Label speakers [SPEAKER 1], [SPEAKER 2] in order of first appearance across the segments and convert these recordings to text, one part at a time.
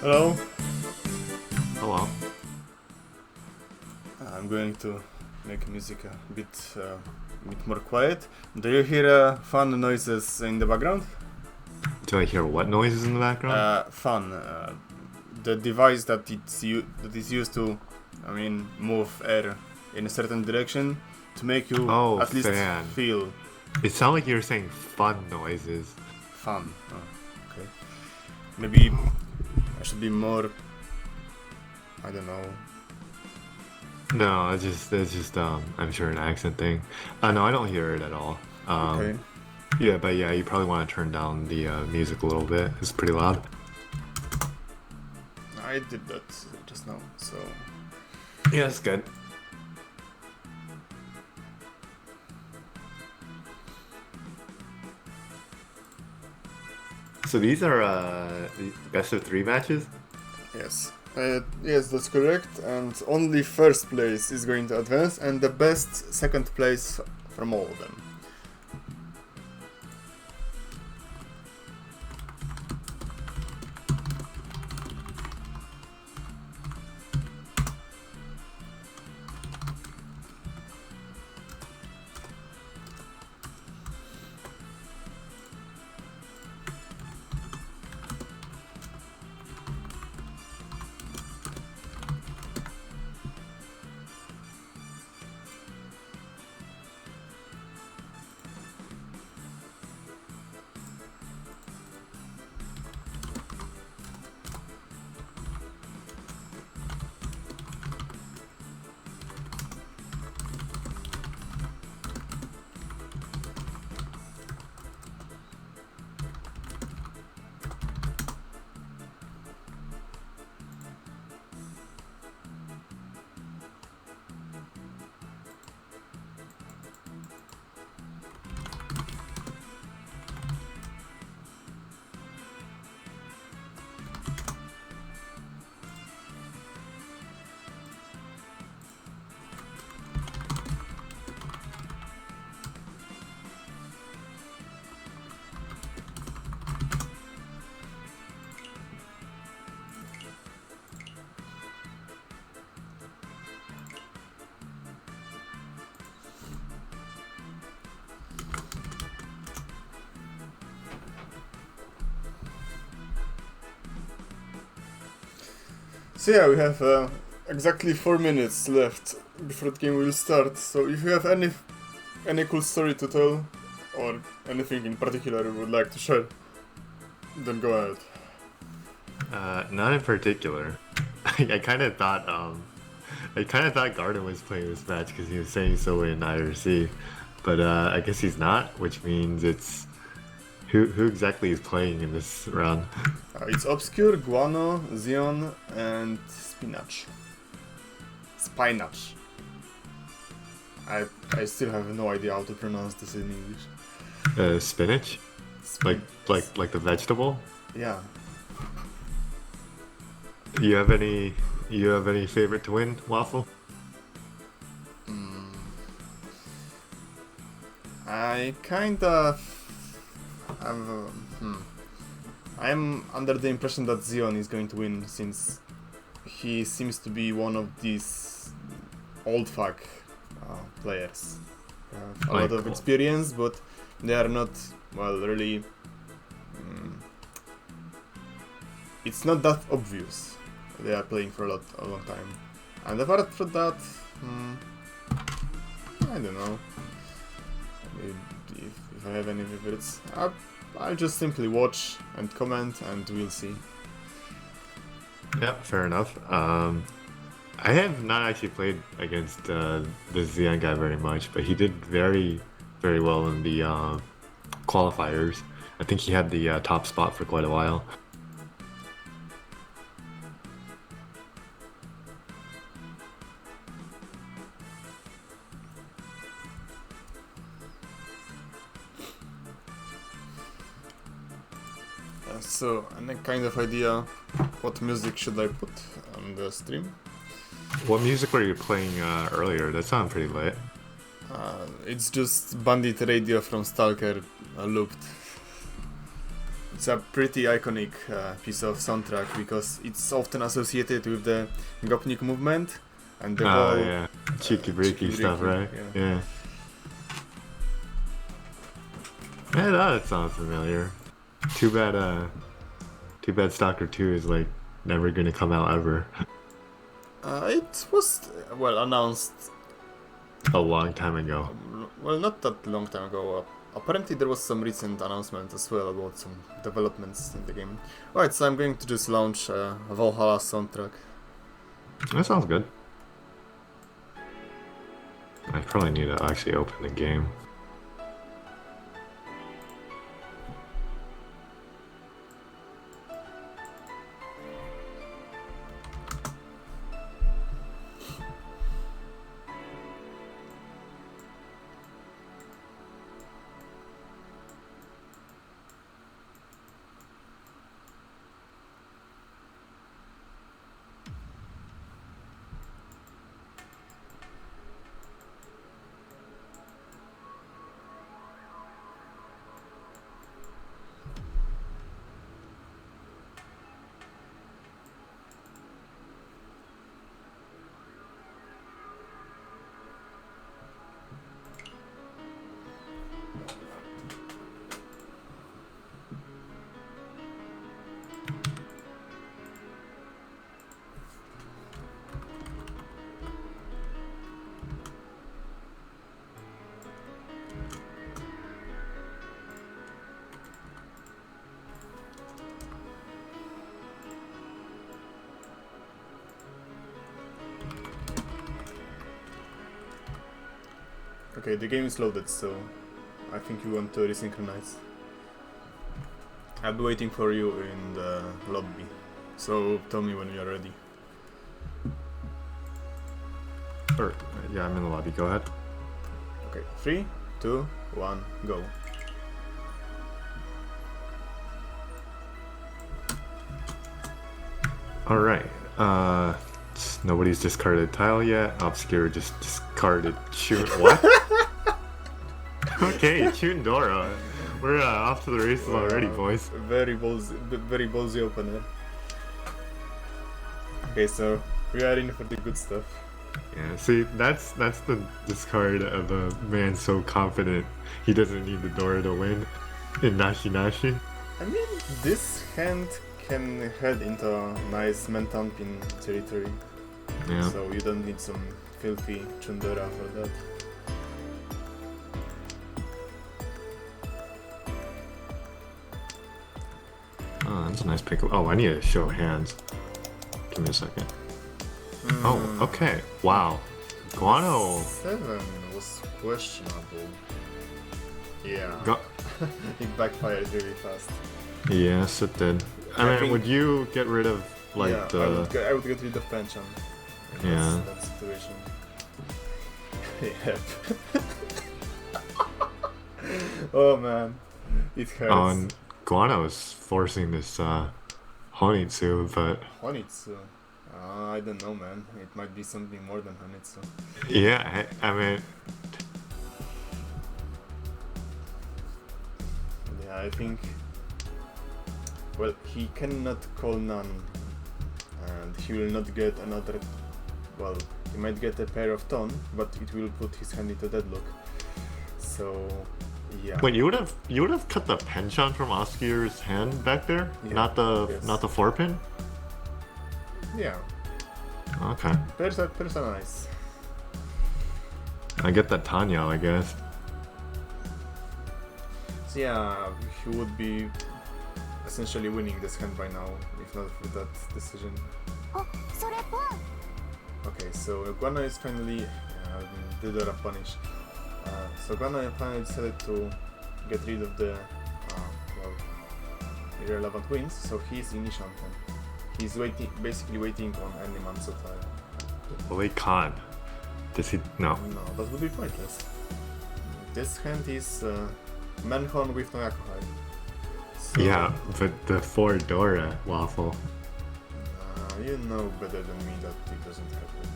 [SPEAKER 1] Hello.
[SPEAKER 2] Hello.
[SPEAKER 1] I'm going to make music a bit more quiet. Do you hear fun noises in the background?
[SPEAKER 2] Do I hear what noises in the background?
[SPEAKER 1] Fun. The device that is used to, move air in a certain direction to make you
[SPEAKER 2] Oh,
[SPEAKER 1] at least
[SPEAKER 2] fan.
[SPEAKER 1] feel
[SPEAKER 2] It sounded like you were saying fun noises.
[SPEAKER 1] fun. Oh, okay. Maybe I should be more. I don't know.
[SPEAKER 2] No, it's just I'm sure an accent thing. No, I don't hear it at all.
[SPEAKER 1] Okay.
[SPEAKER 2] Yeah, but yeah, you probably want to turn down the music a little bit. It's pretty loud.
[SPEAKER 1] I did that just now. So
[SPEAKER 2] Yeah, that's good. So these are the best of three matches.
[SPEAKER 1] yes. Yes, that's correct. And only first place is going to advance, and the best second place from all of them. So yeah, we have exactly 4 minutes left before the game will start. So if you have any cool story to tell, or anything in particular you would like to share, then go ahead.
[SPEAKER 2] Not in particular. I kind of thought Garden was playing this match because he was saying so in IRC, but I guess he's not, which means it's who exactly is playing in this round.
[SPEAKER 1] It's Obscure, Guano, Xeon, and Spinach. Spinach. I still have no idea how to pronounce this in English.
[SPEAKER 2] Spinach, like the vegetable.
[SPEAKER 1] Yeah.
[SPEAKER 2] You have any favorite to win, Waffle?
[SPEAKER 1] I kinda have. I'm under the impression that Xeon is going to win since he seems to be one of these old fuck players. A lot of
[SPEAKER 2] Michael.
[SPEAKER 1] experience, but they are not, well, really. It's not that obvious. They are playing for a long time. And apart from that, I don't know. If I have any favorites, I'll just simply watch and comment, and we'll see.
[SPEAKER 2] Yeah, fair enough. I have not actually played against the Xeon guy very much, but he did very, very well in the qualifiers. I think he had the top spot for quite a while.
[SPEAKER 1] So, any kind of idea what music should I put on the stream?
[SPEAKER 2] What music were you playing earlier? That sounded pretty lit.
[SPEAKER 1] It's just Bandit Radio from Stalker looped. it's a pretty iconic piece of soundtrack because it's often associated with the Gopnik movement and the whole
[SPEAKER 2] yeah, cheeky-breaky stuff, right? Yeah. Yeah, that sounds familiar. Too bad Stalker 2 is like never gonna come out ever.
[SPEAKER 1] It was announced
[SPEAKER 2] A long time ago.
[SPEAKER 1] well, not that long time ago. Apparently there was some recent announcement as well about some developments in the game. Alright, so I'm going to just launch a Valhalla soundtrack.
[SPEAKER 2] That sounds good. I probably need to actually open the game.
[SPEAKER 1] Okay, the game is loaded, so I think you want to resynchronize. I'll be waiting for you in the lobby, so tell me when you're ready.
[SPEAKER 2] Or, yeah, I'm in the lobby. Go ahead.
[SPEAKER 1] Okay, 3, 2, 1, go.
[SPEAKER 2] Alright. Nobody's discarded tile yet. Obscure just discarded shoot. What? Okay, Chun Dora. We're off to the races already, boys.
[SPEAKER 1] Very ballsy opener. Okay, so we are in for the good stuff.
[SPEAKER 2] Yeah, see, that's the discard of a man so confident he doesn't need the Dora to win in Nashi Nashi.
[SPEAKER 1] I mean, this hand can head into nice man-thumping territory.
[SPEAKER 2] Yeah.
[SPEAKER 1] So you don't need some filthy Chundera for that.
[SPEAKER 2] Oh, that's a nice pick. Oh, I need to show hands. Give me a second. Oh, okay. Wow. Guano.
[SPEAKER 1] 7 was questionable. Yeah.
[SPEAKER 2] Go
[SPEAKER 1] It backfired really fast.
[SPEAKER 2] Yes, it did. I mean,
[SPEAKER 1] think-
[SPEAKER 2] would you get rid of like
[SPEAKER 1] yeah,
[SPEAKER 2] the?
[SPEAKER 1] I would get rid of Penchant. In
[SPEAKER 2] Yeah.
[SPEAKER 1] that situation. Yep. Oh man, it hurts.
[SPEAKER 2] Oh, and Guano is forcing this Honitsu, but
[SPEAKER 1] Honitsu. I don't know, man. It might be something more than Honitsu.
[SPEAKER 2] yeah, I mean,
[SPEAKER 1] Yeah, I think. Well, he cannot call none, and he will not get another. Well, he might get a pair of Ton, but it will put his hand into deadlock. So, yeah.
[SPEAKER 2] wait, you would have cut the penchant from Oscar's hand back there,
[SPEAKER 1] Yeah,
[SPEAKER 2] not the
[SPEAKER 1] yes.
[SPEAKER 2] not the 4-pin.
[SPEAKER 1] Yeah,
[SPEAKER 2] Okay,
[SPEAKER 1] pairs are nice.
[SPEAKER 2] I get that Tanya, I guess.
[SPEAKER 1] So yeah, he would be essentially winning this hand by now, if not for that decision. Okay, so Guano is finally Didora punished. So Guano finally decided to get rid of the irrelevant wins, so he's in Nishanten. He's basically waiting on any Mansutai.
[SPEAKER 2] Well, he can't. Does he? No.
[SPEAKER 1] No, that would be pointless. This hand is Manhon with no Yakuhai. So,
[SPEAKER 2] Yeah, but the 4 Dora waffle.
[SPEAKER 1] you know better than me that it doesn't happen.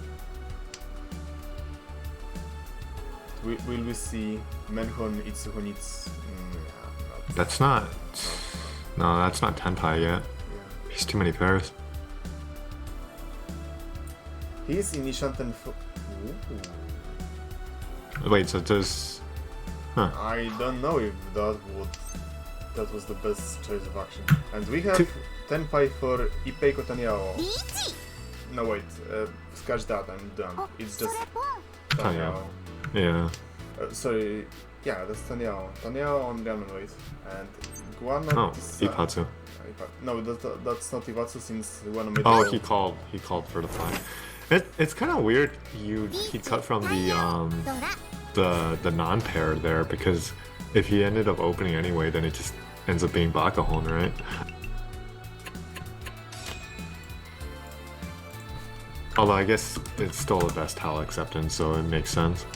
[SPEAKER 1] Will we see Menhon Itsuhonitsu?
[SPEAKER 2] That's not. No, that's not Tenpai yet.
[SPEAKER 1] Yeah.
[SPEAKER 2] He's too many pairs.
[SPEAKER 1] He's in Nishanten for...
[SPEAKER 2] Wait, so does... Huh.
[SPEAKER 1] I don't know if that was the best choice of action. And we have Tenpai for Ipei Taniao. No wait, scratch that, I'm done. It's just Taniao.
[SPEAKER 2] Yeah.
[SPEAKER 1] Sorry, yeah, that's Taniao. Taniao on Ramen weight. And Guano...
[SPEAKER 2] Oh, Ipatsu.
[SPEAKER 1] No, that's not Iwatsu since Guano made...
[SPEAKER 2] Oh, he called for the fly. It's kind of weird he cut from the non-pair there, because if he ended up opening anyway, then it just ends up being Bakahon, right? Although I guess it's still the best Hal acceptance, so it makes sense.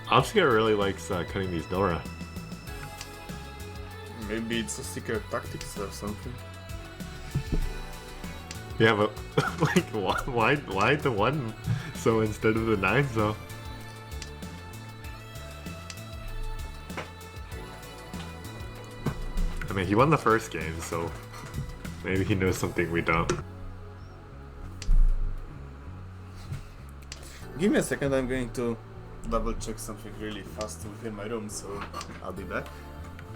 [SPEAKER 2] Obsuga really likes cutting these Dora.
[SPEAKER 1] Maybe it's a secret tactics or something.
[SPEAKER 2] Yeah, but like, why the 1 so instead of the 9 so? I mean, he won the first game, so maybe he knows something we don't.
[SPEAKER 1] Give me a second, I'm going to double check something really fast within my room, so I'll be back.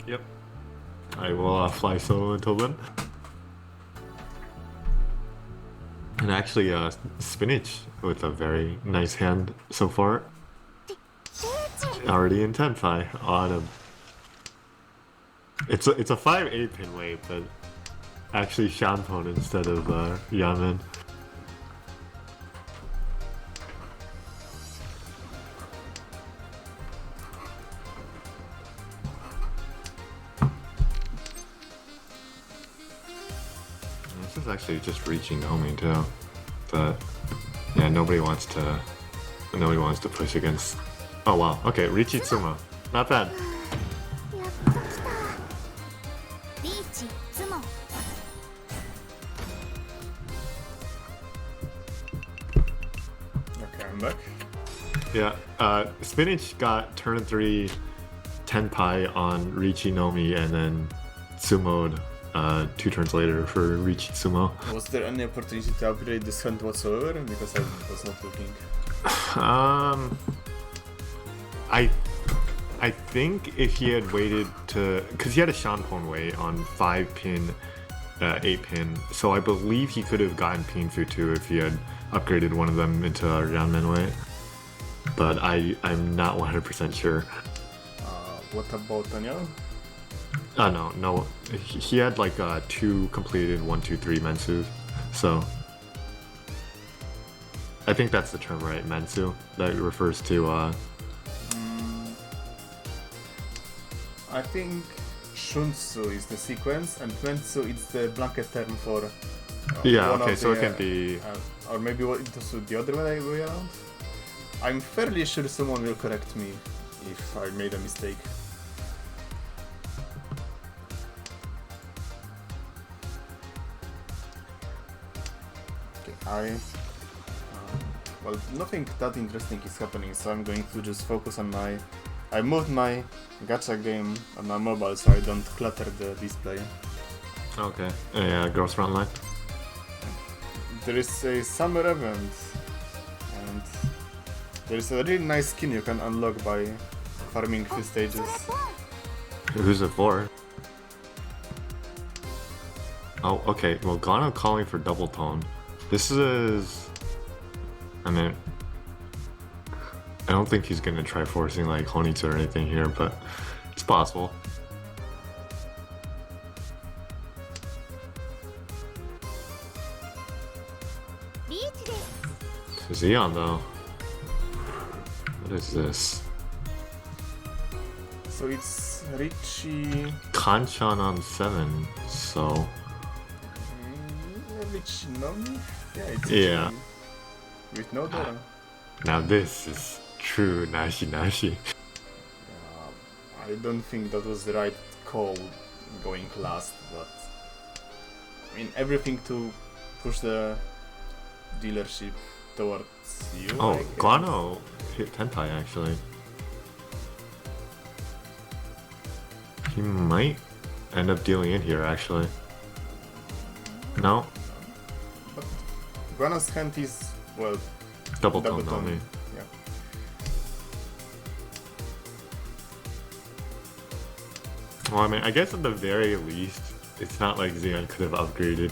[SPEAKER 2] Yep. I will fly solo until then. And actually, Spinach with a very nice hand so far. Already in Tenpai on a... It's a 5-8 pin weight, but actually Shanpon instead of Yamen. This is actually just reaching homing too, but yeah, nobody wants to push against. Oh wow, okay, Richitsumo, not bad.
[SPEAKER 1] Okay, I'm back.
[SPEAKER 2] Yeah, Spinach got turn 3 Tenpai on Richinomi and then sumoed 2 turns later for Richitsumo.
[SPEAKER 1] Was there any opportunity to upgrade this hand whatsoever? Because I was not looking.
[SPEAKER 2] I think if he had waited to... Because he had a Shanpon way on 5 pin, 8 pin, so I believe he could have gotten Pinfu too if he had upgraded one of them into a Ranmen way. But I'm not 100% sure.
[SPEAKER 1] What about Tanya?
[SPEAKER 2] No. He had like 2 completed 1, 2, 3 Mensus. So I think that's the term, right? Mensu. That refers to
[SPEAKER 1] I think Shunsu is the sequence and Mensu is the blanket term for
[SPEAKER 2] yeah,
[SPEAKER 1] one
[SPEAKER 2] okay,
[SPEAKER 1] of
[SPEAKER 2] so
[SPEAKER 1] the,
[SPEAKER 2] it can be
[SPEAKER 1] or maybe it was the other way around. I'm fairly sure someone will correct me if I made a mistake. Well, nothing that interesting is happening, so I'm going to just focus on my... I moved my gacha game on my mobile so I don't clutter the display.
[SPEAKER 2] okay. Yeah, girls front line.
[SPEAKER 1] There is a summer event, and there is a really nice skin you can unlock by farming few stages.
[SPEAKER 2] Who's it for? Oh, okay. Well, Gano calling for double tone. This is... I mean... I don't think he's gonna try forcing like Honitsu or anything here, but it's possible. Xeon though. What is this?
[SPEAKER 1] So it's Richie...
[SPEAKER 2] Kanchan on 7, so...
[SPEAKER 1] Richie Nomi? Yeah, it's
[SPEAKER 2] Yeah.
[SPEAKER 1] Richie with no Dora.
[SPEAKER 2] Now this is true Nashi Nashi.
[SPEAKER 1] I don't think that was the right call going last, but... I mean, everything to push the dealership towards you.
[SPEAKER 2] Oh, Guano hit Tentai actually. He might end up dealing in here, actually. No?
[SPEAKER 1] But Guana's hand is, well,
[SPEAKER 2] Double tone on me.
[SPEAKER 1] Yeah.
[SPEAKER 2] Well, I mean, I guess at the very least, it's not like Xeon could have upgraded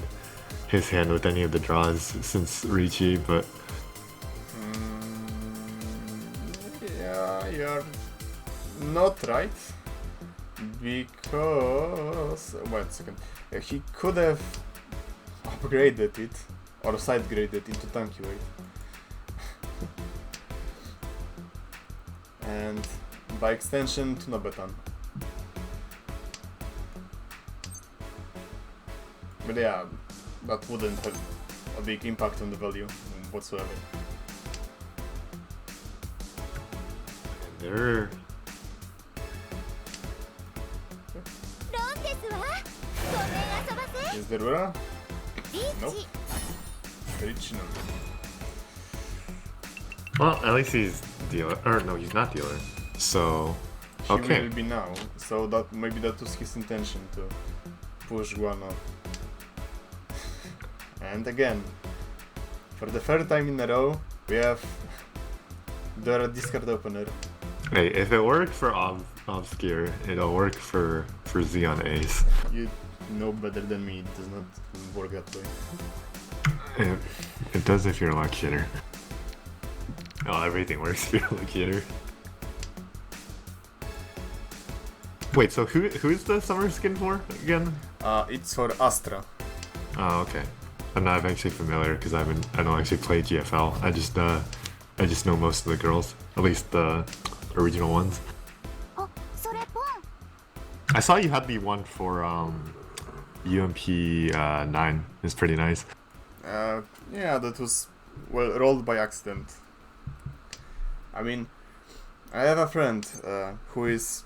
[SPEAKER 2] his hand with any of the draws since Ricci, but...
[SPEAKER 1] Yeah, you're not right. Because... wait a second. He could have upgraded it, or side-graded into tanky weight. And by extension to Nobetan. But yeah, that wouldn't have a big impact on the value whatsoever.
[SPEAKER 2] There...
[SPEAKER 1] Is there Rura? Nope. Ricci, no.
[SPEAKER 2] Well, at least he's dealer. Or no, he's not dealer. So...
[SPEAKER 1] He
[SPEAKER 2] okay.
[SPEAKER 1] will be now, so that maybe that was his intention to push Guano. And again, for the third time in a row, we have the discard opener.
[SPEAKER 2] Hey, if it worked for Obscure, it'll work for Xeon Ace.
[SPEAKER 1] You know better than me, it does not work that way.
[SPEAKER 2] It does if you're a luck hitter. Oh, everything works if you're a luck hitter. Wait, so who's the summer skin for again?
[SPEAKER 1] It's for Astra.
[SPEAKER 2] Oh, okay. I'm not actually familiar because I don't actually play GFL. I just know most of the girls, at least the original ones. I saw you had the one for UMP 9. It's pretty nice.
[SPEAKER 1] Yeah, that was well rolled by accident. I mean, I have a friend who is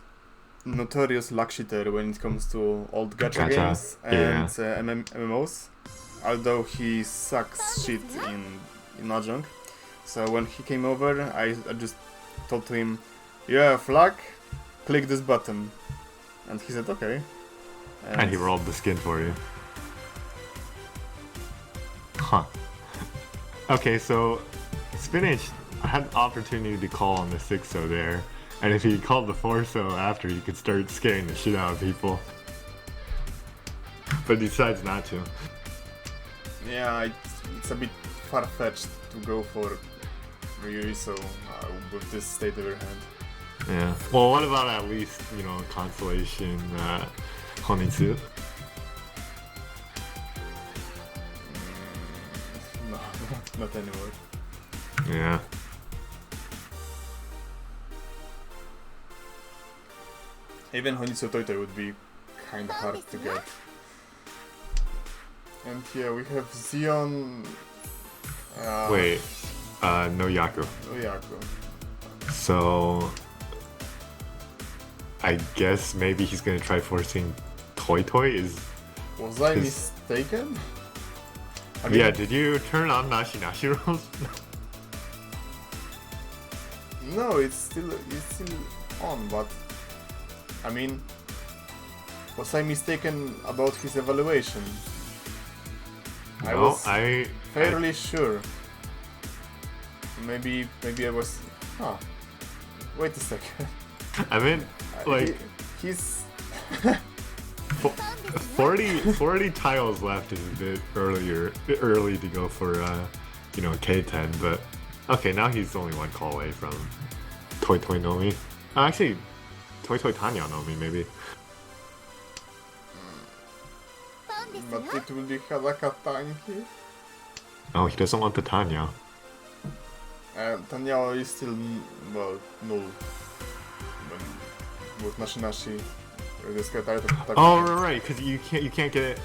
[SPEAKER 1] notorious luck shitter when it comes to old gacha games and MMOs. Although he sucks shit in Mahjong. So when he came over, I just told him, "You have luck, click this button." And he said, "Okay."
[SPEAKER 2] And he rolled the skin for you. Huh. Okay, so Spinach had the opportunity to call on the 6-0 there. And if he called the 4-0 after, he could start scaring the shit out of people. But he decides not to.
[SPEAKER 1] Yeah, it's a bit far-fetched to go for Ryuiso with this state of your hand.
[SPEAKER 2] Yeah. Well, what about at least, you know, consolation Honitsu?
[SPEAKER 1] No, not anymore.
[SPEAKER 2] Yeah.
[SPEAKER 1] Even Honitsu Toitoi would be kinda hard to get. And yeah, we have Xeon...
[SPEAKER 2] Wait, no Yaku.
[SPEAKER 1] No Yaku.
[SPEAKER 2] So... I guess maybe he's gonna try forcing Toy Toy?
[SPEAKER 1] Was I mistaken? I mean,
[SPEAKER 2] yeah, did you turn on Nashi Nashi rolls?
[SPEAKER 1] No, it's still on, but... I mean... Was I mistaken about his evaluation? I was fairly sure. Maybe I was... Huh. Wait a second.
[SPEAKER 2] I mean, like...
[SPEAKER 1] He's...
[SPEAKER 2] 40 tiles left is a bit early to go for, you know, K10, but... Okay, now he's only one call away from Toy Toy Nomi. Actually, Toy Toy Tanya Nomi, maybe.
[SPEAKER 1] But it will be Hadaka Tanki.
[SPEAKER 2] Oh, he doesn't want the Tanya.
[SPEAKER 1] Tanya is still, well, null. With Nashi Nashi.
[SPEAKER 2] Oh, right, because you can't get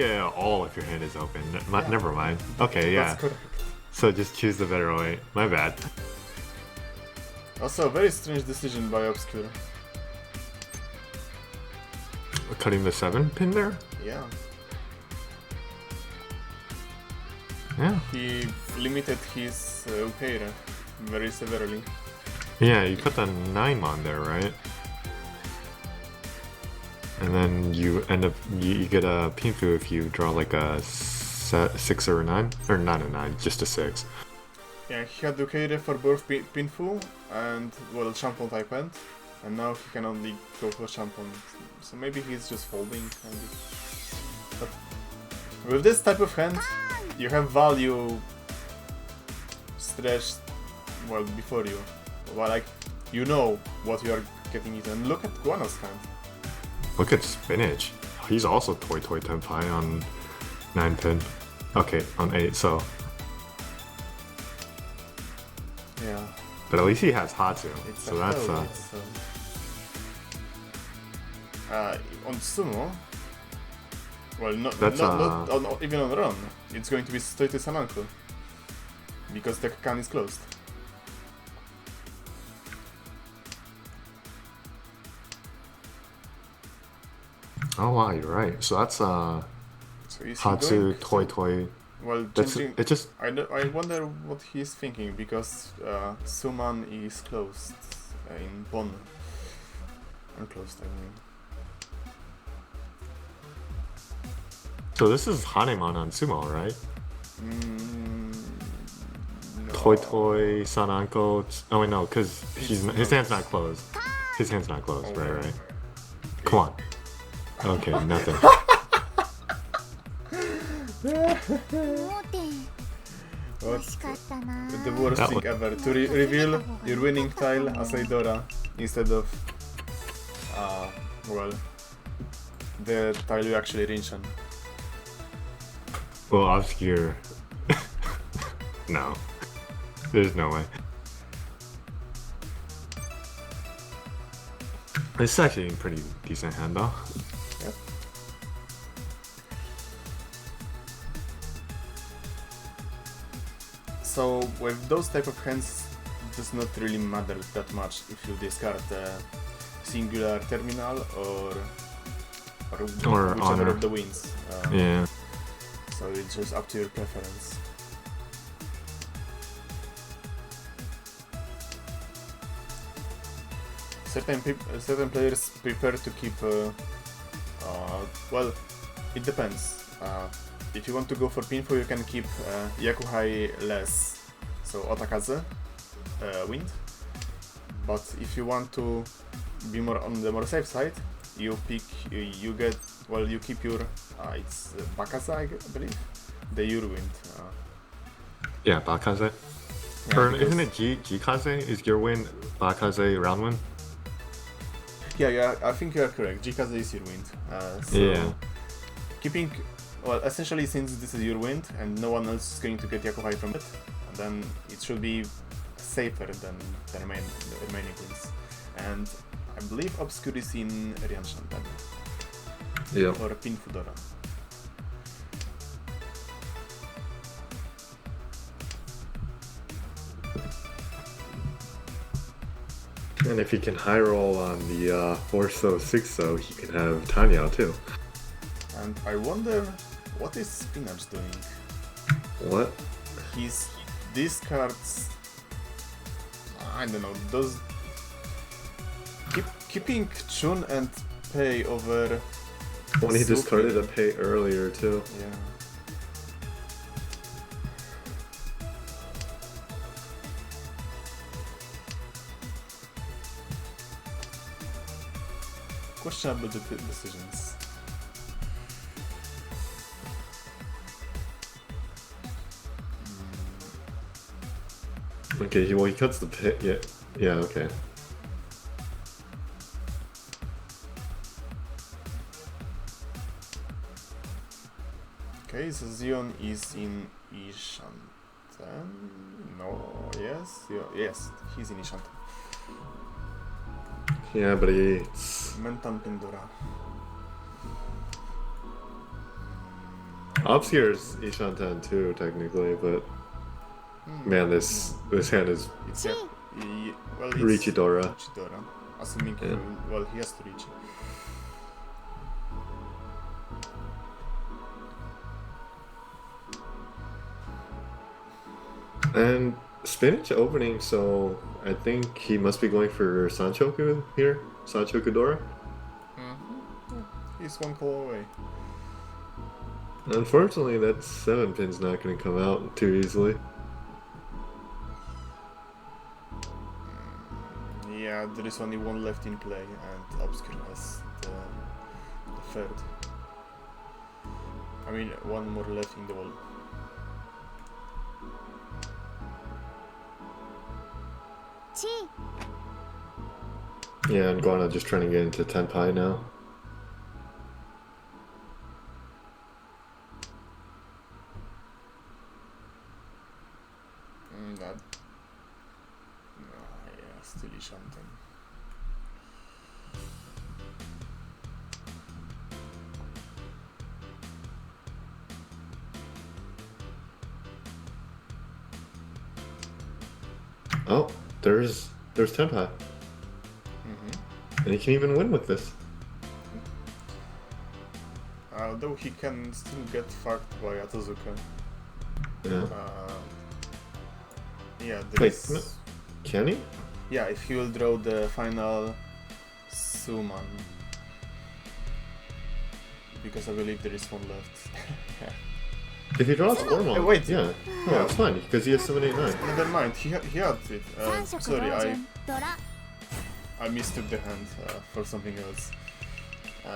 [SPEAKER 2] it all if your hand is open.
[SPEAKER 1] Yeah.
[SPEAKER 2] Never mind. Okay, yeah.
[SPEAKER 1] That's correct.
[SPEAKER 2] So just choose the better way. My bad.
[SPEAKER 1] Also, a very strange decision by Obscure.
[SPEAKER 2] Cutting the 7 pin there?
[SPEAKER 1] Yeah.
[SPEAKER 2] Yeah.
[SPEAKER 1] He limited his Ukeira very severely.
[SPEAKER 2] Yeah, you put the 9 on there, right? and then you end up you get a pinfu if you draw like a 6 or a 9, or not a 9, just a 6.
[SPEAKER 1] Yeah, he had Ukeire for both Pinfu and, well, Shampoo type end, and now he can only go for Shampoo. So maybe he's just folding. But with this type of hand, you have value stretched, well, before you. Well, like, you know what you are getting into. And look at Guano's hand.
[SPEAKER 2] Look at Spinach. He's also Toy Tenpai on 9 pin. Okay, on 8, so.
[SPEAKER 1] Yeah.
[SPEAKER 2] But at least he has Hatsu,
[SPEAKER 1] It's
[SPEAKER 2] so that's
[SPEAKER 1] on Sumo. Well, not even on Run. It's going to be straight to Sananko. Because the can is closed.
[SPEAKER 2] Oh wow, you're right. So that's
[SPEAKER 1] So is he
[SPEAKER 2] Hatsu
[SPEAKER 1] going
[SPEAKER 2] Toy.
[SPEAKER 1] Well,
[SPEAKER 2] That's
[SPEAKER 1] changing.
[SPEAKER 2] it. Just
[SPEAKER 1] I wonder what he's thinking because Suman is closed in Bon. Unclosed, I mean.
[SPEAKER 2] so this is Haneman on Sumo, right?
[SPEAKER 1] No.
[SPEAKER 2] Toy Sananko. Oh wait, no, because his hand's not closed. His hand's not closed.
[SPEAKER 1] Oh,
[SPEAKER 2] Right. Come on. Okay, nothing.
[SPEAKER 1] What's the worst thing ever? To reveal your winning tile as Aidora instead of, well, the tile you actually rinse on.
[SPEAKER 2] Well, obscure. No. There's no way. It's actually a pretty decent hand though.
[SPEAKER 1] Yep. So with those type of hands, it does not really matter that much if you discard a singular terminal or whichever
[SPEAKER 2] honor.
[SPEAKER 1] of the wins.
[SPEAKER 2] Yeah.
[SPEAKER 1] So it's just up to your preference. Certain players prefer to keep. Well, it depends. If you want to go for pinfo, you can keep Yakuhai less, so Otakaze, wind. But if you want to be more on the more safe side, you keep your it's Bakaze, I believe, the Urwind.
[SPEAKER 2] Yeah, Bakaze.
[SPEAKER 1] Yeah,
[SPEAKER 2] Or
[SPEAKER 1] because-
[SPEAKER 2] isn't it Jikaze? Is your win Bakaze round win?
[SPEAKER 1] Yeah, I think you are correct. Jikaze is your wind. So
[SPEAKER 2] Yeah.
[SPEAKER 1] keeping, well, essentially since this is your wind and no one else is going to get Yakuhai from it, then it should be safer than the remaining wins. And I believe Obscure is in Rian Shantan
[SPEAKER 2] Yeah.
[SPEAKER 1] or Pinfudora.
[SPEAKER 2] And if he can high roll on the 4-so, 6-so, he can have Tanya too.
[SPEAKER 1] And I wonder what is Spinach doing?
[SPEAKER 2] What?
[SPEAKER 1] His discards, I don't know, those keeping Chun and Pei over.
[SPEAKER 2] When he
[SPEAKER 1] Sophie.
[SPEAKER 2] discarded a pay earlier too.
[SPEAKER 1] Yeah. Questionable decisions.
[SPEAKER 2] Okay, well he cuts the pay. Yeah, okay.
[SPEAKER 1] Okay, so Zion is in Ishanten. No, yes, yes, he's in Ishanten.
[SPEAKER 2] Yeah, but he.
[SPEAKER 1] Mentan Pendura.
[SPEAKER 2] Obscure's Ishantan too, technically, but man, this hand is
[SPEAKER 1] It's well, it's
[SPEAKER 2] Richidora.
[SPEAKER 1] Richidora. Assuming
[SPEAKER 2] Yeah.
[SPEAKER 1] he has to reach.
[SPEAKER 2] And Spinach opening, so I think he must be going for Sanchoku here. Sanchoku Dora.
[SPEAKER 1] he's one call away.
[SPEAKER 2] Unfortunately, that 7-pin's not going to come out too easily.
[SPEAKER 1] Yeah, there is only one left in play, and Obscure has the third. I mean, one more left in the wall.
[SPEAKER 2] Yeah, and Guana just trying to get into Tenpai now.
[SPEAKER 1] That. Yeah, still Ishanten.
[SPEAKER 2] Oh, there's Tenpai. And he can even win with this.
[SPEAKER 1] Although he can still get fucked by Atozuka.
[SPEAKER 2] Yeah.
[SPEAKER 1] Yeah,
[SPEAKER 2] Wait, no, can he?
[SPEAKER 1] Yeah, if he will draw the final Suman. Because I believe there is one left.
[SPEAKER 2] If he draws Ormond,
[SPEAKER 1] wait.
[SPEAKER 2] yeah, yeah, it's fine because he has 7, 8, 9.
[SPEAKER 1] Never mind, he had it. Sorry, I mistook the hand for something else.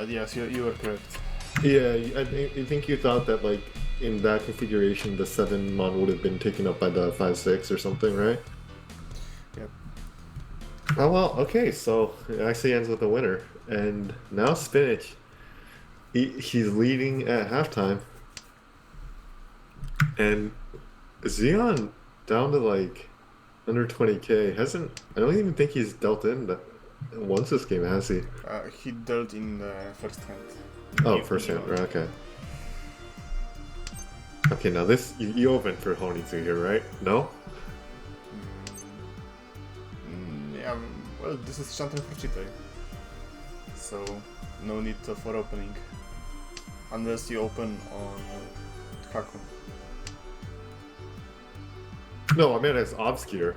[SPEAKER 1] Yes, you were correct.
[SPEAKER 2] Yeah, I think you thought that like in that configuration the 7 mon would have been taken up by the 5, 6 or something, right?
[SPEAKER 1] Yep.
[SPEAKER 2] Oh well, okay, so it actually ends with a winner, and now Spinach. He's leading at halftime. And Xeon down to like under 20k hasn't. I don't even think he's dealt in once this game, has he?
[SPEAKER 1] He dealt in the first hand.
[SPEAKER 2] Oh, first hand, right? Okay. Okay, now this you open for Honitsu here, right? No?
[SPEAKER 1] Yeah, well, this is Shanten for Chitei. So, no need for opening. Unless you open on Haku.
[SPEAKER 2] No, I meant as Obscure.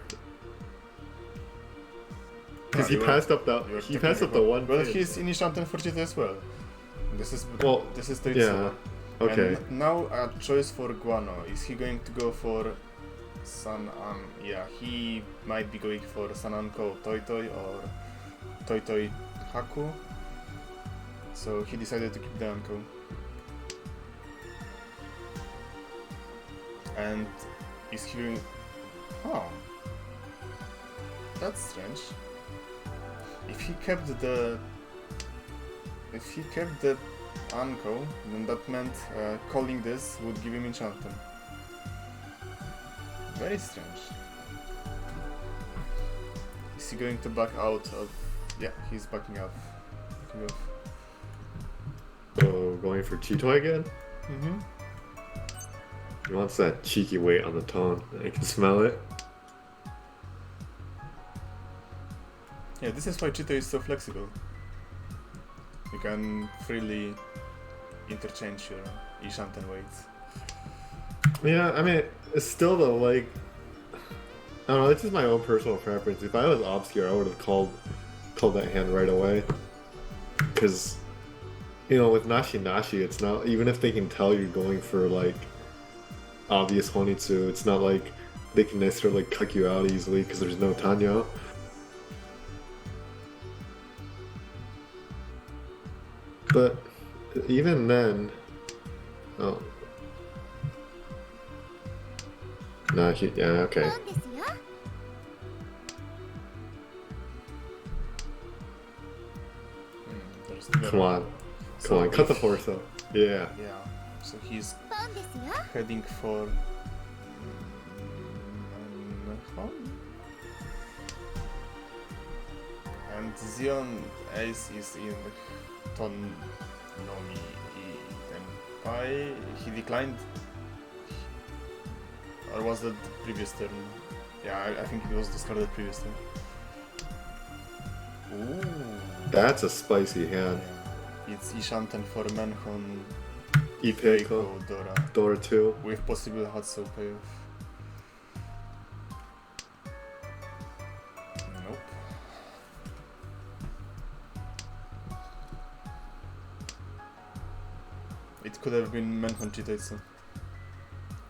[SPEAKER 2] Because he passed up the one.
[SPEAKER 1] Well, he's in Shanten for Chitei as well. This is Toitsuba.
[SPEAKER 2] Yeah. Okay.
[SPEAKER 1] And now a choice for Guano. Is he going to go for San-An? Yeah, he might be going for San-An-Ko Toitoi or Toitoi Haku. So he decided to keep the Anko. And is he going... Oh. That's strange. If he kept the Anko, then that meant calling this would give him enchantment. Very strange. Is he going to back out of... Yeah, he's backing out.
[SPEAKER 2] So going for Chitoi again?
[SPEAKER 1] Mm-hmm.
[SPEAKER 2] He wants that cheeky weight on the tone. I can smell it.
[SPEAKER 1] Yeah, this is why Chitoi is so flexible. You can freely interchange your Ishanten weights.
[SPEAKER 2] Yeah, I mean, it's still though, like, I don't know, it's just my own personal preference. If I was Obscure, I would have called that hand right away. Because, you know, with Nashi Nashi, it's not, even if they can tell you're going for, like, obvious Honitsu, it's not like they can necessarily cuck you out easily because there's no Tanyo. But even then, oh, no, yeah, okay. Come on, cut the force up. Yeah.
[SPEAKER 1] Yeah. So he's heading for. And Zion Ace is in Ton Nomi Tenpai. He declined. Or was that the previous turn? Yeah, I think it was discarded previous turn. Ooh.
[SPEAKER 2] That's a spicy hand.
[SPEAKER 1] Yeah. It's Ishanten for Menhon,
[SPEAKER 2] Ipeiko, Dora 2.
[SPEAKER 1] with possible Hatsu payoff. Nope. It could have been Menhon Jitaisu.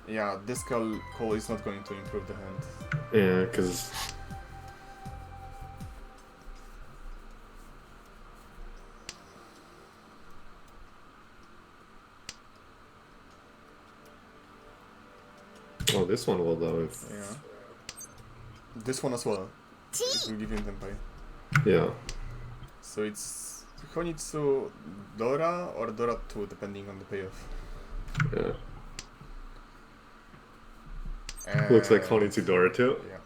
[SPEAKER 1] Yeah, this call is not going to improve the hand.
[SPEAKER 2] Yeah, because... Oh, this one will though. If...
[SPEAKER 1] Yeah. This one as well. It will give him Tenpai.
[SPEAKER 2] Yeah.
[SPEAKER 1] So it's Honitsu Dora or Dora 2, depending on the payoff.
[SPEAKER 2] Yeah.
[SPEAKER 1] And
[SPEAKER 2] Looks like Honitsu Dora too.
[SPEAKER 1] Yeah.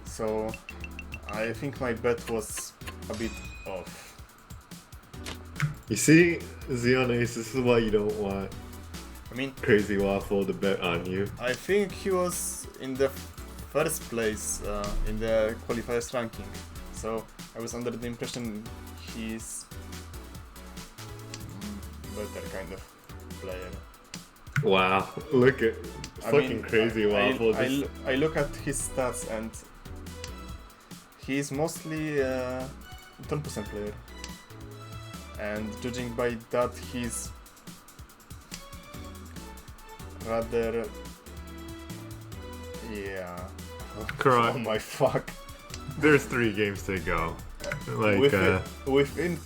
[SPEAKER 1] So I think my bet was a bit off.
[SPEAKER 2] You see, Xeon Ace, this is why you don't want
[SPEAKER 1] I mean,
[SPEAKER 2] Crazy Waffle to bet on you.
[SPEAKER 1] I think he was in the first place in the qualifiers ranking. So I was under the impression he's better kind of player.
[SPEAKER 2] Wow, look at
[SPEAKER 1] I
[SPEAKER 2] fucking
[SPEAKER 1] mean,
[SPEAKER 2] Crazy Waffle.
[SPEAKER 1] I look at his stats and he's mostly a 10% player. And judging by that, he's rather... Yeah.
[SPEAKER 2] Correct.
[SPEAKER 1] Oh my fuck.
[SPEAKER 2] There's 3 games to go. Like,
[SPEAKER 1] within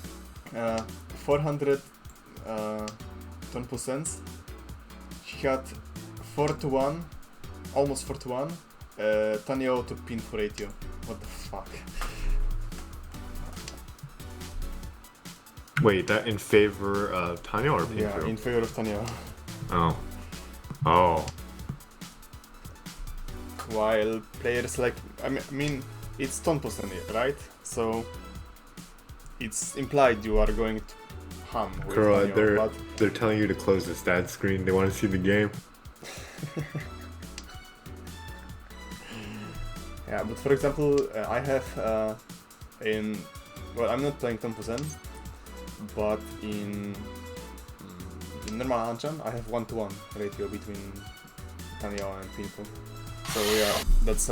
[SPEAKER 1] 400 10%, he had 4-1, almost 4-1, Tanyo to pin for 8. What the fuck?
[SPEAKER 2] wait, that in favor of Tanya or Pinfu?
[SPEAKER 1] Yeah, in favor of Tanyo.
[SPEAKER 2] Oh. Oh.
[SPEAKER 1] While players like, I mean, it's 10%, right? So it's implied you are going to ham with
[SPEAKER 2] Correct,
[SPEAKER 1] Tanyo, but
[SPEAKER 2] they're telling you to close the stat screen. They want to see the game.
[SPEAKER 1] yeah, but for example, I have well, I'm not playing 10%, but in normal Anchan, I have 1-to-1 ratio between Tanyo and Pinfu. So yeah, that's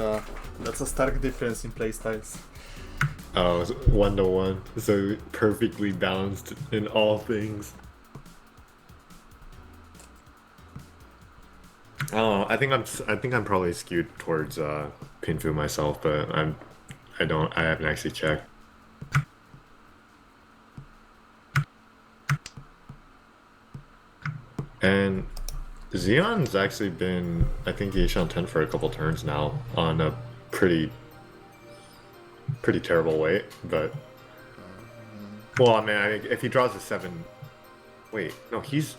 [SPEAKER 1] a stark difference in playstyles.
[SPEAKER 2] Oh, it's 1-to-1, so perfectly balanced in all things. I don't know. I think I'm probably skewed towards Pinfu myself, but I haven't actually checked. And Xeon's actually been, I think, Yishan 10 for a couple turns now on a pretty terrible weight, but well, I mean, if he draws a 7, wait, no, he's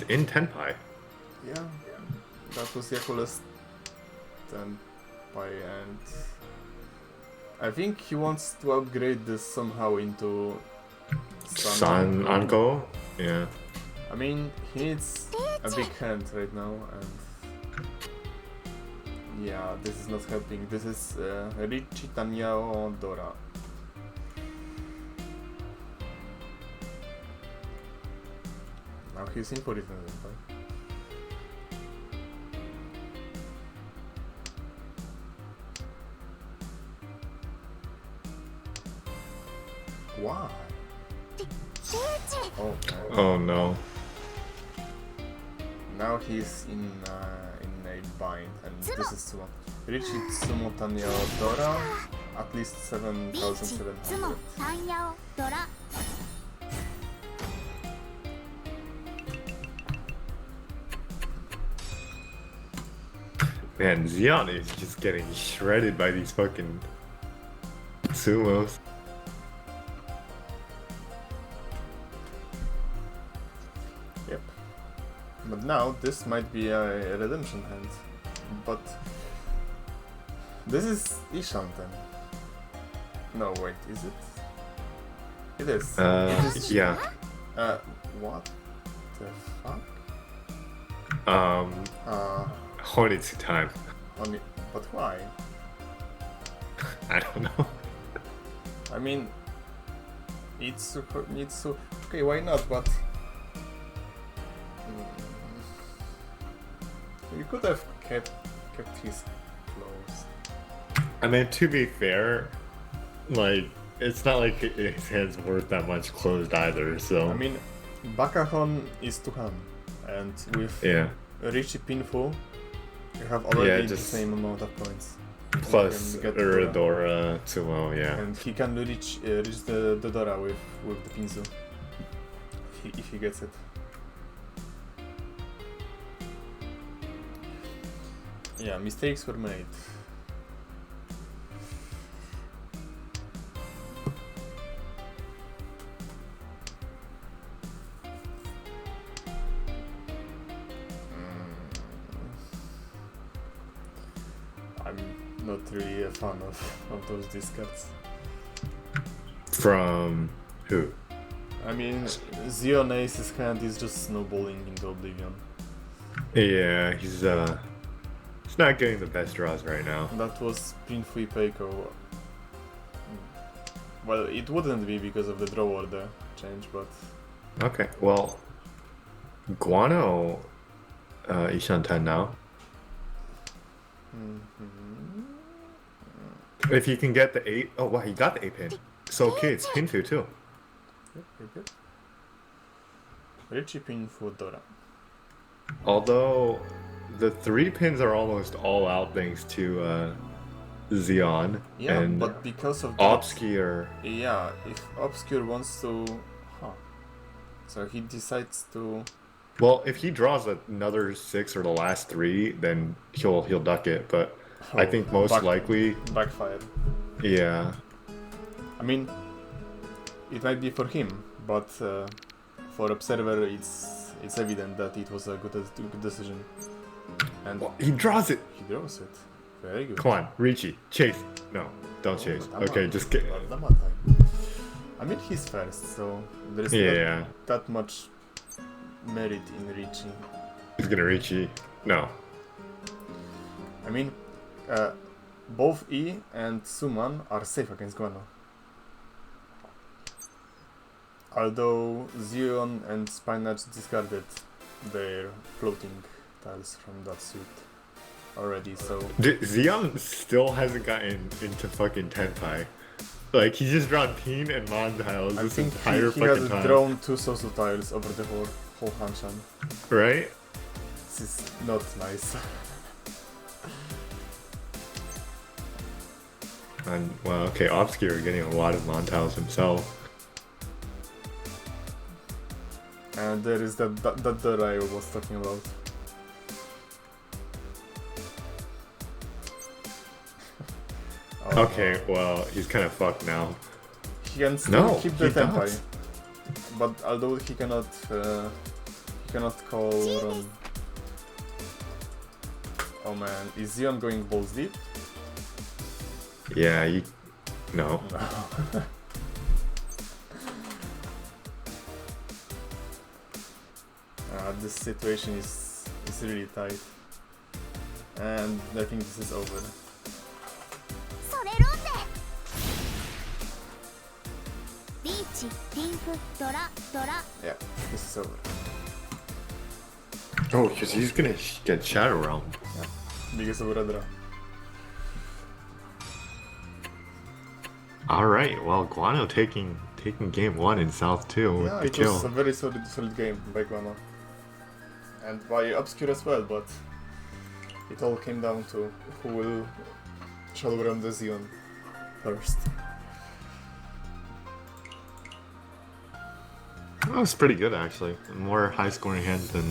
[SPEAKER 2] in Tenpai.
[SPEAKER 1] Yeah, that was Yakulas Tenpai, and I think he wants to upgrade this somehow into
[SPEAKER 2] San Anko, yeah.
[SPEAKER 1] I mean, he needs a big hand right now, and yeah, this is not helping. This is Richie Tanyao Dora. Now he's in for it. Why? Oh,
[SPEAKER 2] Oh no.
[SPEAKER 1] now he's in a bind, and this is Sumo. Richie Tsumo Tanya Dora, at least 7,700.
[SPEAKER 2] Man, Xeon is just getting shredded by these fucking sumos.
[SPEAKER 1] Yep. But now this might be a redemption hand. But this is Ishan then. No, wait, is it? It is. It is.
[SPEAKER 2] Yeah.
[SPEAKER 1] What the fuck?
[SPEAKER 2] Honitsu time.
[SPEAKER 1] Only, but why?
[SPEAKER 2] I don't know.
[SPEAKER 1] I mean, needs to. Okay, why not? But you could have kept his clothes.
[SPEAKER 2] I mean, to be fair, like it's not like his hand's worth that much closed either. So
[SPEAKER 1] I mean, Bakahon is to hand, and with
[SPEAKER 2] yeah,
[SPEAKER 1] Richie Pinfo, you have already the
[SPEAKER 2] just
[SPEAKER 1] same amount of points.
[SPEAKER 2] plus
[SPEAKER 1] You can get
[SPEAKER 2] Uradora Tumo, yeah.
[SPEAKER 1] and he can reach the Dora with the Pinzu if he gets it. Yeah, mistakes were made. I'm not really a fan of those discards.
[SPEAKER 2] From who?
[SPEAKER 1] I mean, Zion Ace's hand is just snowballing into oblivion.
[SPEAKER 2] Yeah, he's not getting the best draws right now.
[SPEAKER 1] That was Pinfui Peiko. Well, it wouldn't be because of the draw order change, but...
[SPEAKER 2] Okay, well, Guano Ishan 10 now. If you can get the 8... Oh, wow, he got the 8 pin. So, okay, it's Pinfu too.
[SPEAKER 1] Yep, very good. Richie Pinfu Dora.
[SPEAKER 2] Although, the 3 pins are almost all out thanks to Xeon.
[SPEAKER 1] Yeah,
[SPEAKER 2] and
[SPEAKER 1] but because of
[SPEAKER 2] Obscure.
[SPEAKER 1] Yeah, if Obscure wants to... So he decides to...
[SPEAKER 2] Well, if he draws another 6 or the last 3, then he'll duck it, but I think most likely...
[SPEAKER 1] Backfire.
[SPEAKER 2] Yeah.
[SPEAKER 1] I mean, it might be for him, but for Observer it's evident that it was a good decision. And
[SPEAKER 2] Well, he draws it!
[SPEAKER 1] he draws it. Very good.
[SPEAKER 2] Come on, Richie, chase. No, don't chase. Okay, just get...
[SPEAKER 1] I mean, he's first, so there's
[SPEAKER 2] Yeah,
[SPEAKER 1] not that much merit in reaching.
[SPEAKER 2] he's gonna Richie. No.
[SPEAKER 1] I mean, both E and Suman are safe against Guano. Although Zion and Spinach discarded their floating tiles from that suit already, so...
[SPEAKER 2] Xeon still hasn't gotten into fucking Tenpai. Like, he's just drawn Teen and Mon tiles
[SPEAKER 1] I
[SPEAKER 2] this
[SPEAKER 1] think
[SPEAKER 2] entire
[SPEAKER 1] he
[SPEAKER 2] fucking
[SPEAKER 1] has
[SPEAKER 2] time.
[SPEAKER 1] drawn 2 Sosu tiles over the whole Hanshan.
[SPEAKER 2] Right?
[SPEAKER 1] This is not nice.
[SPEAKER 2] And, well, okay, Obscure getting a lot of Mon tiles himself.
[SPEAKER 1] And there is that I was talking about.
[SPEAKER 2] Okay, well, he's kind of fucked now.
[SPEAKER 1] He can still keep the
[SPEAKER 2] he
[SPEAKER 1] Tenpai,
[SPEAKER 2] does.
[SPEAKER 1] but although he cannot call run. Oh man, is Zion going balls deep?
[SPEAKER 2] Yeah, no.
[SPEAKER 1] No. This situation is really tight, and I think this is over. Yeah, this is over.
[SPEAKER 2] Oh, because he's gonna get Shadow Realm.
[SPEAKER 1] Biggest over draw.
[SPEAKER 2] Alright, well, Guano taking game 1 in South 2 with
[SPEAKER 1] Yeah,
[SPEAKER 2] the
[SPEAKER 1] it
[SPEAKER 2] kill.
[SPEAKER 1] was a very solid game by Guano. And by Obscure as well, but it all came down to who will Shadow Realm the Zion first.
[SPEAKER 2] That was pretty good, actually. More high-scoring hands than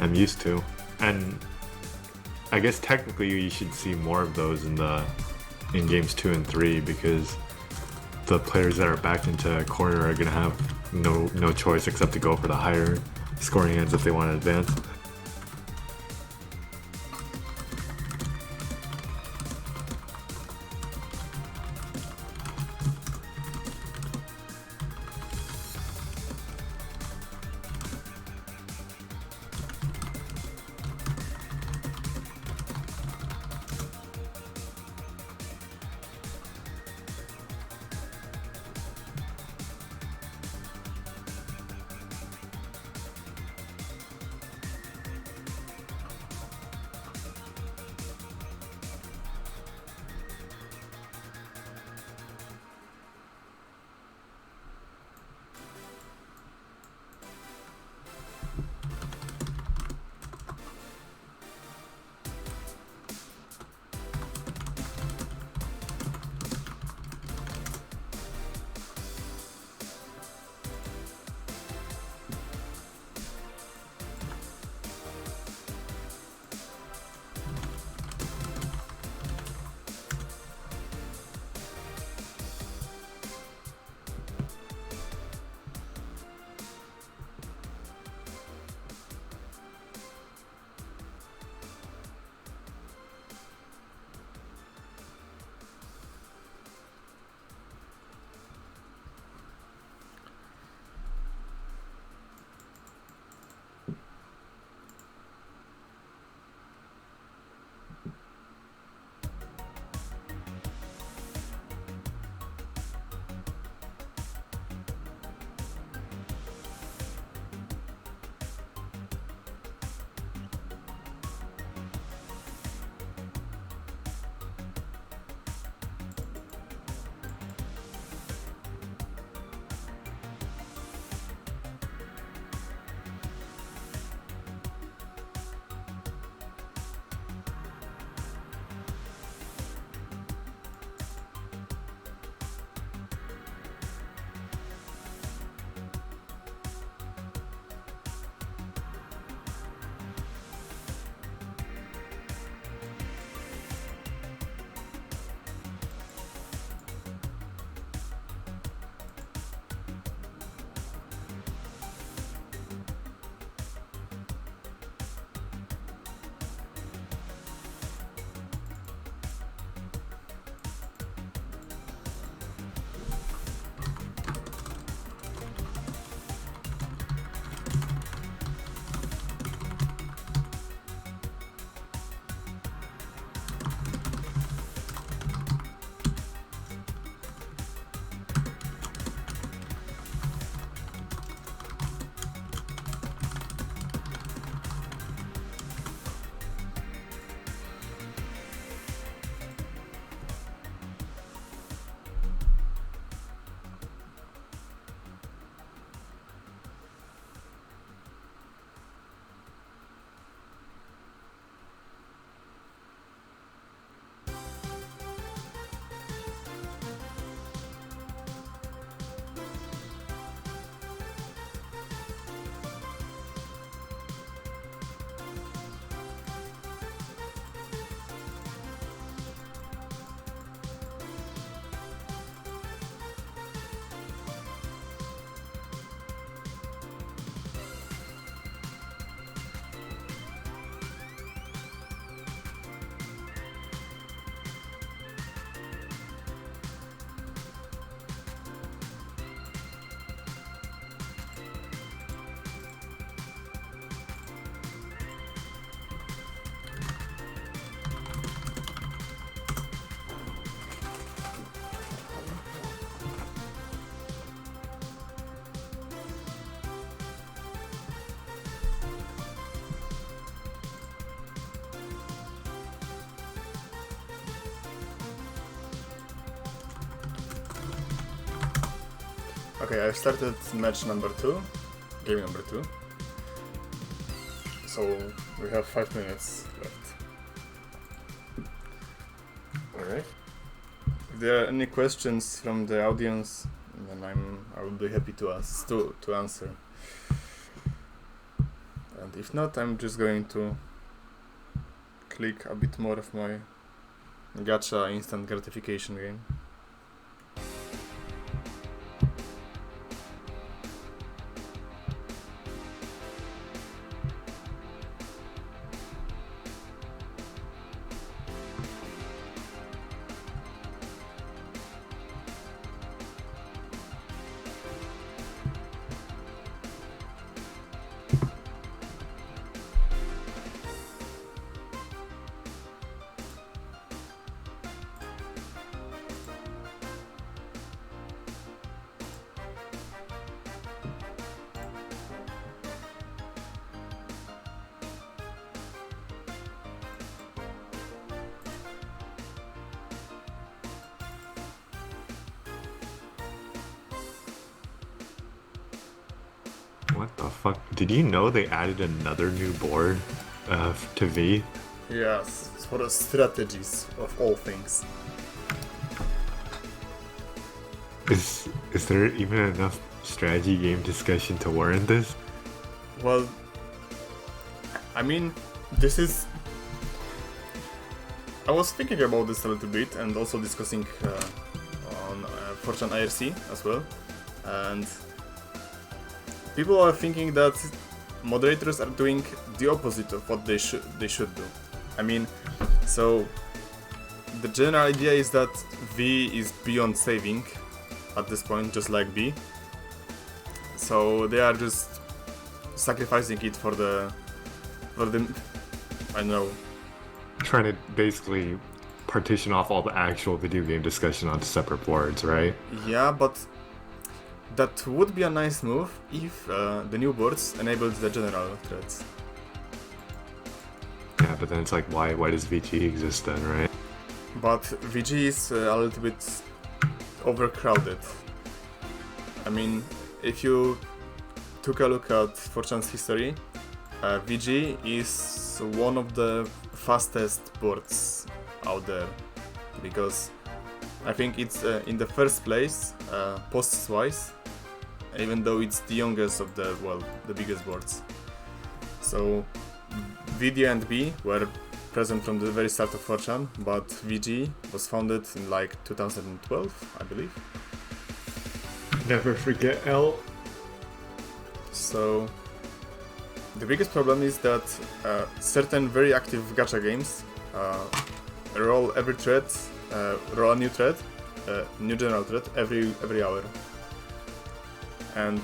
[SPEAKER 2] I'm used to. And I guess technically you should see more of those in games 2 and 3, because the players that are backed into a corner are gonna have no choice except to go for the higher scoring hands if they want to advance.
[SPEAKER 1] Okay, I started match number 2, game number 2. So we have 5 minutes left.
[SPEAKER 2] Alright.
[SPEAKER 1] If there are any questions from the audience, then I will be happy to answer. And if not, I'm just going to click a bit more of my gacha instant gratification game.
[SPEAKER 2] What the fuck? Did you know they added another new board to V?
[SPEAKER 1] Yes, for the strategies of all things.
[SPEAKER 2] Is there even enough strategy game discussion to warrant this?
[SPEAKER 1] Well, I mean, this is... I was thinking about this a little bit and also discussing on 4chan IRC as well. And people are thinking that moderators are doing the opposite of what they should do. I mean, so the general idea is that V is beyond saving at this point, just like B. So they are just sacrificing it for the I don't know.
[SPEAKER 2] Trying to basically partition off all the actual video game discussion onto separate boards, right?
[SPEAKER 1] Yeah, but that would be a nice move if the new boards enabled the general threads.
[SPEAKER 2] Yeah, but then it's like, why does VG exist then, right?
[SPEAKER 1] But VG is a little bit overcrowded. I mean, if you took a look at 4chan's history, VG is one of the fastest boards out there, because I think it's in the first place posts wise, even though it's the youngest of the biggest boards. So VD and B were present from the very start of 4chan, but VG was founded in like 2012, I believe.
[SPEAKER 2] Never forget L.
[SPEAKER 1] So the biggest problem is that certain very active gacha games roll every thread, roll a new thread, new general thread every hour, and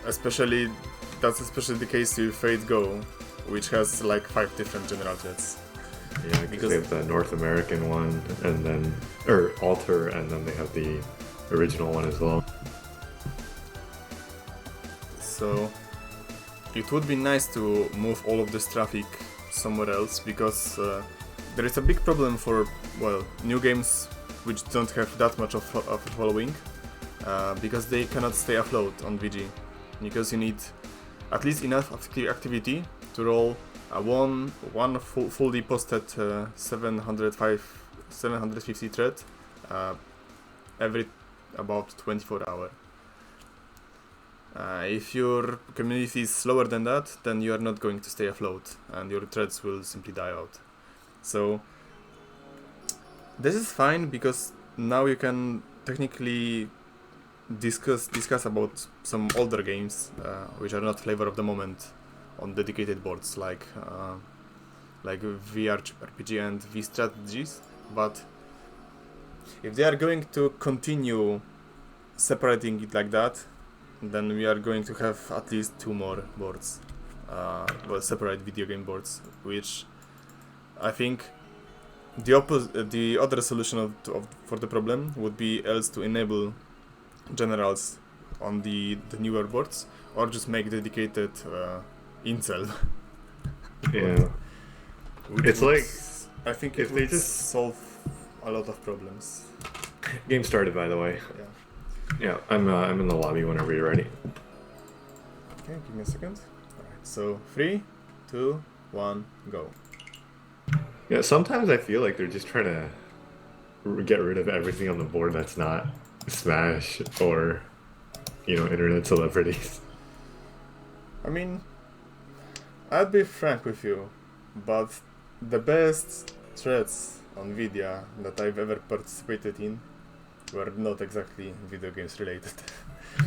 [SPEAKER 1] that's especially the case with Fate Go, which has like 5 different general threads.
[SPEAKER 2] Yeah, because they have the North American one, and then Alter, and then they have the original one as well.
[SPEAKER 1] So it would be nice to move all of this traffic somewhere else, because there is a big problem for new games which don't have that much of a following, because they cannot stay afloat on VG, because you need at least enough activity to roll one fully posted 750 thread every about 24 hours. If your community is slower than that, then you are not going to stay afloat, and your threads will simply die out. So this is fine, because now you can technically discuss about some older games which are not flavor of the moment on dedicated boards like VR-RPG and V-Strategies. But if they are going to continue separating it like that, then we are going to have at least 2 more boards, separate video game boards, which I think the other solution for the problem would be else to enable generals on the newer boards, or just make dedicated incel.
[SPEAKER 2] Yeah. It's like,
[SPEAKER 1] I think
[SPEAKER 2] if
[SPEAKER 1] it
[SPEAKER 2] they
[SPEAKER 1] would
[SPEAKER 2] just
[SPEAKER 1] solve a lot of problems.
[SPEAKER 2] Game started, by the way.
[SPEAKER 1] Yeah.
[SPEAKER 2] Yeah, I'm in the lobby whenever you're ready.
[SPEAKER 1] Okay, give me a second. Alright, so 3, 2, 1, go.
[SPEAKER 2] Yeah, sometimes I feel like they're just trying to get rid of everything on the board that's not Smash or, internet celebrities.
[SPEAKER 1] I mean, I'll be frank with you, but the best threads on Vidya that I've ever participated in were not exactly video games related.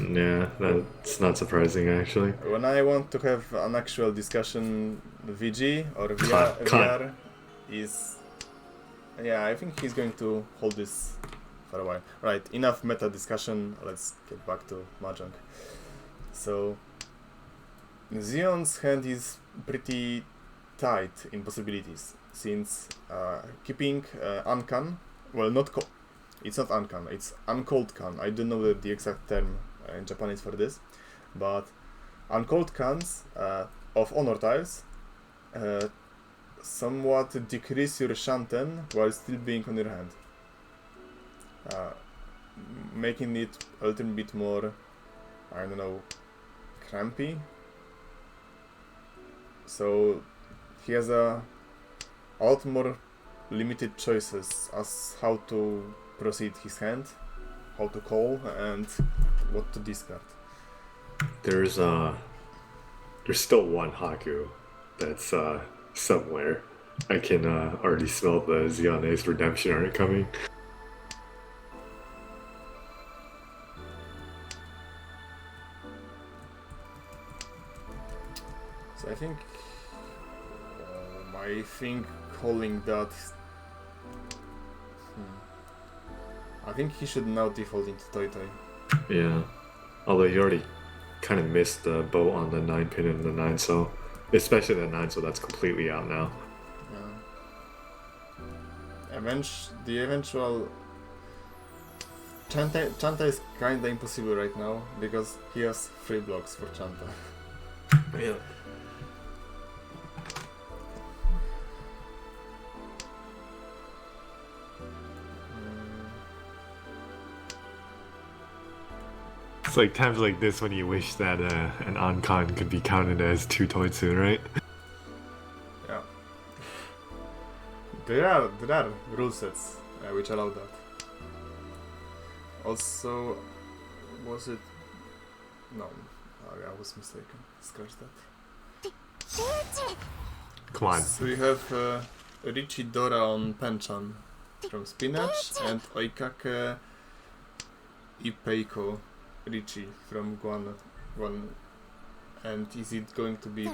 [SPEAKER 2] Yeah, that's not surprising actually.
[SPEAKER 1] When I want to have an actual discussion, VG or
[SPEAKER 2] Cut.
[SPEAKER 1] VR is... Yeah, I think he's going to hold this for a while. Right, enough meta discussion, let's get back to Mahjong. So, Xion's hand is pretty tight in possibilities, since keeping Uncan, well, it's not Uncan, it's Uncalled Can. I don't know the exact term in Japanese for this, but Uncalled Cans of Honor tiles somewhat decrease your Shanten while still being on your hand, making it a little bit more, I don't know, crampy. So he has a lot more limited choices as how to proceed his hand, how to call, and what to discard.
[SPEAKER 2] There's still one Haku that's somewhere. I can already smell the Xione's redemption art coming.
[SPEAKER 1] So I think calling that... I think he should now default into Toy Toy.
[SPEAKER 2] Yeah, although he already kind of missed the boat on the 9 pin and the 9, so especially the 9, so that's completely out now.
[SPEAKER 1] Yeah. The eventual Chanta is kinda impossible right now because he has 3 blocks for Chanta.
[SPEAKER 2] Yeah. It's like times like this when you wish that an Oncon could be counted as 2 Toitsu, right?
[SPEAKER 1] Yeah. There are rule sets which allow that. Also, was it... No, I was mistaken. Scratch that.
[SPEAKER 2] Come on.
[SPEAKER 1] So we have Richie Dora on Penchan from Spinach and Oikake Ipeiko Richie from Guan. And is it going to be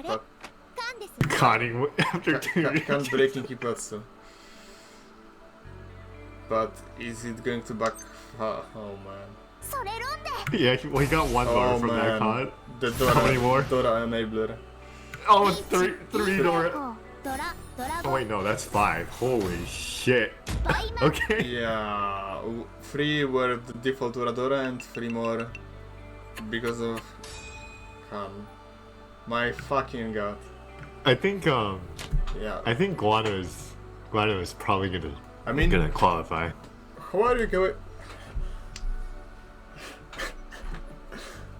[SPEAKER 2] Conning after 2
[SPEAKER 1] Can breaking Ipatsu. But is it going to back... Oh man.
[SPEAKER 2] Yeah, he got 1 more from that card.
[SPEAKER 1] The
[SPEAKER 2] How many more?
[SPEAKER 1] Dora enabler.
[SPEAKER 2] Oh, three Dora. Oh wait, no, that's 5. Holy shit. Okay.
[SPEAKER 1] Yeah, 3 were the default Dora and 3 more because of Han. My fucking god.
[SPEAKER 2] I think
[SPEAKER 1] Yeah.
[SPEAKER 2] I think Guano is probably gonna gonna qualify.
[SPEAKER 1] How are you going?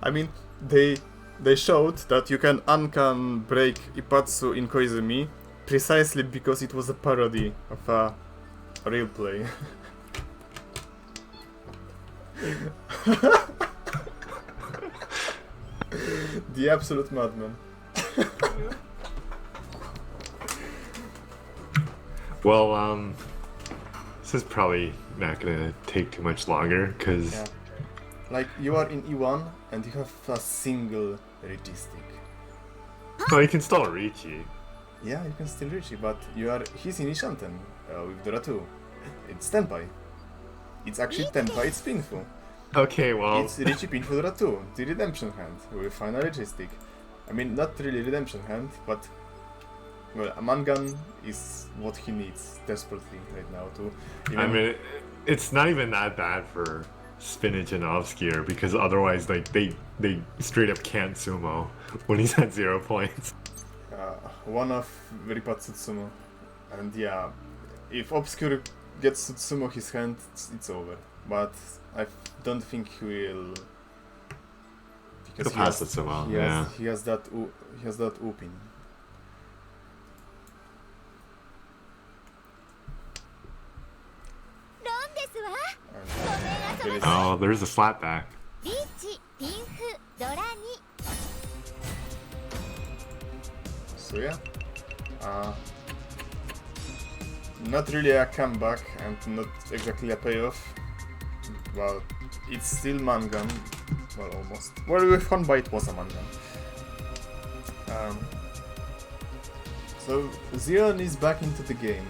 [SPEAKER 1] I mean, they showed that you can uncan break Ipatsu in Koizumi precisely because it was a parody of a real play. The absolute madman.
[SPEAKER 2] Well, this is probably not gonna take too much longer, because...
[SPEAKER 1] Yeah. Like, you are in E1 and you have a single Richie stick.
[SPEAKER 2] Well, you can still reach it.
[SPEAKER 1] Yeah, you can still reach it, but he's in Ishanten with Dora 2. It's Tenpai. It's actually Tenpai, it's Pinfu.
[SPEAKER 2] Okay, well...
[SPEAKER 1] It's Richie Pinfu Dora 2, the redemption hand, with final Richie stick. I mean, not really redemption hand, but... Well, a Mangan is what he needs desperately right now to...
[SPEAKER 2] I mean, it's not even that bad for Spinach and Obscure, because otherwise, like, they straight up can't sumo when he's at 0 points.
[SPEAKER 1] One of Ripat Sutsumo. And yeah, if Obscure gets Sutsumo his hand, it's over. but I don't think he will.
[SPEAKER 2] He'll pass it so well.
[SPEAKER 1] He has that ooping.
[SPEAKER 2] Oh, there's a slap back.
[SPEAKER 1] So yeah, not really a comeback and not exactly a payoff, but it's still Mangan. Well, almost. Well, with Honba it was a Mangan. So Zion is back into the game.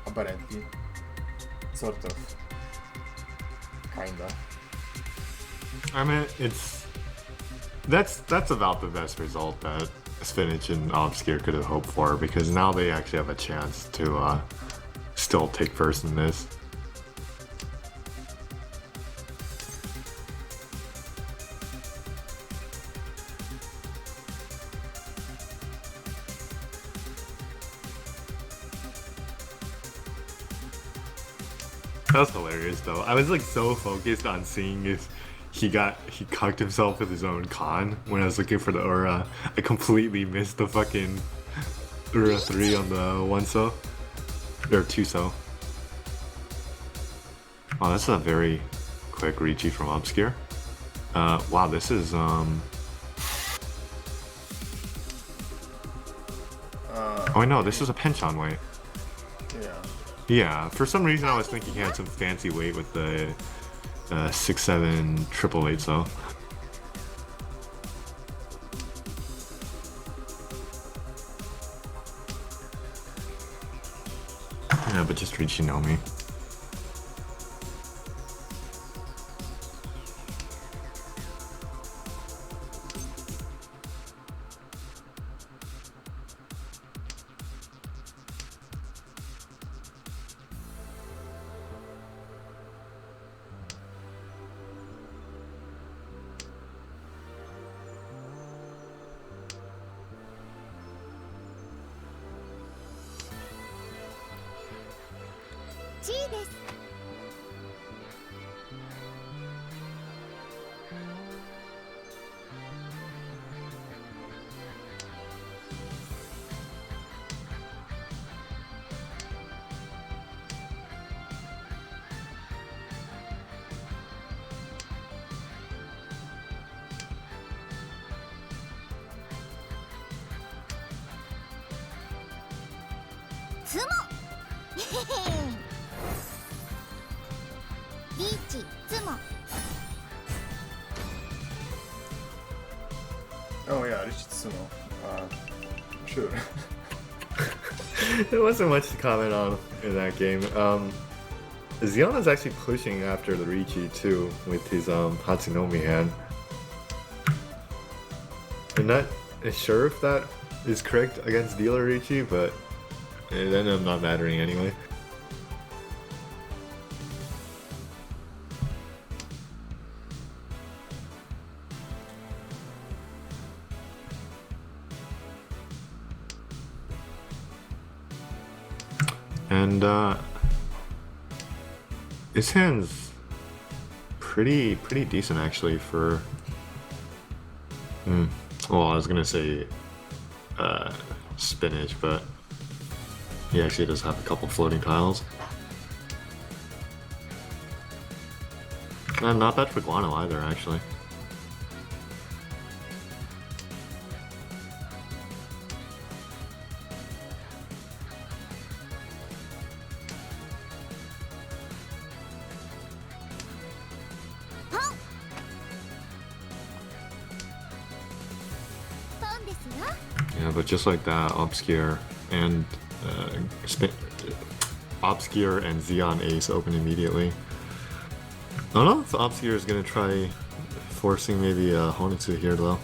[SPEAKER 1] Apparently. Sort of. Kinda.
[SPEAKER 2] I mean, that's about the best result that Spinach and Obscure could have hoped for, because now they actually have a chance to still take first in this. That was hilarious though. I was like so focused on seeing if he cucked himself with his own con when I was looking for the aura. I completely missed the fucking aura 3 on the 1 so. Or 2 so. Oh, that's a very quick Ricci from Obscure. Wow, this is oh wait, no, this is a Penchon weight. Yeah, for some reason I was thinking he had some fancy weight with the 6'7" 888, so. Yeah, but just Ricci know me.
[SPEAKER 1] Oh yeah, Ricci Tsumo. Sure.
[SPEAKER 2] There wasn't much to comment on in that game. Zion is actually pushing after the Ricci too with his Hatsunomi hand. I'm not sure if that is correct against dealer Ricci, but it ended up not mattering anyway. And his hand's pretty decent actually for. Well, I was gonna say Spinach, but he actually does have a couple floating tiles. And not bad for Guano either, actually. Yeah, but just like that, Obscure and Obscure and Xeon Ace open immediately. I don't know if Obscure is gonna try forcing maybe Honitsu here though.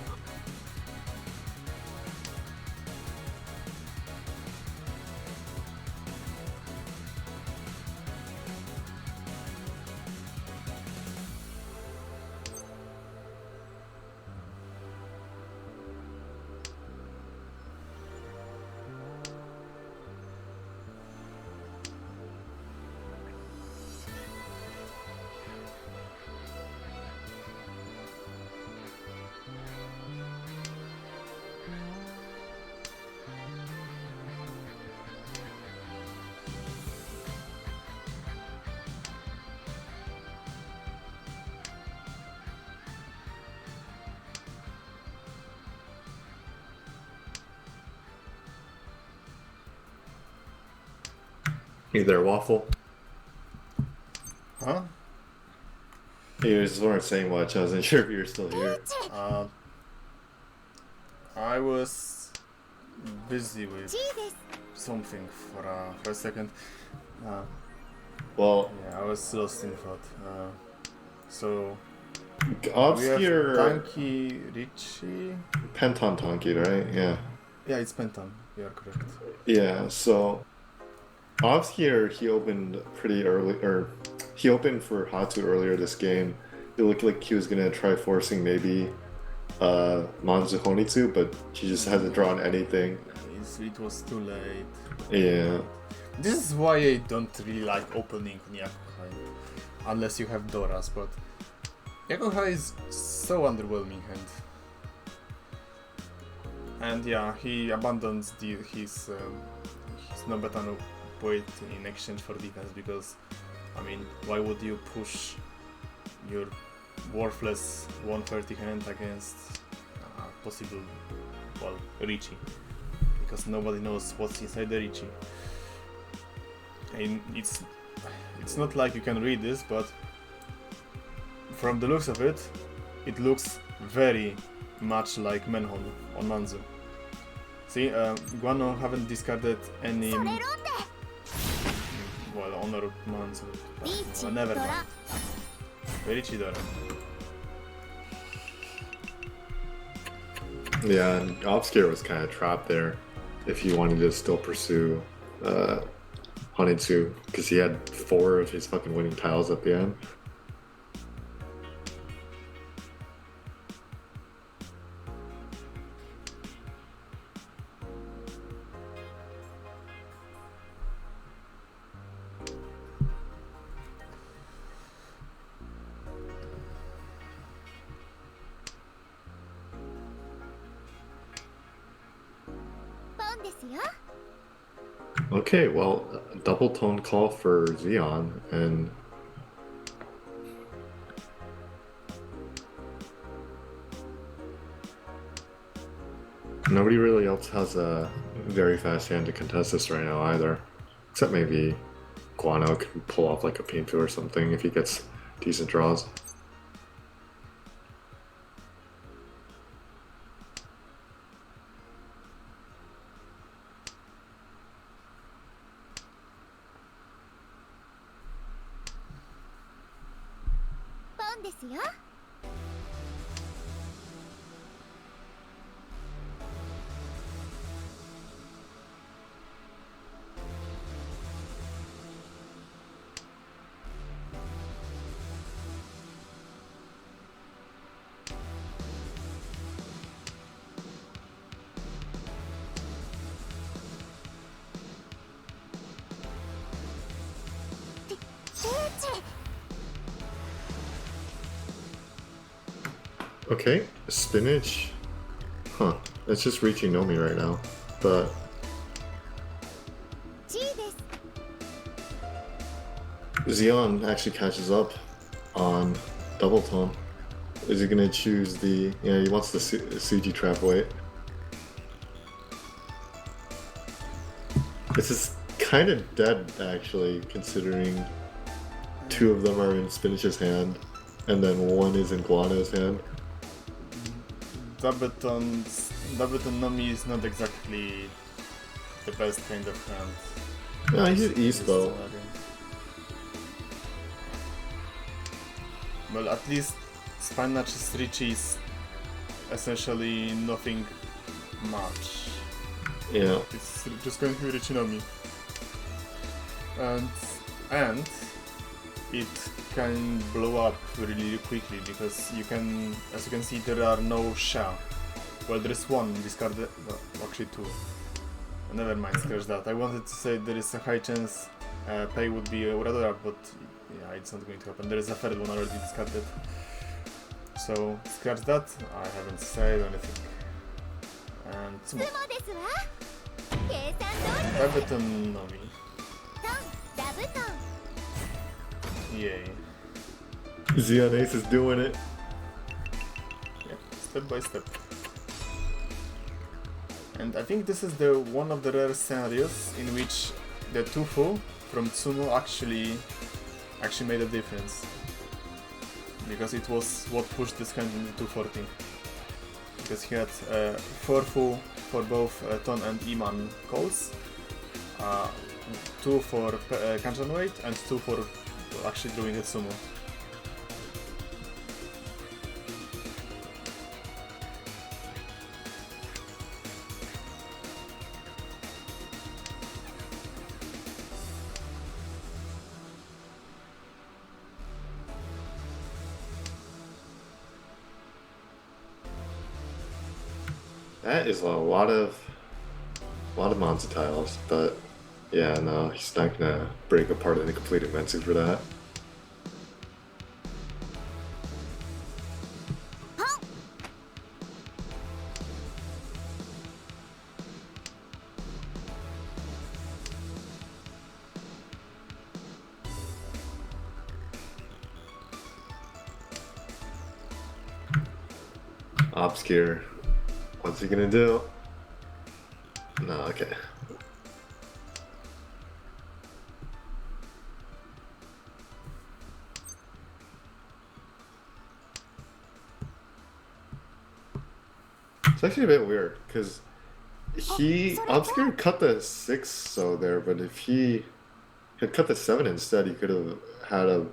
[SPEAKER 2] You there, Waffle?
[SPEAKER 1] Huh?
[SPEAKER 2] You just weren't saying much. I wasn't sure if you were still here.
[SPEAKER 1] I was busy with something for a second.
[SPEAKER 2] Well,
[SPEAKER 1] Yeah, I was lost in thought. So we have
[SPEAKER 2] obscure
[SPEAKER 1] Tanky Richie.
[SPEAKER 2] Penton Tonki, right? Yeah.
[SPEAKER 1] Yeah, it's Penton. You are correct.
[SPEAKER 2] Yeah, so obscure, he opened pretty early, or he opened for Hatu earlier this game. It looked like he was gonna try forcing maybe Manzu Honitsu, but he just hasn't drawn anything.
[SPEAKER 1] It was too late.
[SPEAKER 2] Yeah.
[SPEAKER 1] This is why I don't really like opening on Yakuhai, unless you have Doras, but Yakuhai is so underwhelming and yeah, he abandons his Nobetano poet in exchange for defense because, I mean, why would you push your worthless 130 hand against possible, well, Richie? Because nobody knows what's inside the Richie. And it's not like you can read this, but from the looks of it, it looks very much like Menhon on Manzu. See, Guano haven't discarded any well, Honor Manzu, but never mind. Richidora.
[SPEAKER 2] Yeah, and Obscure was kind of trapped there if he wanted to still pursue Honitsu, because he had 4 of his fucking winning tiles at the end. Okay, well, double tone call for Xeon, and nobody really else has a very fast hand to contest this right now either. Except maybe Guano can pull off like a Painfu or something if he gets decent draws. Okay, spinach. Huh, it's just reaching Nomi right now, but Xeon actually catches up on double tone. Is he gonna choose the? Yeah, he wants the Suji trap weight. This is kind of dead actually, considering 2 of them are in Spinach's hand, and then 1 is in Guano's hand.
[SPEAKER 1] Dabeton Nomi is not exactly the best kind of hand.
[SPEAKER 2] No, he's East though.
[SPEAKER 1] Well, at least Spinach's Richie is essentially nothing much.
[SPEAKER 2] Yeah.
[SPEAKER 1] It's just going to be Richie Nomi. And it can blow up really quickly because you can, as you can see, there are no Sha. Well, there is 1 discarded, well, actually 2. Never mind, scratch that. I wanted to say there is a high chance Pei would be a Uradora, but yeah, it's not going to happen. There is a 3rd one already discarded. So, scratch that. I haven't said anything. And Dabeton Nomi. Yay.
[SPEAKER 2] Xeon Ace is doing it.
[SPEAKER 1] Yeah, step by step. And I think this is the one of the rare scenarios in which the Tufu from Tsuno actually made a difference. Because it was what pushed this hand into 240. Because he had 4 Fu for both Ton and Iman calls, 2 for Kanchan weight, and 2 for actually doing a sumo.
[SPEAKER 2] That is a lot of monster tiles, but yeah, no, he's not gonna break apart any complete Imensu for that. Obscure. What's he gonna do? No, okay. It's actually a bit weird because Obscure cut the 6 so there, but if he had cut the 7 instead, he could have had a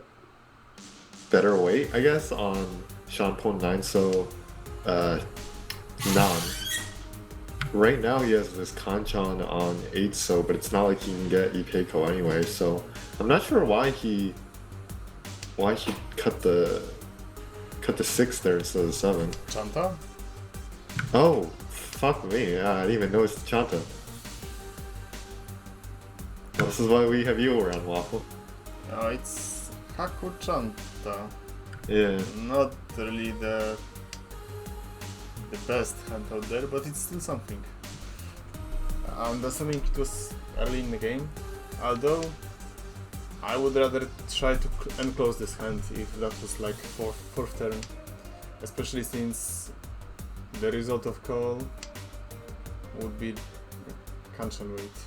[SPEAKER 2] better weight, I guess, on Shanpon 9 so Nan. Right now he has this Kanchan on 8 so, but it's not like he can get Ipeiko anyway, so I'm not sure why he cut the 6 there instead of the 7.
[SPEAKER 1] Chanta?
[SPEAKER 2] Oh, fuck me. I didn't even notice the Chanta. This is why we have you around, Waffle.
[SPEAKER 1] No, it's Haku Chanta.
[SPEAKER 2] Yeah.
[SPEAKER 1] Not really the best hand out there, but it's still something. I'm assuming it was early in the game, although I would rather try to enclose this hand if that was like fourth turn, especially since the result of call would be Kanchan weight.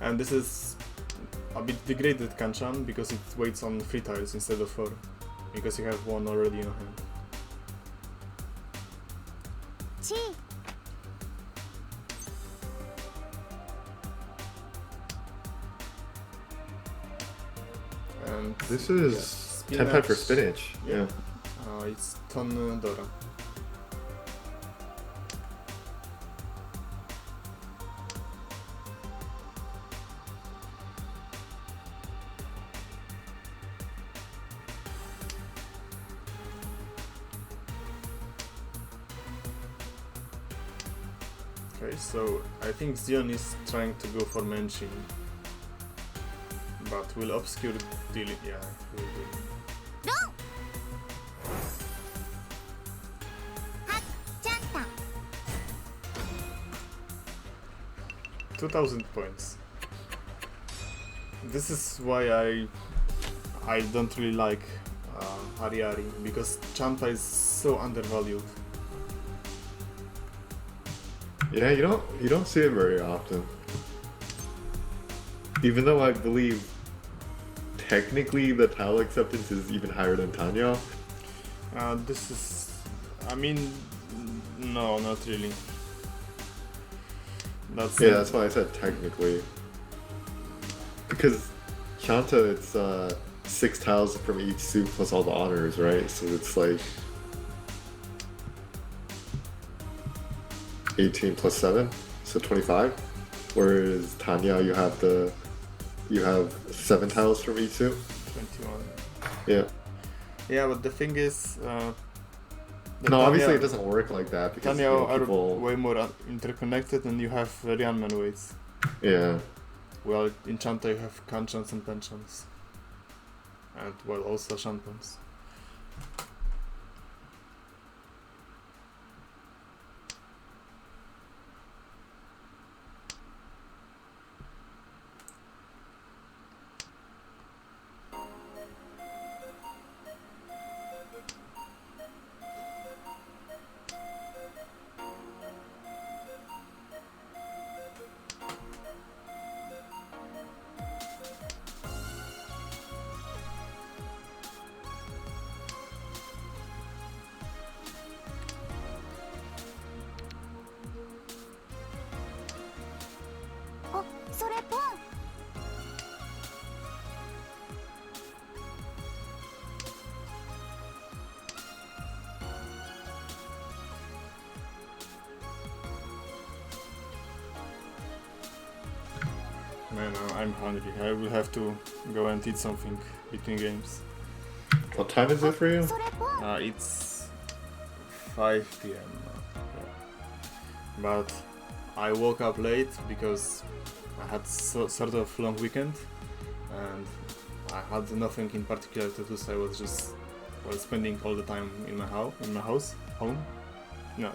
[SPEAKER 1] And this is a bit degraded Kanchan because it waits on 3 tiles instead of 4, because you have 1 already in your hand. And
[SPEAKER 2] This is
[SPEAKER 1] yeah,
[SPEAKER 2] 10 for spinach. Yeah.
[SPEAKER 1] It's Ton Dora. Okay, so I think Zion is trying to go for Menching, but will Obscure deal it? Yeah, he will deal it. 2,000 points. This is why I don't really like Ari, because Chanta is so undervalued.
[SPEAKER 2] Yeah, you don't see it very often. Even though I believe technically the tile acceptance is even higher than Tanya.
[SPEAKER 1] This is, I mean, no, not really.
[SPEAKER 2] That's why I said technically. Because Chanta, it's 6 tiles from each suit plus all the honors, right? So it's like 18 plus 7, so 25. Whereas Tanya, you have 7 tiles from each suit.
[SPEAKER 1] 21.
[SPEAKER 2] Yeah.
[SPEAKER 1] Yeah, but the thing is,
[SPEAKER 2] no, obviously it doesn't work like that because
[SPEAKER 1] Tanya are
[SPEAKER 2] people...
[SPEAKER 1] way more interconnected, and you have Ryanman weights.
[SPEAKER 2] Yeah.
[SPEAKER 1] Well, in Chanta you have Kanchans and Penchans, and well, also Shampans. Man, I'm hungry. I will have to go and eat something between games.
[SPEAKER 2] What time is it for you?
[SPEAKER 1] It's 5 p.m. But I woke up late because I had sort of long weekend and I had nothing in particular to do, so I was just spending all the time in my house. Home? No,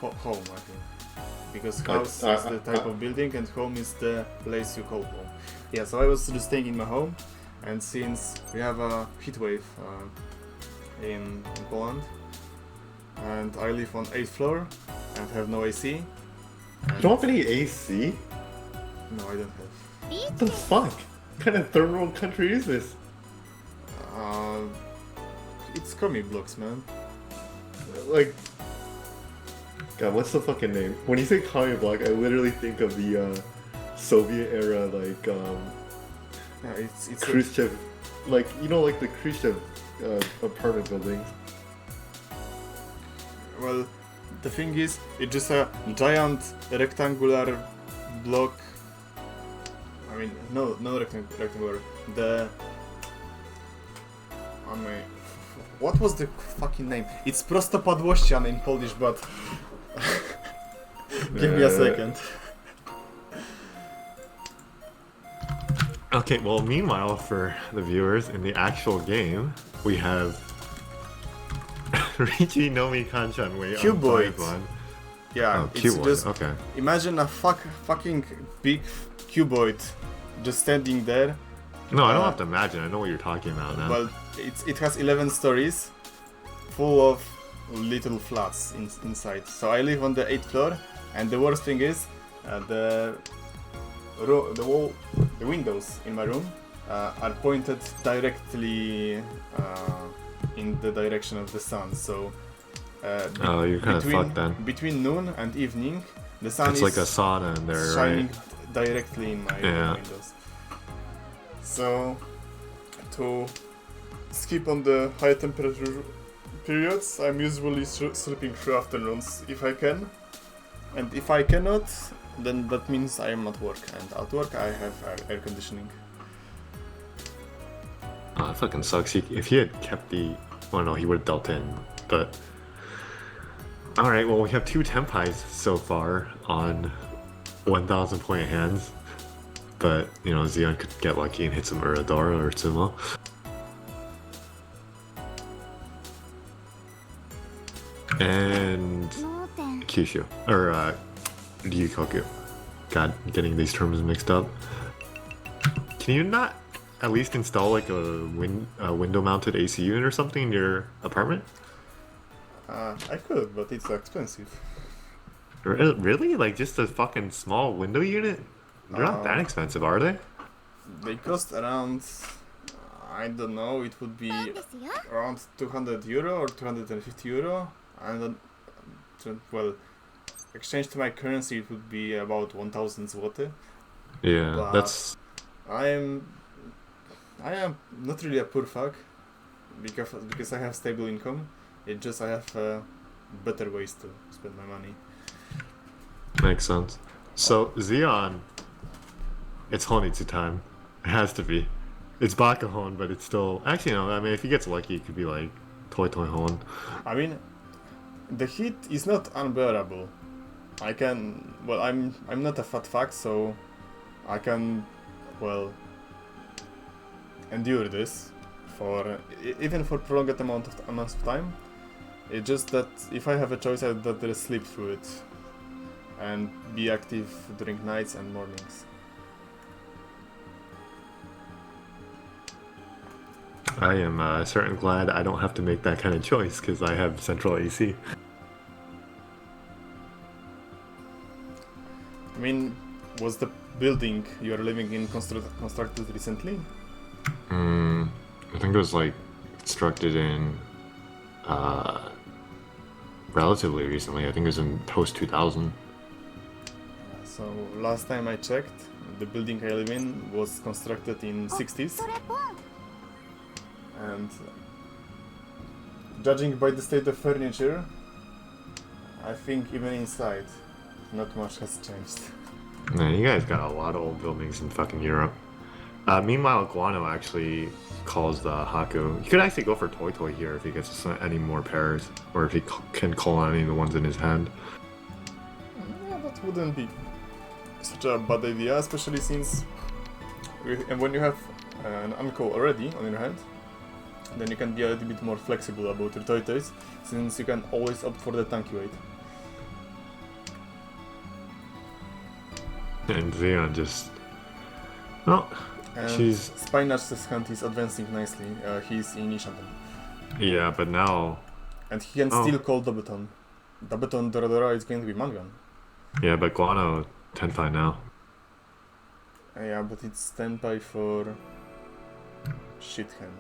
[SPEAKER 1] home, I think. Because house is the type of building and home is the place you call home. Yeah, so I was just staying in my home, and since we have a heat wave in Poland, and I live on 8th floor and have no AC.
[SPEAKER 2] You don't have any AC?
[SPEAKER 1] No, I don't have.
[SPEAKER 2] What the fuck? What kind of third world country is this?
[SPEAKER 1] It's comic blocks, man.
[SPEAKER 2] Like, God, what's the fucking name? When you say comic block, I literally think of the Soviet era, like
[SPEAKER 1] Yeah, it's
[SPEAKER 2] Khrushchev, like you know, like the Khrushchev apartment buildings.
[SPEAKER 1] Well, the thing is, it's just a giant rectangular block. I mean, no rectangular. What was the fucking name? It's prostopadłościan in Polish, but give me a second.
[SPEAKER 2] Okay, well, meanwhile, for the viewers, in the actual game, we have Richi Nomi Kanchanwei on
[SPEAKER 1] Cuboid.
[SPEAKER 2] 5-1.
[SPEAKER 1] Yeah,
[SPEAKER 2] Oh,
[SPEAKER 1] it's
[SPEAKER 2] Cuboid,
[SPEAKER 1] just
[SPEAKER 2] okay.
[SPEAKER 1] imagine a fucking big cuboid just standing there.
[SPEAKER 2] No, I don't have to imagine. I know what you're talking about now.
[SPEAKER 1] Well, it has 11 stories, full of little flats inside. So I live on the 8th floor, and the worst thing is the windows in my room are pointed directly in the direction of the sun. So
[SPEAKER 2] You're kind of fucked then.
[SPEAKER 1] Between noon and evening, the sun
[SPEAKER 2] It's
[SPEAKER 1] is
[SPEAKER 2] like a sauna in there,
[SPEAKER 1] shining
[SPEAKER 2] right?
[SPEAKER 1] directly in my windows. So to skip on the high temperature periods, I'm usually sleeping through afternoons if I can, and if I cannot, then that means I am at work, and at work I have air conditioning.
[SPEAKER 2] Oh, that fucking sucks. If he had kept the... Well, no, he would have dealt in, but... Alright, well, we have 2 Tempais so far on 1,000 point hands. But, you know, Xeon could get lucky and hit some Uradora or Sumo. And... Kyushu. Or, Ryukoku. God, getting these terms mixed up. Can you not at least install like a window-mounted AC unit or something in your apartment?
[SPEAKER 1] I could, but it's expensive.
[SPEAKER 2] Really? Like just a fucking small window unit? They're not that expensive, are they?
[SPEAKER 1] They cost around, I don't know, it would be around 200 euro or 250 euro. And well, exchange to my currency, it would be about 1000 zloty.
[SPEAKER 2] Yeah,
[SPEAKER 1] but
[SPEAKER 2] that's...
[SPEAKER 1] I am not really a poor fuck because I have stable income. It just I have better ways to spend my money.
[SPEAKER 2] Makes sense. So Xeon, it's Honitsu time. It has to be. It's Bakahon, but it's still... Actually, no, I mean, if he gets lucky, it could be like Toy Hon.
[SPEAKER 1] I mean, the heat is not unbearable. I can... Well, I'm not a fat fuck, so I can, well, endure this for even for prolonged amounts of time. It's just that if I have a choice, I'd rather sleep through it and be active during nights and mornings.
[SPEAKER 2] I am certain glad I don't have to make that kind of choice because I have central AC.
[SPEAKER 1] I mean, was the building you're living in constructed recently?
[SPEAKER 2] I think it was like constructed in relatively recently. I think it was in post 2000.
[SPEAKER 1] So last time I checked, the building I live in was constructed in 60s, and judging by the state of furniture, I think even inside, not much has changed.
[SPEAKER 2] Man, you guys got a lot of old buildings in fucking Europe. Meanwhile, Guano actually calls the Haku. He could actually go for Toy Toy here if he gets any more pairs, or if he can call on any of the ones in his hand.
[SPEAKER 1] Yeah, that wouldn't be such a bad idea, especially since and when you have an Anko already on your hand, then you can be a little bit more flexible about your Toy Toys, since you can always opt for the tanky weight.
[SPEAKER 2] And Zeon just... Well,
[SPEAKER 1] And
[SPEAKER 2] she's...
[SPEAKER 1] Spinach's hand is advancing nicely. He's in Ishanten.
[SPEAKER 2] Yeah, but now...
[SPEAKER 1] And he can still call Dobeton. Dobeton Doradora is going to be Mangan.
[SPEAKER 2] Yeah, but Guano Tenpai now.
[SPEAKER 1] Yeah, but it's Tenpai for shit hand.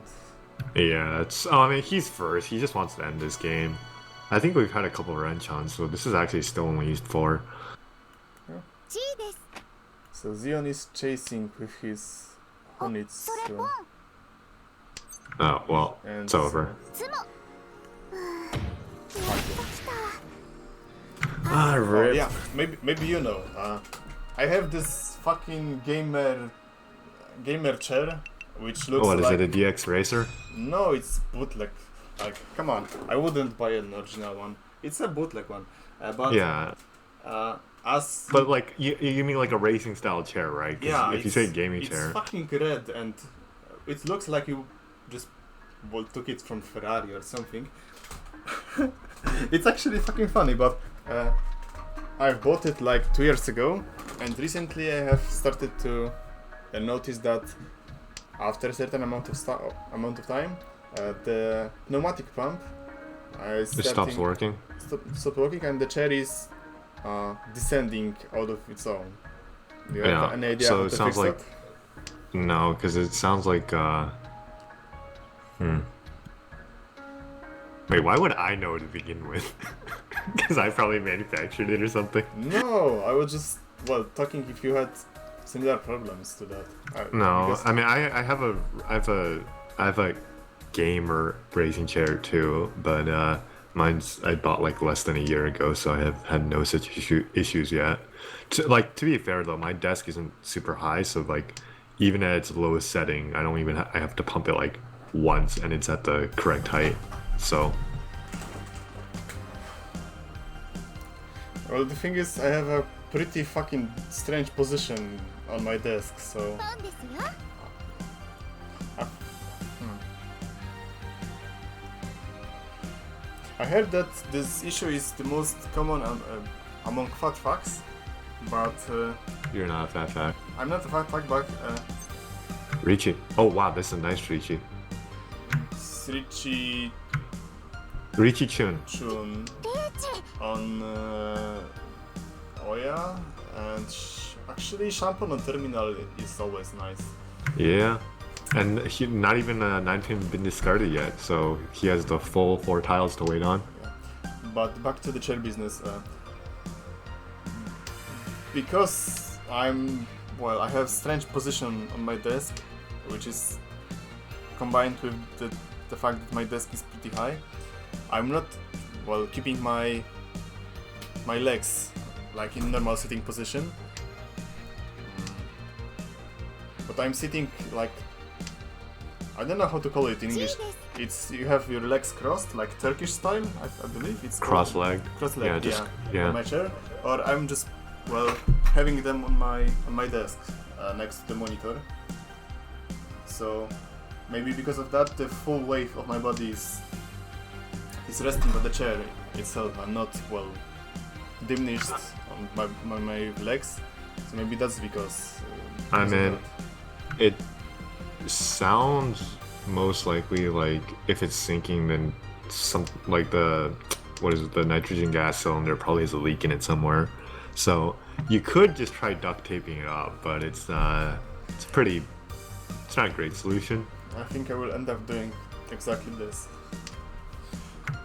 [SPEAKER 2] Yeah, it's... Oh, I mean, he's first. He just wants to end this game. I think we've had a couple of Renchons, so this is actually still only used 4.
[SPEAKER 1] So Zeon is chasing with his Honits.
[SPEAKER 2] Oh, well,
[SPEAKER 1] And
[SPEAKER 2] it's over.
[SPEAKER 1] Oh, yeah, maybe you know. I have this fucking gamer chair, which looks
[SPEAKER 2] What,
[SPEAKER 1] like...
[SPEAKER 2] is it a DX Racer?
[SPEAKER 1] No, it's bootleg. Like, come on, I wouldn't buy an original one. It's a bootleg one. But
[SPEAKER 2] Yeah. But like, you mean like a racing style chair, right? 'Cause
[SPEAKER 1] yeah,
[SPEAKER 2] if you say gaming chair...
[SPEAKER 1] It's fucking red, and it looks like you just took it from Ferrari or something. It's actually fucking funny, but I bought it like 2 years ago, and recently I have started to notice that after a certain amount of time, the pneumatic pump is
[SPEAKER 2] It stops working?
[SPEAKER 1] Stopped working, and the chair is descending out of its own. Do you have any idea
[SPEAKER 2] so
[SPEAKER 1] how
[SPEAKER 2] it
[SPEAKER 1] to
[SPEAKER 2] sounds
[SPEAKER 1] fix
[SPEAKER 2] like...
[SPEAKER 1] that?
[SPEAKER 2] No, because it sounds like... Wait, why would I know to begin with? Because I probably manufactured it or something.
[SPEAKER 1] No, I was just talking if you had similar problems to that.
[SPEAKER 2] No, I mean I have a gamer racing chair too, but mine's I bought like less than a year ago, so I have had no such issues yet. To be fair though, my desk isn't super high, so like even at its lowest setting, I don't even I have to pump it like once, and it's at the correct height. So.
[SPEAKER 1] Well, the thing is, I have a pretty fucking strange position on my desk, so... I heard that this issue is the most common among fat fucks, but...
[SPEAKER 2] You're not a fat fuck.
[SPEAKER 1] I'm not a fat fuck, but...
[SPEAKER 2] Richie. Oh wow, this is a nice Richie.
[SPEAKER 1] Richie...
[SPEAKER 2] Richie Chun.
[SPEAKER 1] On Oya, and actually shampoo on terminal is always nice.
[SPEAKER 2] Yeah, and he not even a 9-pin been discarded yet, so he has the full 4 tiles to wait on.
[SPEAKER 1] Yeah. But back to the chair business. Because I have strange position on my desk, which is combined with the fact that my desk is pretty high. I'm not keeping my legs like in normal sitting position, but I'm sitting like, I don't know how to call it in English. It's you have your legs crossed like Turkish style, I believe it's
[SPEAKER 2] cross-legged.
[SPEAKER 1] Cross-legged,
[SPEAKER 2] yeah.
[SPEAKER 1] On my chair, or I'm just having them on my desk next to the monitor. So maybe because of that, the full weight of my body is resting on the chair itself and not diminished on my legs. So maybe that's because.
[SPEAKER 2] I mean, it sounds most likely like if it's sinking, then some like the nitrogen gas cylinder probably has a leak in it somewhere. So you could just try duct taping it up, but it's not a great solution.
[SPEAKER 1] I think I will end up doing exactly this.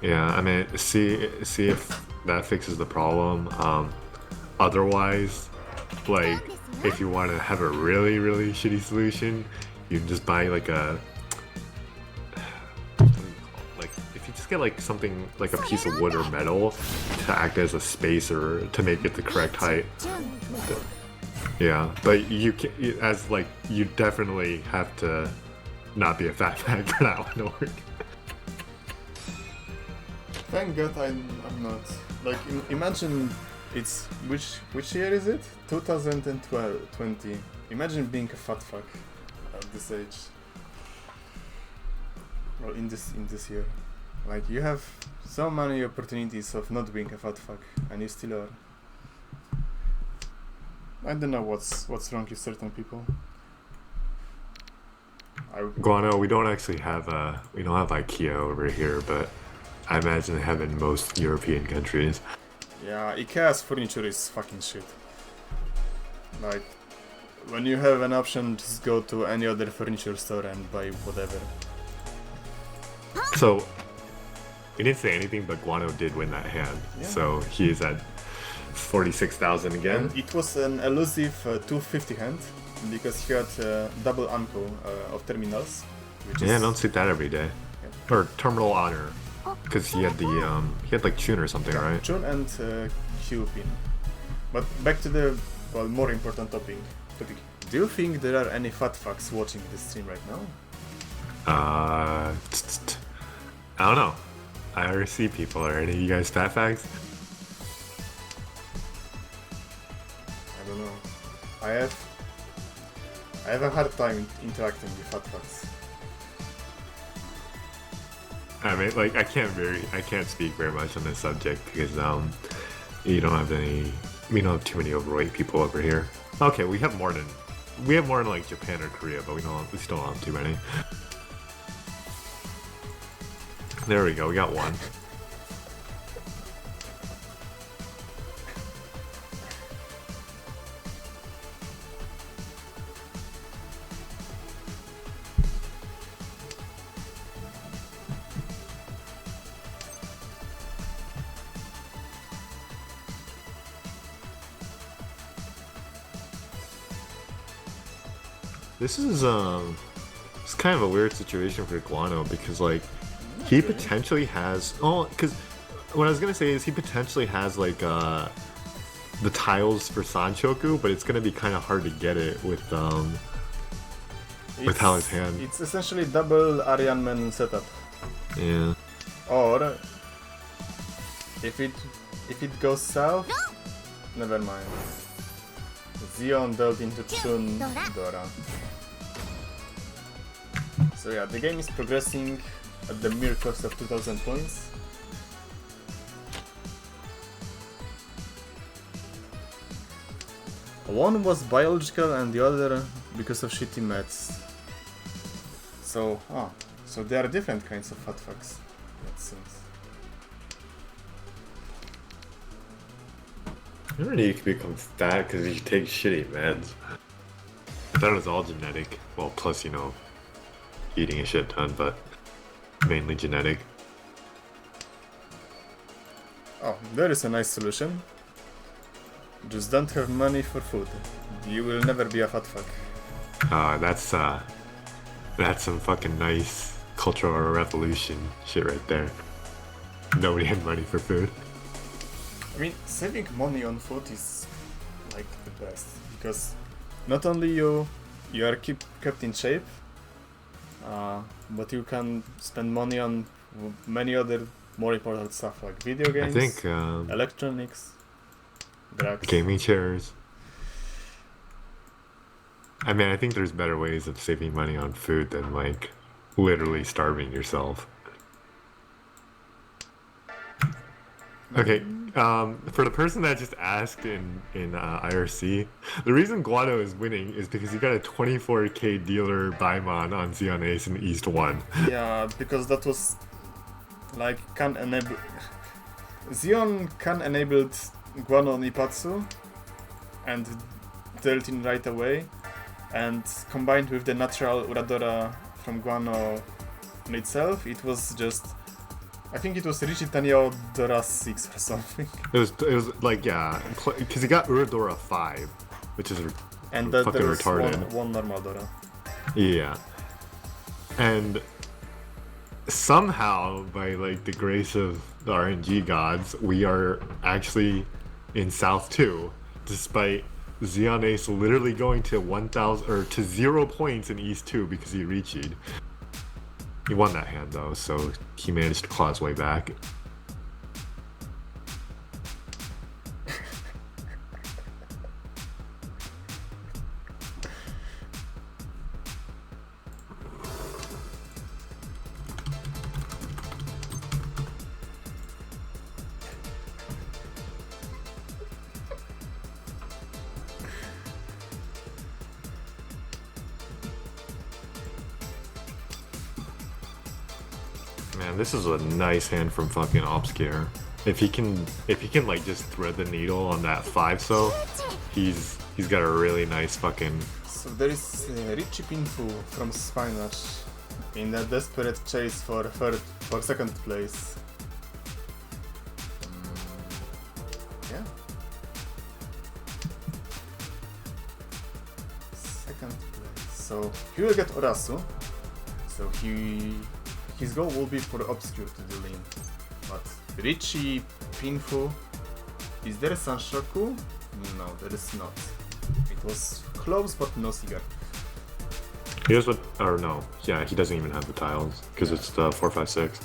[SPEAKER 2] Yeah, I mean, see if that fixes the problem. Otherwise, like, if you want to have a really, really shitty solution, you can just buy like a like if you just get like something like a piece of wood or metal to act as a spacer to make it the correct height. Yeah, but you can, as like you definitely have to not be a fat fag for that one to work.
[SPEAKER 1] Thank God I'm not. Like, imagine it's which year is it? 2020. Imagine being a fat fuck at this age. Well, in this year, like you have so many opportunities of not being a fat fuck, and you still are. I don't know what's wrong with certain people.
[SPEAKER 2] Guano, we don't actually have IKEA over here, but I imagine they have in most European countries.
[SPEAKER 1] Yeah, IKEA's furniture is fucking shit. Like, when you have an option, just go to any other furniture store and buy whatever.
[SPEAKER 2] So, we didn't say anything, but Guano did win that hand.
[SPEAKER 1] Yeah.
[SPEAKER 2] So he is at 46,000 again.
[SPEAKER 1] And it was an elusive 250 hand, because he had double uncle of terminals. Which
[SPEAKER 2] Yeah,
[SPEAKER 1] is,
[SPEAKER 2] don't see that every day.
[SPEAKER 1] Yeah.
[SPEAKER 2] Or terminal honor, because he had the he had like tune or something, right?
[SPEAKER 1] Chun and Q pin. But back to the more important topic. Do you think there are any fat fucks watching this stream right now?
[SPEAKER 2] I don't know. IRC people, are any of you guys fat fags?
[SPEAKER 1] I don't know. I have a hard time interacting with fat fucks.
[SPEAKER 2] I mean, like, I can't speak very much on this subject because we don't have too many overweight people over here. Okay, we have more than like Japan or Korea, but we still don't have too many. There we go, we got one. This is it's kind of a weird situation for Guano because like he potentially has because what I was gonna say is he potentially has like the tiles for Sanchoku, but it's gonna be kind of hard to get it with how his hand.
[SPEAKER 1] It's essentially double Aryan Man setup.
[SPEAKER 2] Yeah.
[SPEAKER 1] Or if it goes south, never mind. Zion dealt into Chun Dora. So yeah, the game is progressing at the mere cost of 2000 points. One was biological and the other because of shitty meds. So there are different kinds of fat fucks, it seems.
[SPEAKER 2] You don't need to become fat because you take shitty meds. I thought it was all genetic. Well, plus eating a shit ton, but mainly genetic.
[SPEAKER 1] Oh, there is a nice solution. Just don't have money for food. You will never be a fat fuck.
[SPEAKER 2] That's some fucking nice cultural revolution shit right there. Nobody had money for food.
[SPEAKER 1] I mean, saving money on food is like the best because not only you are kept in shape, but you can spend money on many other more important stuff like video games,
[SPEAKER 2] I think
[SPEAKER 1] electronics, drugs,
[SPEAKER 2] gaming chairs. I mean, I think there's better ways of saving money on food than like literally starving yourself. Okay, for the person that just asked in IRC, the reason Guano is winning is because he got a 24k dealer Baimon on Xeon Ace in East 1.
[SPEAKER 1] Yeah, because that was like Xeon can enabled Guano Nipatsu and dealt in right away, and combined with the natural Uradora from Guano in itself, it was just, I think it was Richitanyo Dora 6 or something.
[SPEAKER 2] It was like, yeah, because he got Uradora 5, which is
[SPEAKER 1] And that
[SPEAKER 2] fucking
[SPEAKER 1] there's
[SPEAKER 2] retarded.
[SPEAKER 1] one normal Dora.
[SPEAKER 2] Yeah. And somehow, by like the grace of the RNG gods, we are actually in South 2, despite Xeon Ace literally going to 1,000 or to 0 points in East 2 because he reached. He won that hand though, so he managed to claw his way back. Man, this is a nice hand from fucking Obscure. If he can like just thread the needle on that 5 so, he's got a really nice fucking.
[SPEAKER 1] So there is Richie Pinfu from Spinash in a desperate chase for second place. Yeah. Second place. So he will get Orasu. So his goal will be for Obscure to the lane. But Richie Pinfu, is there Sanshoku? No, there is not. It was close, but no cigar.
[SPEAKER 2] He has what? Or no? Yeah, he doesn't even have the tiles because it's the 4, 5, 6.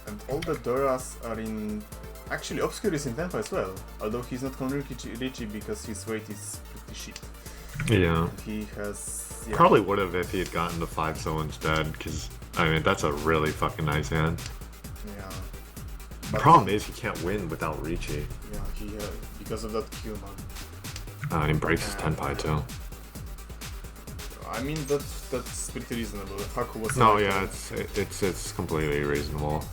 [SPEAKER 1] And all the Doras are in. Actually, Obscure is in Tempo as well. Although he's not calling Richie because his weight is pretty shit.
[SPEAKER 2] Yeah.
[SPEAKER 1] And he has. Yeah.
[SPEAKER 2] Probably would have if he had gotten the 5 so instead, because I mean that's a really fucking nice hand.
[SPEAKER 1] Yeah.
[SPEAKER 2] The
[SPEAKER 1] But
[SPEAKER 2] problem is he can't win without Richie.
[SPEAKER 1] Yeah, he because of that Q, man.
[SPEAKER 2] And he breaks his Tenpai too.
[SPEAKER 1] I mean that's pretty reasonable. Haku was.
[SPEAKER 2] No, yeah, it's completely reasonable.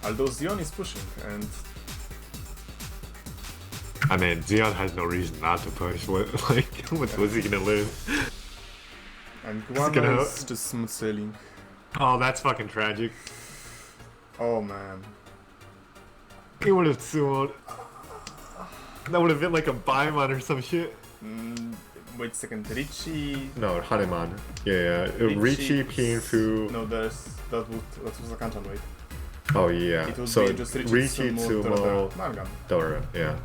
[SPEAKER 1] Although Zion is pushing, and
[SPEAKER 2] I mean, Xeon has no reason not to push. What's he gonna lose?
[SPEAKER 1] and
[SPEAKER 2] gonna
[SPEAKER 1] Guana
[SPEAKER 2] hurt.
[SPEAKER 1] is just smooth sailing.
[SPEAKER 2] Oh, that's fucking tragic.
[SPEAKER 1] Oh man.
[SPEAKER 2] He would have sumoed. That would have been like a Baimon or some shit.
[SPEAKER 1] Wait a second, Richie.
[SPEAKER 2] No, Haneman. Yeah. Richie, Pinfu.
[SPEAKER 1] No, that was a Kantan, wait.
[SPEAKER 2] Oh yeah.
[SPEAKER 1] It would
[SPEAKER 2] So
[SPEAKER 1] be just
[SPEAKER 2] Richie, Tsumo,
[SPEAKER 1] Mangan.
[SPEAKER 2] Dora. Yeah.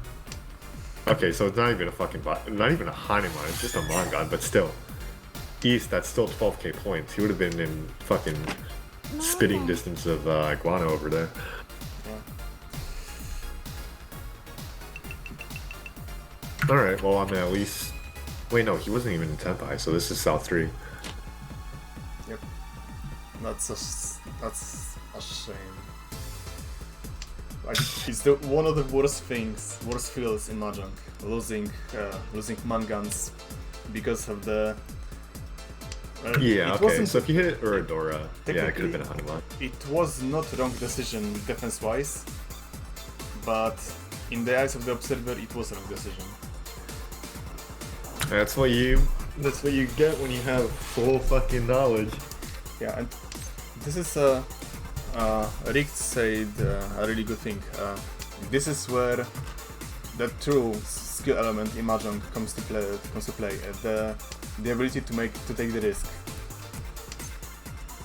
[SPEAKER 2] Okay, so it's not even a fucking not even a Haneman. It's just a Mangan, but still. East, that's still 12k points. He would have been in fucking spitting distance of Iguana over there.
[SPEAKER 1] Yeah.
[SPEAKER 2] Alright, well, I'm at least. Wait, no, he wasn't even in Tenpai, so this is South 3.
[SPEAKER 1] Yep. That's a shame. Like, it's one of the worst feels in Mahjong. Losing Mangans because of the.
[SPEAKER 2] Yeah, okay, so if you hit it or a Dora, yeah, it could have been a Hanuman.
[SPEAKER 1] It was not a wrong decision defense-wise, but in the eyes of the observer, it was a wrong decision.
[SPEAKER 2] That's what you get when you have full fucking knowledge.
[SPEAKER 1] Yeah, and this is Rick said a really good thing. This is where the true skill element in Mahjong comes to play. The ability to take the risk.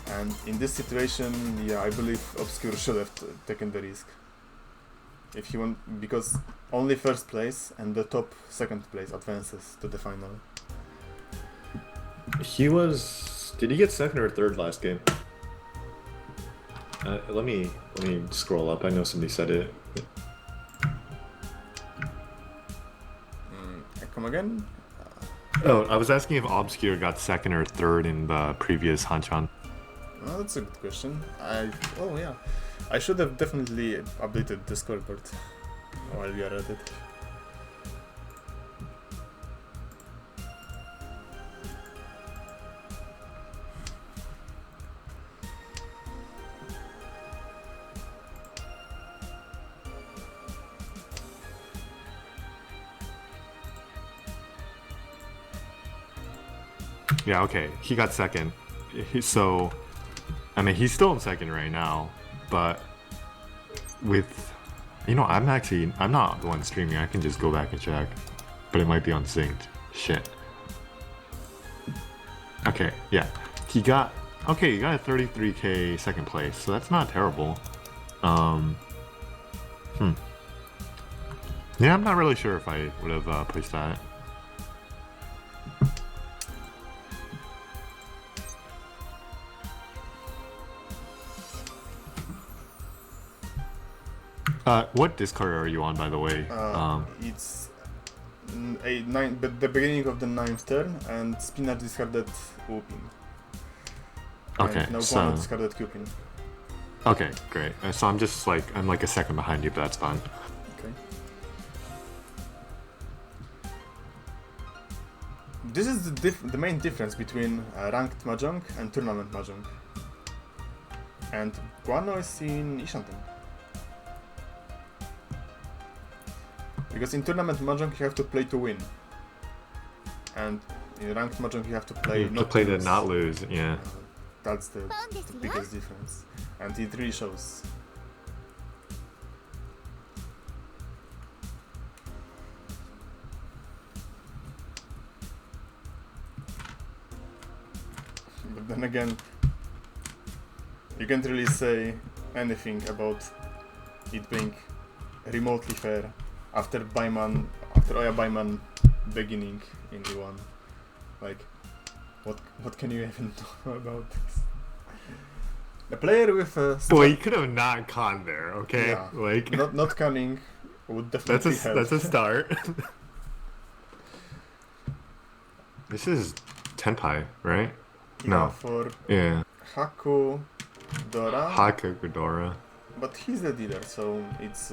[SPEAKER 1] And in this situation, yeah, I believe Obscure should have taken the risk. If he won, because only first place and the top second place advances to the final.
[SPEAKER 2] Did he get second or third last game? Let me scroll up. I know somebody said it.
[SPEAKER 1] Come again?
[SPEAKER 2] Oh, I was asking if Obscure got second or third in the previous Hanchan.
[SPEAKER 1] Oh, that's a good question. Oh yeah, I should have definitely updated the scoreboard while we are at it.
[SPEAKER 2] Yeah, okay, he got second. So, I mean, he's still in second right now, but with, I'm not the one streaming. I can just go back and check. but it might be unsynced. Shit. Okay, yeah. He got a 33k second place, so that's not terrible. Yeah, I'm not really sure if I would have placed that. What Discord are you on, by the way?
[SPEAKER 1] It's but the beginning of the 9th turn, and Spinach discarded Whooping.
[SPEAKER 2] Okay,
[SPEAKER 1] and now
[SPEAKER 2] so
[SPEAKER 1] Guano discarded Cupin.
[SPEAKER 2] okay, great. So I'm like a second behind you, but that's fine.
[SPEAKER 1] Okay. This is the main difference between ranked Mahjong and tournament Mahjong. And Guano is in Ishanten. Because in tournament Mahjong you have to play to win. And in ranked Mahjong you have to play
[SPEAKER 2] To play to not lose, yeah.
[SPEAKER 1] That's the biggest difference. And it really shows. But then again, you can't really say anything about it being remotely fair after Oya Baiman beginning in E1. Like, what can you even know about this? A player with a
[SPEAKER 2] Well, you could have not conned there, okay?
[SPEAKER 1] Yeah,
[SPEAKER 2] Like
[SPEAKER 1] not conning would definitely help.
[SPEAKER 2] that's a start. This is Tenpai, right?
[SPEAKER 1] Yeah,
[SPEAKER 2] No.
[SPEAKER 1] for
[SPEAKER 2] Yeah.
[SPEAKER 1] Haku Dora.
[SPEAKER 2] Hakagudora.
[SPEAKER 1] But he's the dealer, so it's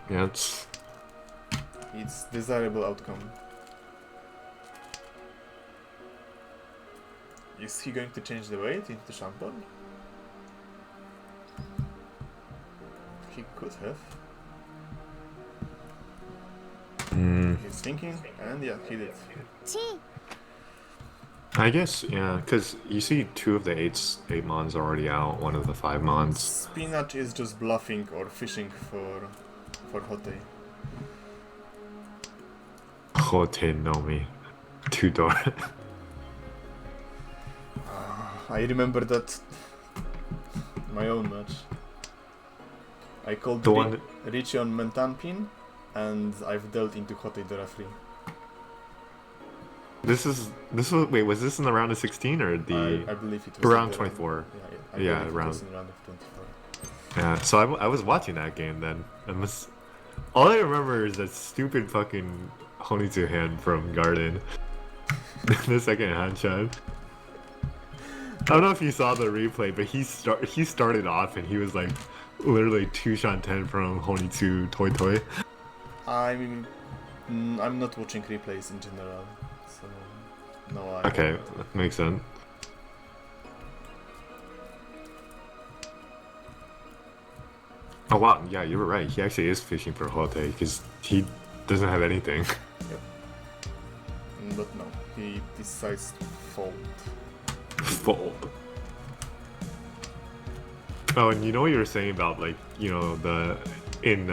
[SPEAKER 2] Yeah, it's
[SPEAKER 1] desirable outcome. Is he going to change the weight into Shampoo? He could have. He's thinking, and yeah, he did.
[SPEAKER 2] I guess, yeah, because you see 2 of the 8 mons are already out, 1 of the 5 mons.
[SPEAKER 1] Spinach is just bluffing or fishing for Hotei.
[SPEAKER 2] Hote no mi. 2 door.
[SPEAKER 1] I remember that my own match. I called
[SPEAKER 2] The one
[SPEAKER 1] Richie on Mentan pin, and I've dealt into Hotei Dora 3.
[SPEAKER 2] This was wait, was this in the round of 16 or the
[SPEAKER 1] I believe it was
[SPEAKER 2] around
[SPEAKER 1] the
[SPEAKER 2] 24?
[SPEAKER 1] I
[SPEAKER 2] Yeah,
[SPEAKER 1] believe it
[SPEAKER 2] around.
[SPEAKER 1] was in round of 24.
[SPEAKER 2] Yeah, so I was watching that game then. All I remember is that stupid fucking Honitsu hand from Garden. The second hand shot. I don't know if you saw the replay, but he started off and he was like literally 2 shot 10 from Honitsu Toy Toy.
[SPEAKER 1] I'm not watching replays in general, so no.
[SPEAKER 2] Okay, that makes sense. Oh wow, yeah, you were right. He actually is fishing for Hote because he doesn't have anything.
[SPEAKER 1] Yep. But no, he decides to fold.
[SPEAKER 2] Fold. Oh, and you know what you were saying about like, you know, in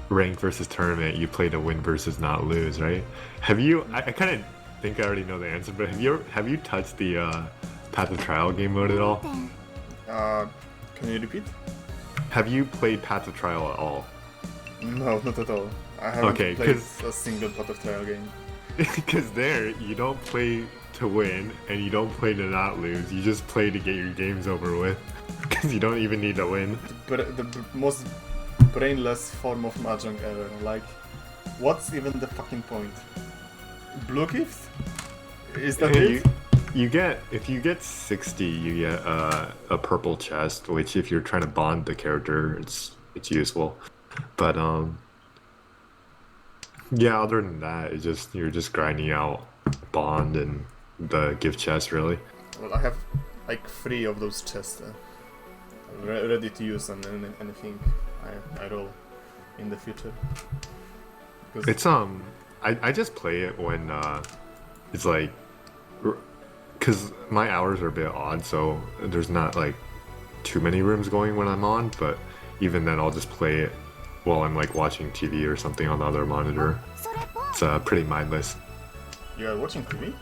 [SPEAKER 2] ranked versus tournament, you play to win versus not lose, right? Have you? I kind of think I already know the answer, but have you touched the Path of Trial game mode at all?
[SPEAKER 1] Can you repeat?
[SPEAKER 2] Have you played Path of Trial at all?
[SPEAKER 1] No, not at all. I haven't
[SPEAKER 2] Okay,
[SPEAKER 1] played a single Path of Trial game.
[SPEAKER 2] Because there, you don't play to win and you don't play to not lose. You just play to get your games over with. Because you don't even need to win.
[SPEAKER 1] The most brainless form of mahjong ever. Like, what's even the fucking point? Blue gift? Is that it?
[SPEAKER 2] You get, if you get 60, you get a purple chest, which if you're trying to bond the character, it's useful. But yeah, other than that, you're just grinding out bond and the gift chest, really.
[SPEAKER 1] Well, I have like 3 of those chests ready to use on anything I roll in the future. Because
[SPEAKER 2] It's I just play it when it's like, because my hours are a bit odd, so there's not like too many rooms going when I'm on, but even then I'll just play it while I'm like watching TV or something on the other monitor. It's pretty mindless.
[SPEAKER 1] You are watching TV?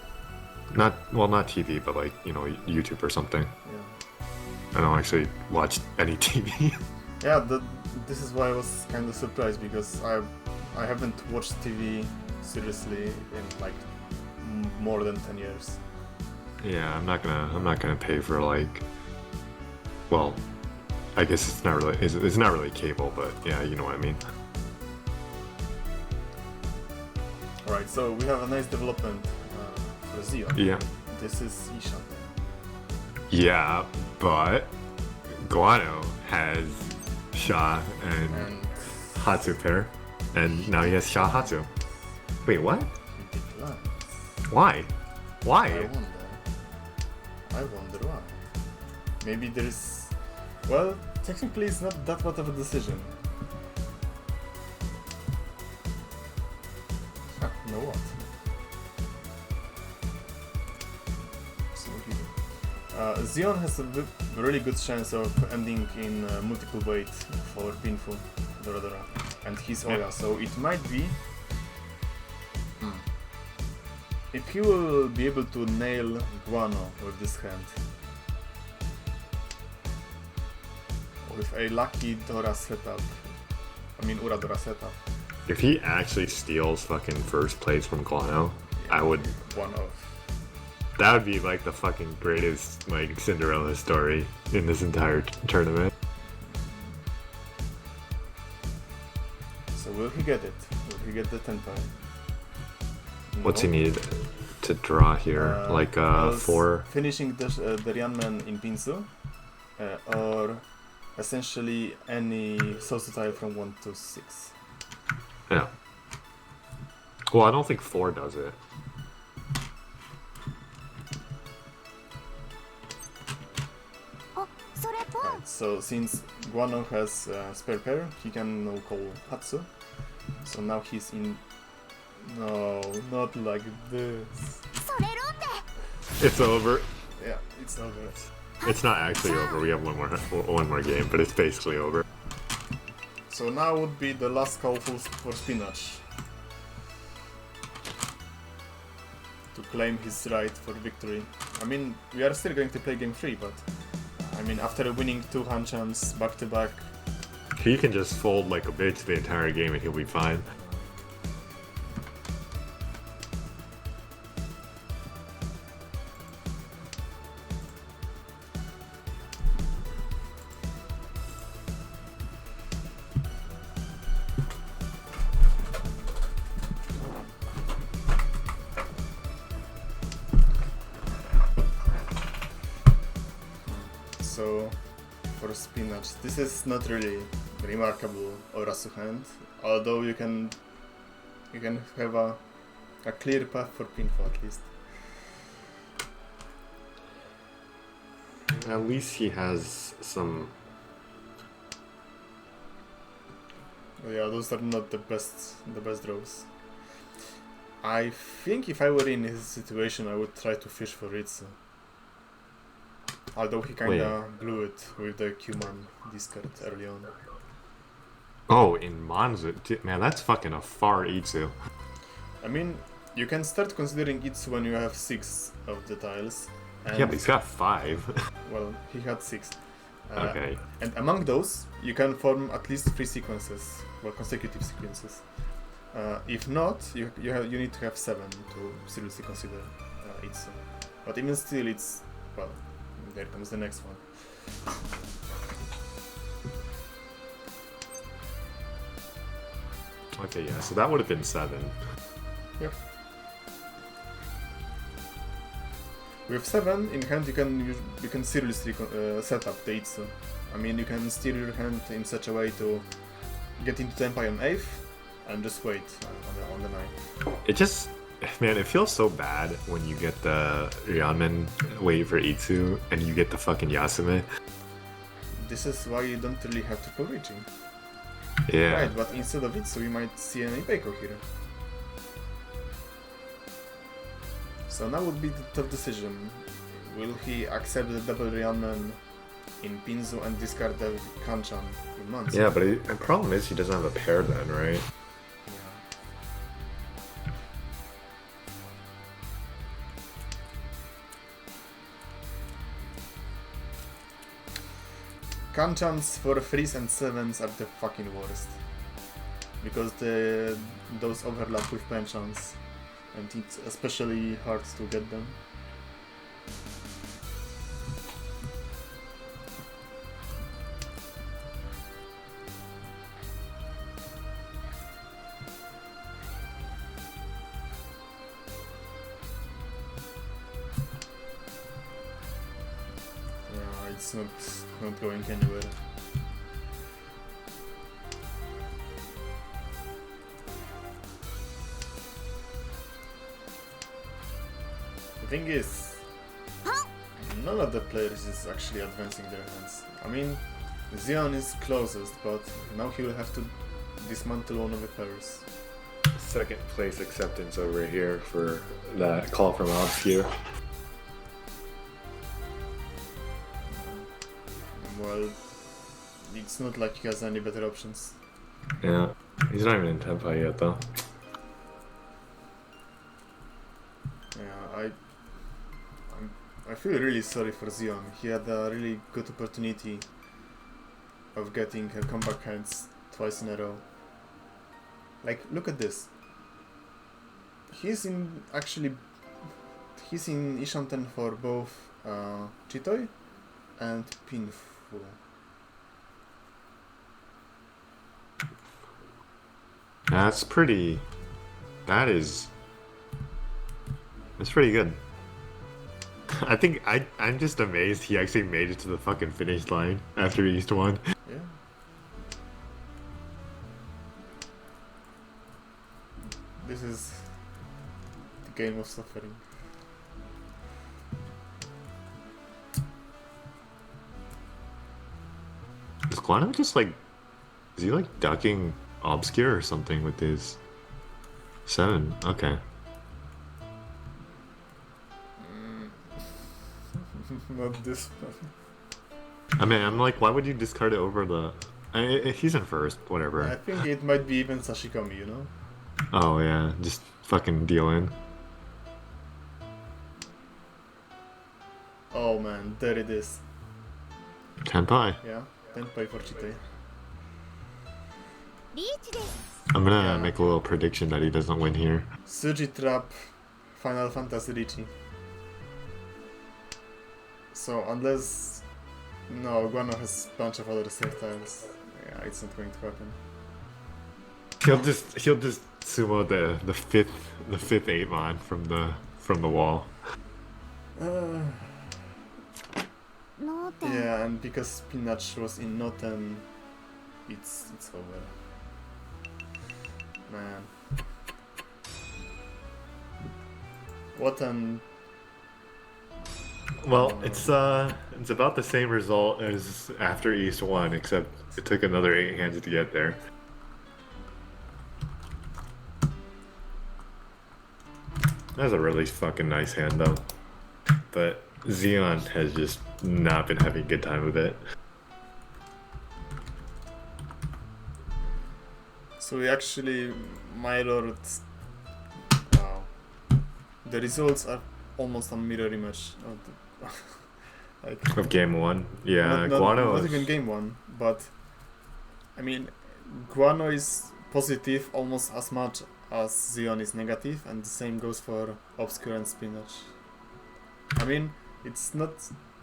[SPEAKER 2] Not TV, but like, you know, YouTube or something.
[SPEAKER 1] Yeah.
[SPEAKER 2] I don't actually watch any TV.
[SPEAKER 1] Yeah, this is why I was kind of surprised, because I haven't watched TV seriously in like more than 10 years.
[SPEAKER 2] Yeah, I'm not gonna pay for like, well, I guess it's not really cable, but yeah, you know what I mean.
[SPEAKER 1] Alright, so we have a nice development for Zion.
[SPEAKER 2] Yeah.
[SPEAKER 1] This is Ishan.
[SPEAKER 2] Yeah, but Guano has Sha and Hatsu pair, and now he has Sha Hatsu. Wait, what?
[SPEAKER 1] He declines.
[SPEAKER 2] Why? Why?
[SPEAKER 1] I wonder why. Maybe there's... Well, technically it's not that much of a decision. No what? So Zion has a really good chance of ending in multiple weight for pinful Doradora, and he's Oya, so it might be... If he will be able to nail Guano with this hand, with a lucky Dora setup, Uradora setup.
[SPEAKER 2] If he actually steals fucking first place from Guano, I would...
[SPEAKER 1] One of.
[SPEAKER 2] That would be like the fucking greatest like Cinderella story in this entire tournament.
[SPEAKER 1] So will he get it? Will he get the 10 point?
[SPEAKER 2] What's he need to draw here? Like 4?
[SPEAKER 1] Finishing the Ryanman in Pinsu, or essentially any social tile from 1 to 6.
[SPEAKER 2] Yeah. Well, I don't think 4 does it.
[SPEAKER 1] Right, so since Guano has spare pair, he can now call Hatsu. So now he's in... No, not like this.
[SPEAKER 2] It's over.
[SPEAKER 1] Yeah, it's over.
[SPEAKER 2] It's not actually over. We have one more game, but it's basically over.
[SPEAKER 1] So now would be the last call for Spinach to claim his right for victory. I mean, we are still going to play game 3, but I mean, after winning 2 Hanchams back to back,
[SPEAKER 2] He can just fold like a bitch the entire game and he'll be fine.
[SPEAKER 1] so for Spinach, this is not really remarkable Orasu hand, although you can have a clear path for pinfall at least.
[SPEAKER 2] At least he has some...
[SPEAKER 1] Yeah, those are not the best draws. I think if I were in his situation, I would try to fish for Ritsu. Although he kinda blew it with the Q-Man discard early on.
[SPEAKER 2] Oh, in Manzu? Man, that's fucking a far Itsu.
[SPEAKER 1] I mean, you can start considering Itsu when you have 6 of the tiles. And,
[SPEAKER 2] Yeah, but he's got 5.
[SPEAKER 1] well, he had 6.
[SPEAKER 2] Okay.
[SPEAKER 1] And among those, you can form at least 3 sequences, well, consecutive sequences. If not, you need to have 7 to seriously consider Itsu. But even still, it's, well, there comes the next one.
[SPEAKER 2] Okay, yeah, so that would have been 7.
[SPEAKER 1] Yep. With 7 in hand, you can seriously set up the Itsu. I mean, you can steer your hand in such a way to get into Tenpai on 8th and just wait on the 9th.
[SPEAKER 2] It just... Man, it feels so bad when you get the Ryanman wait for Itsu and you get the fucking Yasume.
[SPEAKER 1] This is why you don't really have to pull reaching.
[SPEAKER 2] Yeah.
[SPEAKER 1] Right, but instead of Itsu, we might see an Ipeiko here. So now would be the tough decision. Will he accept the double Ryanman in Pinzu and discard the Kanchan in Mansu.
[SPEAKER 2] Yeah, but the problem is he doesn't have a pair then, right?
[SPEAKER 1] Yeah. Kanchans for 3s and 7s are the fucking worst. Because those overlap with penchants. And it's especially hard to get them. Yeah, it's not going anywhere. The thing is, none of the players is actually advancing their hands. I mean, Zion is closest, but now he will have to dismantle one of the pairs.
[SPEAKER 2] Second place acceptance over here for that call from Obscure.
[SPEAKER 1] Well, it's not like he has any better options.
[SPEAKER 2] Yeah, he's not even in Tempai yet though.
[SPEAKER 1] Yeah, I feel really sorry for Zion. He had a really good opportunity of getting comeback hands twice in a row. Like, look at this. He's in Ishanten for both Chitoi and Pinfu.
[SPEAKER 2] That's pretty good. I think I'm just amazed he actually made it to the fucking finish line after East won.
[SPEAKER 1] Yeah. This is the game of suffering.
[SPEAKER 2] Is Guano just like, is he like ducking Obscure or something with his 7? Okay.
[SPEAKER 1] Not this one.
[SPEAKER 2] I mean, I'm like, why would you discard it over the... he's in first, whatever.
[SPEAKER 1] I think it might be even Sashikomi, you know?
[SPEAKER 2] Oh yeah, just fucking deal in.
[SPEAKER 1] Oh man, there it is.
[SPEAKER 2] Tenpai.
[SPEAKER 1] Yeah, Tenpai for Chitei.
[SPEAKER 2] I'm gonna
[SPEAKER 1] Yeah.
[SPEAKER 2] make a little prediction that he doesn't win here.
[SPEAKER 1] Suji Trap, Final Fantasy Richie. So unless... No, Guano has a bunch of other save tiles. Yeah, it's not going to happen.
[SPEAKER 2] He'll just sumo the fifth 8-mon from the wall.
[SPEAKER 1] Yeah, and because Spinach was in Noten, it's over. Man. What an...
[SPEAKER 2] Well, it's about the same result as after East won, except it took another 8 hands to get there. That's a really fucking nice hand though. But Xeon has just not been having a good time with it.
[SPEAKER 1] So we actually mirrored... Wow. The results are almost a mirror image of the... like,
[SPEAKER 2] Of game 1. Yeah,
[SPEAKER 1] not
[SPEAKER 2] Guano
[SPEAKER 1] not even game 1, but... I mean, Guano is positive almost as much as Xeon is negative, and the same goes for Obscure and Spinach. I mean, it's not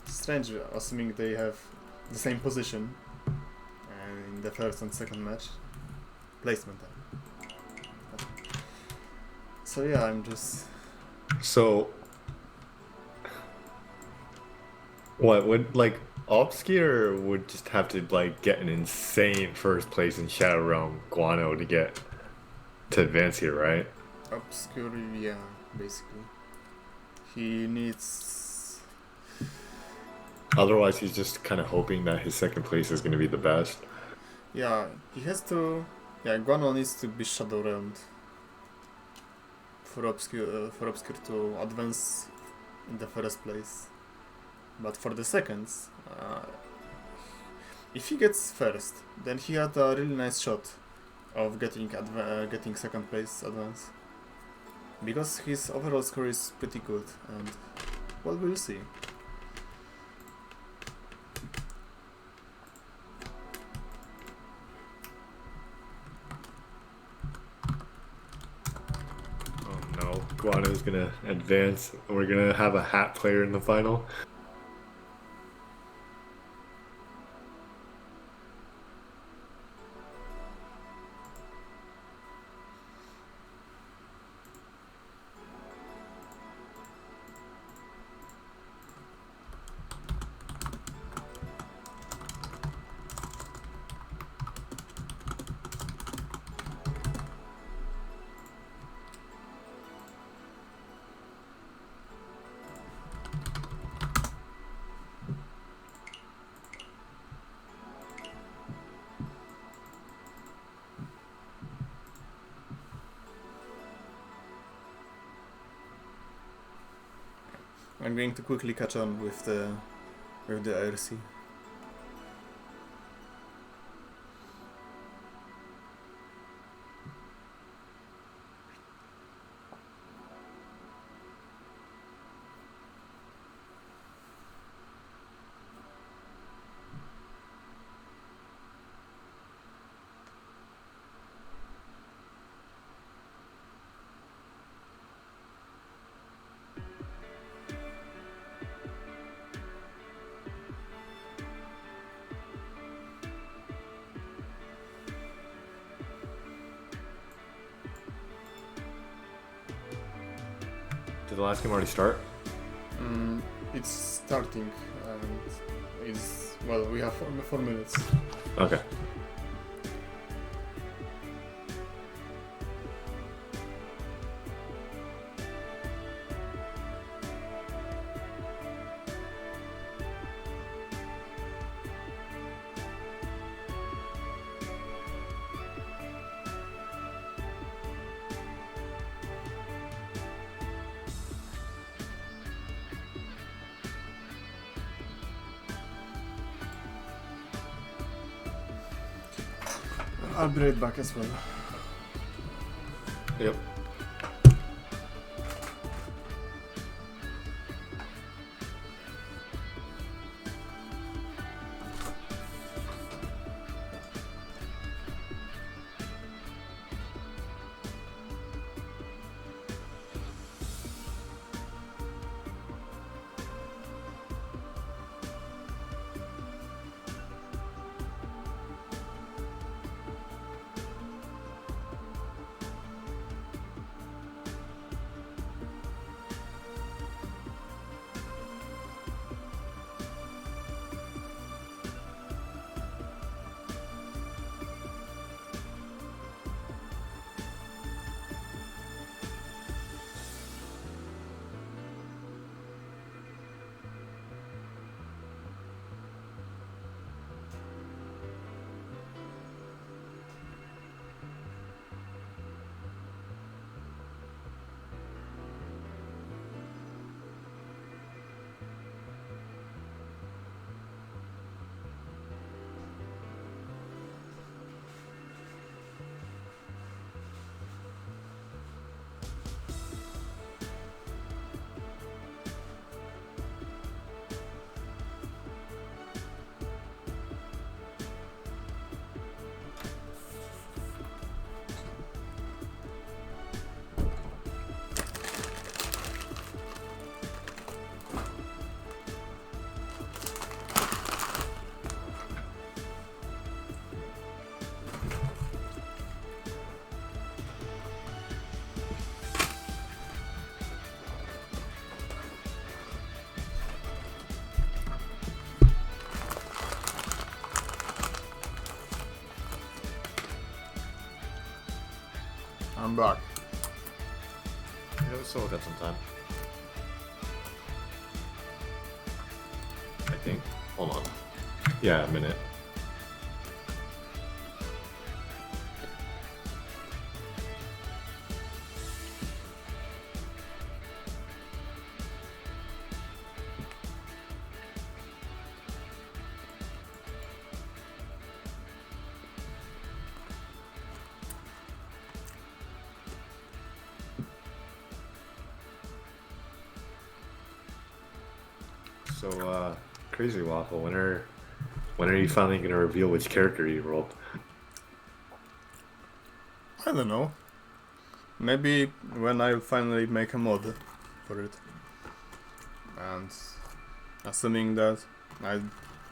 [SPEAKER 1] strange assuming they have the same position in the first and second match. Placement. So yeah, I'm just...
[SPEAKER 2] So, what would like Obscure would just have to like get an insane first place in Shadow Realm Guano to get to advance here, right?
[SPEAKER 1] Obscure, yeah, basically. He needs...
[SPEAKER 2] Otherwise, he's just kind of hoping that his second place is going to be the best.
[SPEAKER 1] Yeah, he has to... Yeah, Guano needs to be Shadow Realmed for Obscure to advance in the first place. But for the seconds, If he gets first, then he had a really nice shot of getting second place advance. Because his overall score is pretty good, and well, we'll see.
[SPEAKER 2] Oh no, Guano's gonna advance. We're gonna have a hat player in the final.
[SPEAKER 1] I'm going to quickly catch on with the IRC.
[SPEAKER 2] Did the last game already start?
[SPEAKER 1] It's starting, and it's well, we have 4 minutes.
[SPEAKER 2] Okay.
[SPEAKER 1] I'll be right back as well.
[SPEAKER 2] Yep.
[SPEAKER 1] I'm back.
[SPEAKER 2] Yeah, we still got some time. I think. Hold on. Yeah, a minute. So, Crazy Waffle, when are you finally gonna reveal which character you rolled?
[SPEAKER 1] I don't know. Maybe when I'll finally make a mod for it. And assuming that I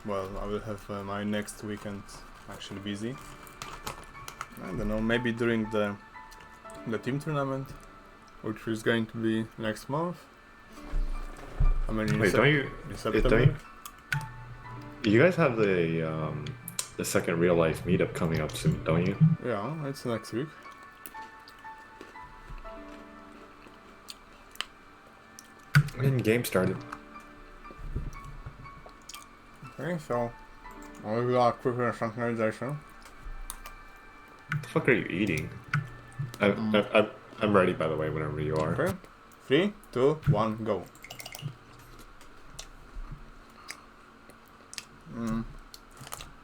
[SPEAKER 1] will have my next weekend actually busy. I don't know, maybe during the team tournament, which is going to be next month. I mean, in
[SPEAKER 2] Wait,
[SPEAKER 1] in September.
[SPEAKER 2] You guys have the second real life meetup coming up soon, don't you?
[SPEAKER 1] Yeah, it's next week.
[SPEAKER 2] When game started.
[SPEAKER 1] Okay, so we will prepare synchronization.
[SPEAKER 2] What the fuck are you eating? I'm ready, by the way, whenever you are.
[SPEAKER 1] Okay, 3, 2, 1, go.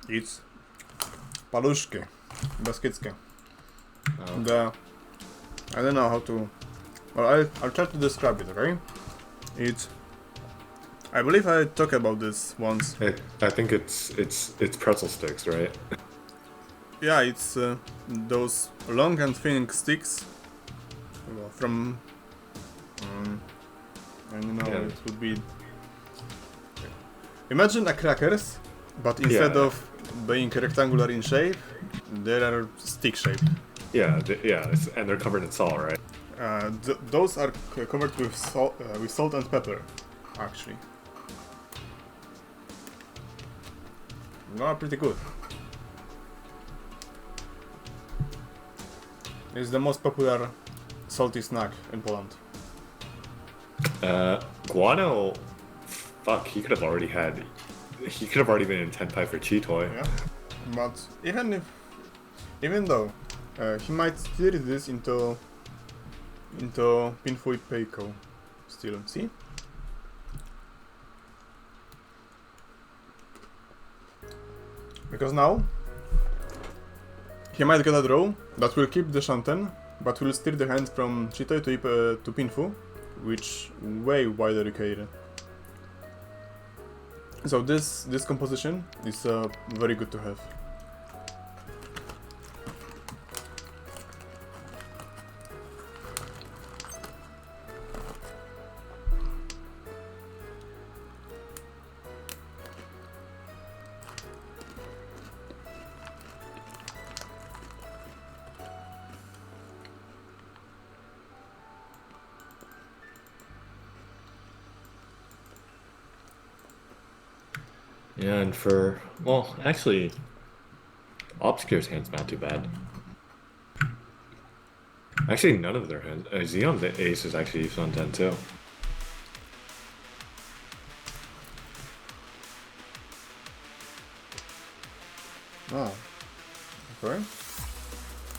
[SPEAKER 1] It's paluszki, beskidzkie.
[SPEAKER 2] Oh.
[SPEAKER 1] I don't know how to. Well, I'll try to describe it. Okay, it's. I believe I talked about this once.
[SPEAKER 2] I think it's pretzel sticks, right?
[SPEAKER 1] Yeah, it's those long and thin sticks from. And
[SPEAKER 2] Yeah.
[SPEAKER 1] it would be. Imagine a crackers, but instead of being rectangular in shape, they are stick shaped.
[SPEAKER 2] Yeah, and they're covered in salt, right?
[SPEAKER 1] Those are covered with salt and pepper, actually. No, pretty good. It's the most popular salty snack in Poland.
[SPEAKER 2] Guano, fuck, he could have already been in Tenpai for Chitoy.
[SPEAKER 1] Yeah, but even though he might steer this into Pinfui Peiko still, see? Because now he might get a draw that will keep the Shanten, but will steer the hand from Chitoy to Pinfu, which way wider carry. So this composition is very good to have.
[SPEAKER 2] Yeah, and actually, Obscure's hand's not too bad. Actually, none of their hands. Xeon's ace is actually fun 10 too.
[SPEAKER 1] Oh, okay.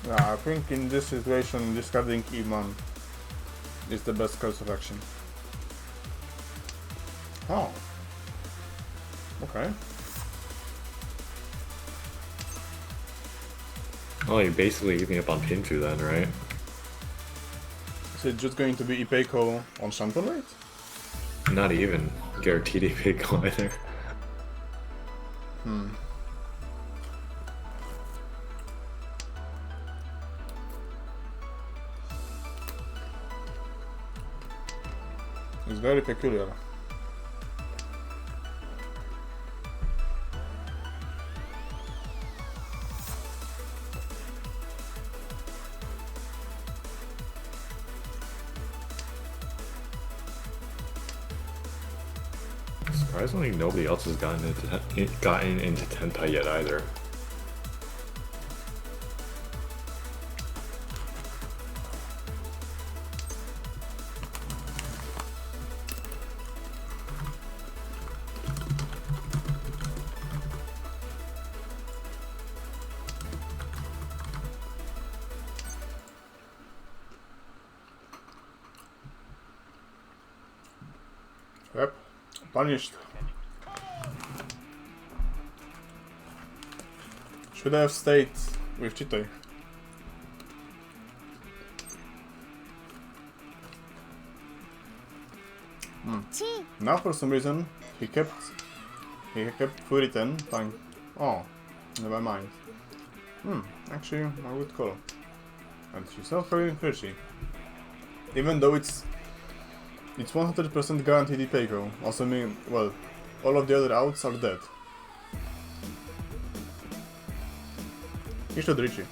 [SPEAKER 1] Yeah, I think in this situation, discarding Iman is the best course of action. Oh. Okay.
[SPEAKER 2] Oh, you're basically giving up on Pinfu then, right?
[SPEAKER 1] Is it just going to be Ipeiko on Shanton rate?
[SPEAKER 2] Not even guaranteed a big goal either.
[SPEAKER 1] It's very peculiar.
[SPEAKER 2] Surprisingly, nobody else has gotten into Tenpai yet either.
[SPEAKER 1] Yep. Punished. Should have stayed with Chitoy. Now for some reason he kept Furitan tank. Oh, never mind. Actually a good call. And she's not throwing Hershey. Even though it's 100% guaranteed Ipeco, assuming, well, all of the other outs are dead. He should reach it.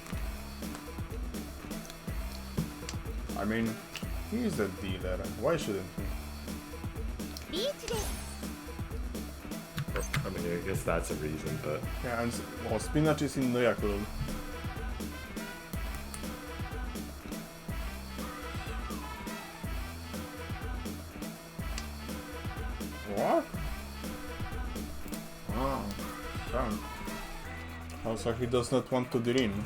[SPEAKER 1] I mean, he is the dealer, why shouldn't he?
[SPEAKER 2] I mean, I guess that's a reason, but...
[SPEAKER 1] Yeah, and spinach is in the Yakult. What? Oh, damn. Also, he does not want to deal in.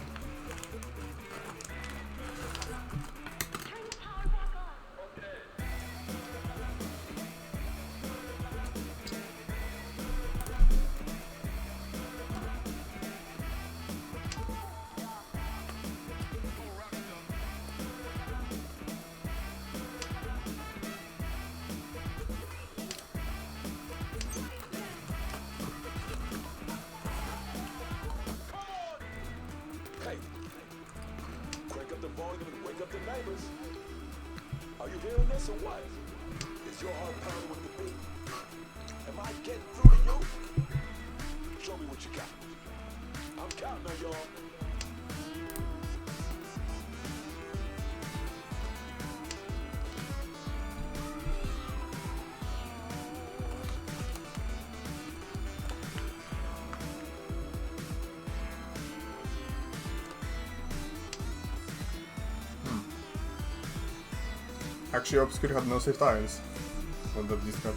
[SPEAKER 3] Crank up the volume and wake up the neighbors. Are you hearing this or what? Is your heart pounding with the beat? Am I getting through to you? Show me what you got. I'm counting on y'all.
[SPEAKER 1] Actually, Obscure had no safe tiles for that discard.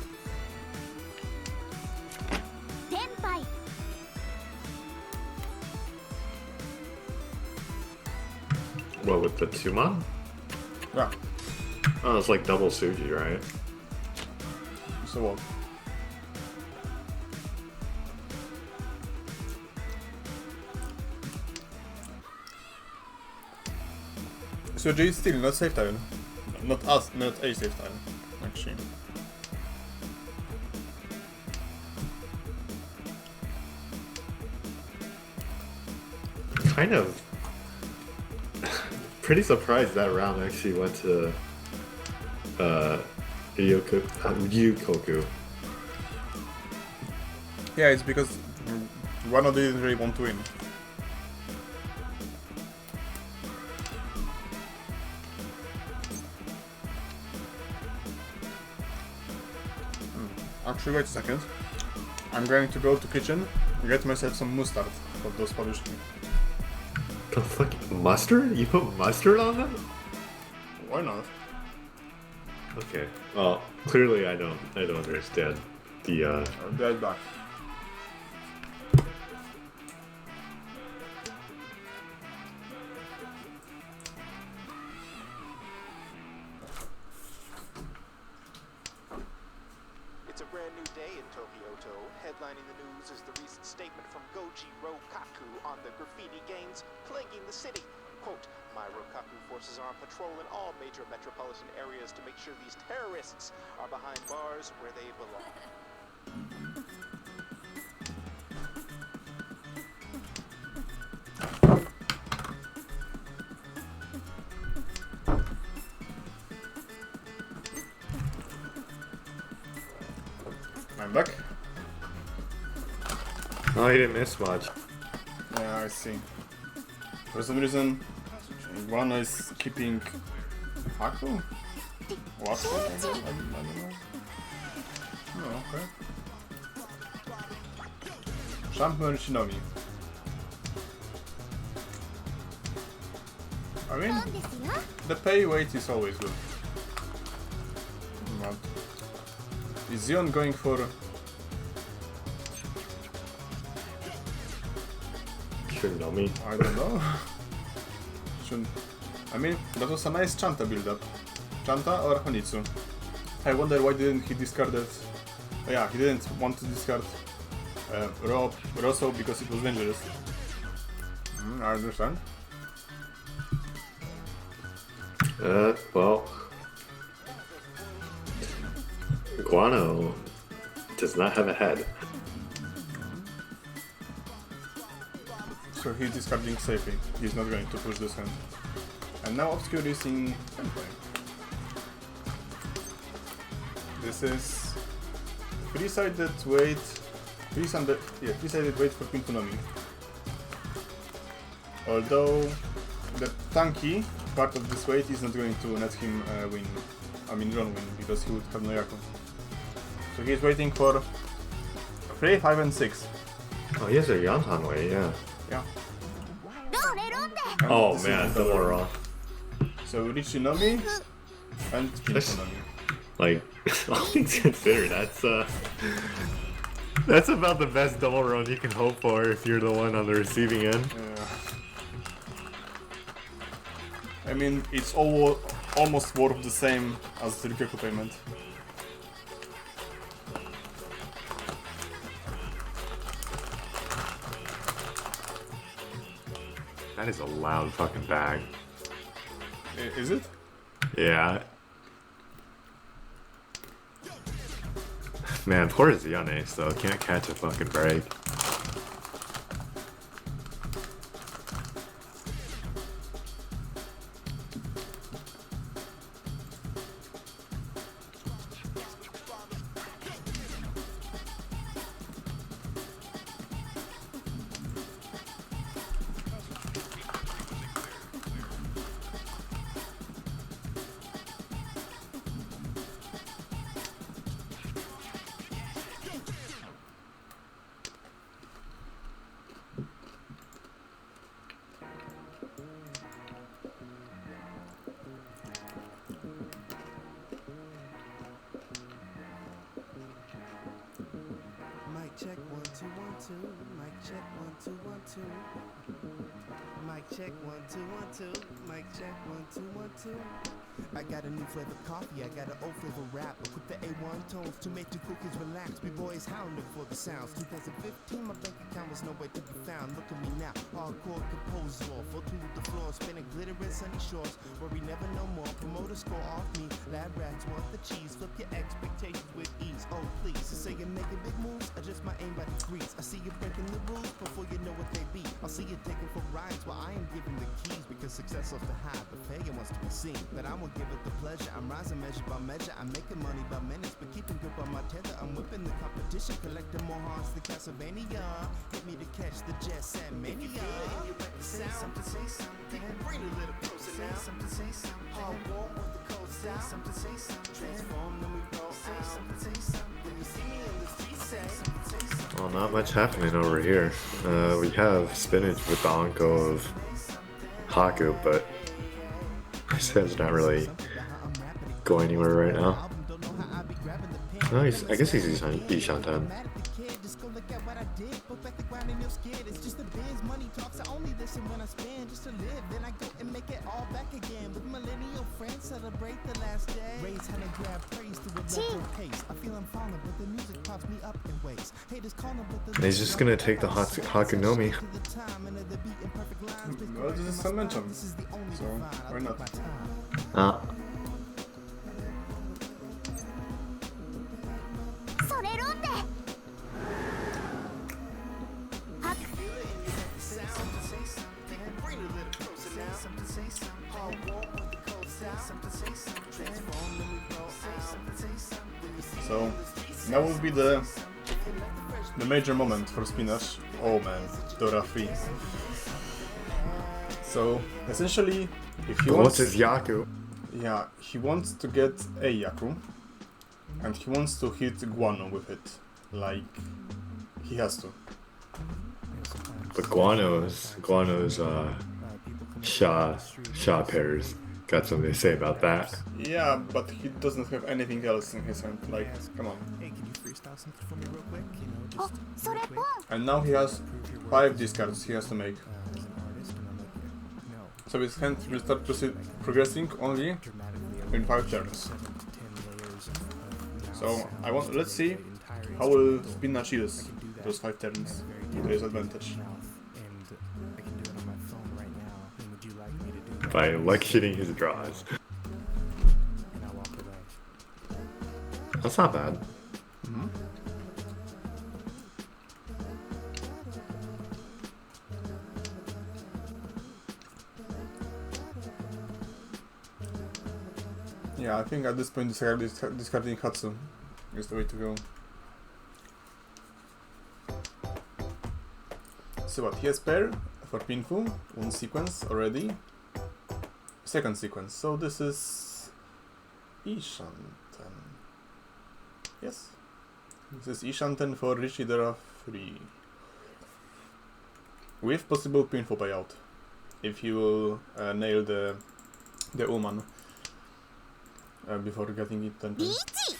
[SPEAKER 2] What, with the 2-mon?
[SPEAKER 1] Yeah,
[SPEAKER 2] Oh, it's like double Suji, right?
[SPEAKER 1] so what? So J is still not safe tile. Not a safe tile, actually.
[SPEAKER 2] Kind of... pretty surprised that round actually went to... Yukoku.
[SPEAKER 1] Yeah, it's because one of them didn't really want to win. Actually, wait a second. I'm going to go to kitchen and get myself some mustard for those paluszki.
[SPEAKER 2] The fuck? Mustard? You put mustard on them?
[SPEAKER 1] Why not?
[SPEAKER 2] Okay. Well, clearly I don't understand the
[SPEAKER 1] I'll be right back.
[SPEAKER 4] It's a brand new day in Tokyoto. Headlining the news is the recent statement from Goji Rokaku on the graffiti gangs plaguing the city. Quote, my Rokaku forces are on patrol in all major metropolitan areas to make sure these terrorists are behind bars where they belong.
[SPEAKER 1] I'm back.
[SPEAKER 2] Oh, he didn't miss much.
[SPEAKER 1] Yeah, I see. For some reason, one is keeping Haku? What? I don't know. Oh, okay. Champion Shinobi. I mean, the pay weight is always good. But is Zion going for...
[SPEAKER 2] Shinobi.
[SPEAKER 1] I don't know. I mean, that was a nice Chanta build-up. Chanta or Honitsu? I wonder why didn't he discard it. Oh, yeah, he didn't want to discard Rosso because it was dangerous. I understand.
[SPEAKER 2] Well... Guano does not have a head.
[SPEAKER 1] So he's discarding safely. He's not going to push this hand. And now Obscure is in hand play. This is three-sided wait. Three-sided wait for Queen Tourney. Although the tanky part of this wait is not going to let him win. I mean run win, because he would have no Yaku. So he's waiting for 3, 5 and 6.
[SPEAKER 2] Oh, he has a Yantan way, yeah.
[SPEAKER 1] Yeah.
[SPEAKER 2] Oh
[SPEAKER 1] this
[SPEAKER 2] man,
[SPEAKER 1] is
[SPEAKER 2] double raw.
[SPEAKER 1] So Rich Shinomi and Queen
[SPEAKER 2] That's-
[SPEAKER 1] Tourney.
[SPEAKER 2] Like, all things considered, that's about the best double run you can hope for if you're the one on the receiving end.
[SPEAKER 1] Yeah. I mean, it's almost worth the same as the Rikyoku payment.
[SPEAKER 2] That is a loud fucking bag.
[SPEAKER 1] Is it?
[SPEAKER 2] Yeah. Man, poor Ziane though, can't catch a fucking break.
[SPEAKER 5] Mic check 1 2 1 2. Mic check 1 2 1 2. Mic check 1 2 1 2. Mic check 1 2 1 2. I got a new flavor coffee, I got an old flavor rap. With the A1 tones to make the cookies relax. We boys hounding for the sounds. 2015, my bank account was nowhere to be found. Look at me now, hardcore composer. Flow through the floor, spinning glitter in sunny shores. Worry never no more, promoter score off me. Lab rats want the cheese, flip your expectations with ease. Oh please, to say you're making big moves, adjust my aim by degrees. I see you breaking the rules before you know what they be. I'll see you taking for rides while I am giving the keys. Because success off the high, but failure wants to be seen. But I won't give it the pleasure, I'm rising measure by measure. I'm making money by minutes, but keeping grip on my tether. I'm whipping the competition, collecting more hearts than Castlevania. Hit me to catch the jet set mania. Say something, say something. Bring a little closer now. Say something, say something. Hard warm with the cold style. Say something, say something. Transform, then we roll. Say something, say something. When you see me in the street, say something, say something.
[SPEAKER 2] Well, not much happening over here. We have spinach with the Anko of Haku, but this guy's not really going anywhere right now. No, I guess he's Ishantan. And he's just gonna take the Hakunomi.
[SPEAKER 1] Well, this is some mention, so why not? So now will be the major moment for Spinach. Oh man, Dora 3. So essentially, if he
[SPEAKER 2] What's
[SPEAKER 1] wants,
[SPEAKER 2] his Yaku?
[SPEAKER 1] yeah, he wants to get a Yaku, and he wants to hit Guano with it, like he has to.
[SPEAKER 2] But Guano's Shaw pairs got something to say about that.
[SPEAKER 1] Yeah, but he doesn't have anything else in his hand. Like, come on.
[SPEAKER 5] Hey, can you freestyle something for me real quick? You know, just real quick.
[SPEAKER 1] And now he has 5 discards he has to make.
[SPEAKER 5] As an artist, and I'm like, no.
[SPEAKER 1] So his hand will start progressing only
[SPEAKER 5] Dramatically,
[SPEAKER 1] in 5 turns.
[SPEAKER 5] 7 to 10 layers of
[SPEAKER 1] So let's see how will Spinach use those 5 turns to his advantage.
[SPEAKER 5] And I can do it on my phone right now. And would you like me to do
[SPEAKER 2] By luck hitting his draws.
[SPEAKER 5] And I walk away.
[SPEAKER 2] That's not bad.
[SPEAKER 1] Yeah, I think at this point discarding Hatsu is the way to go. So what, he has pair for Pinfu, one sequence already. Second sequence, so this is Ishanten. Yes. This is Ishanten for Rishidara 3. With possible Pinfu payout. If you will nail the Uman before getting it 10 points.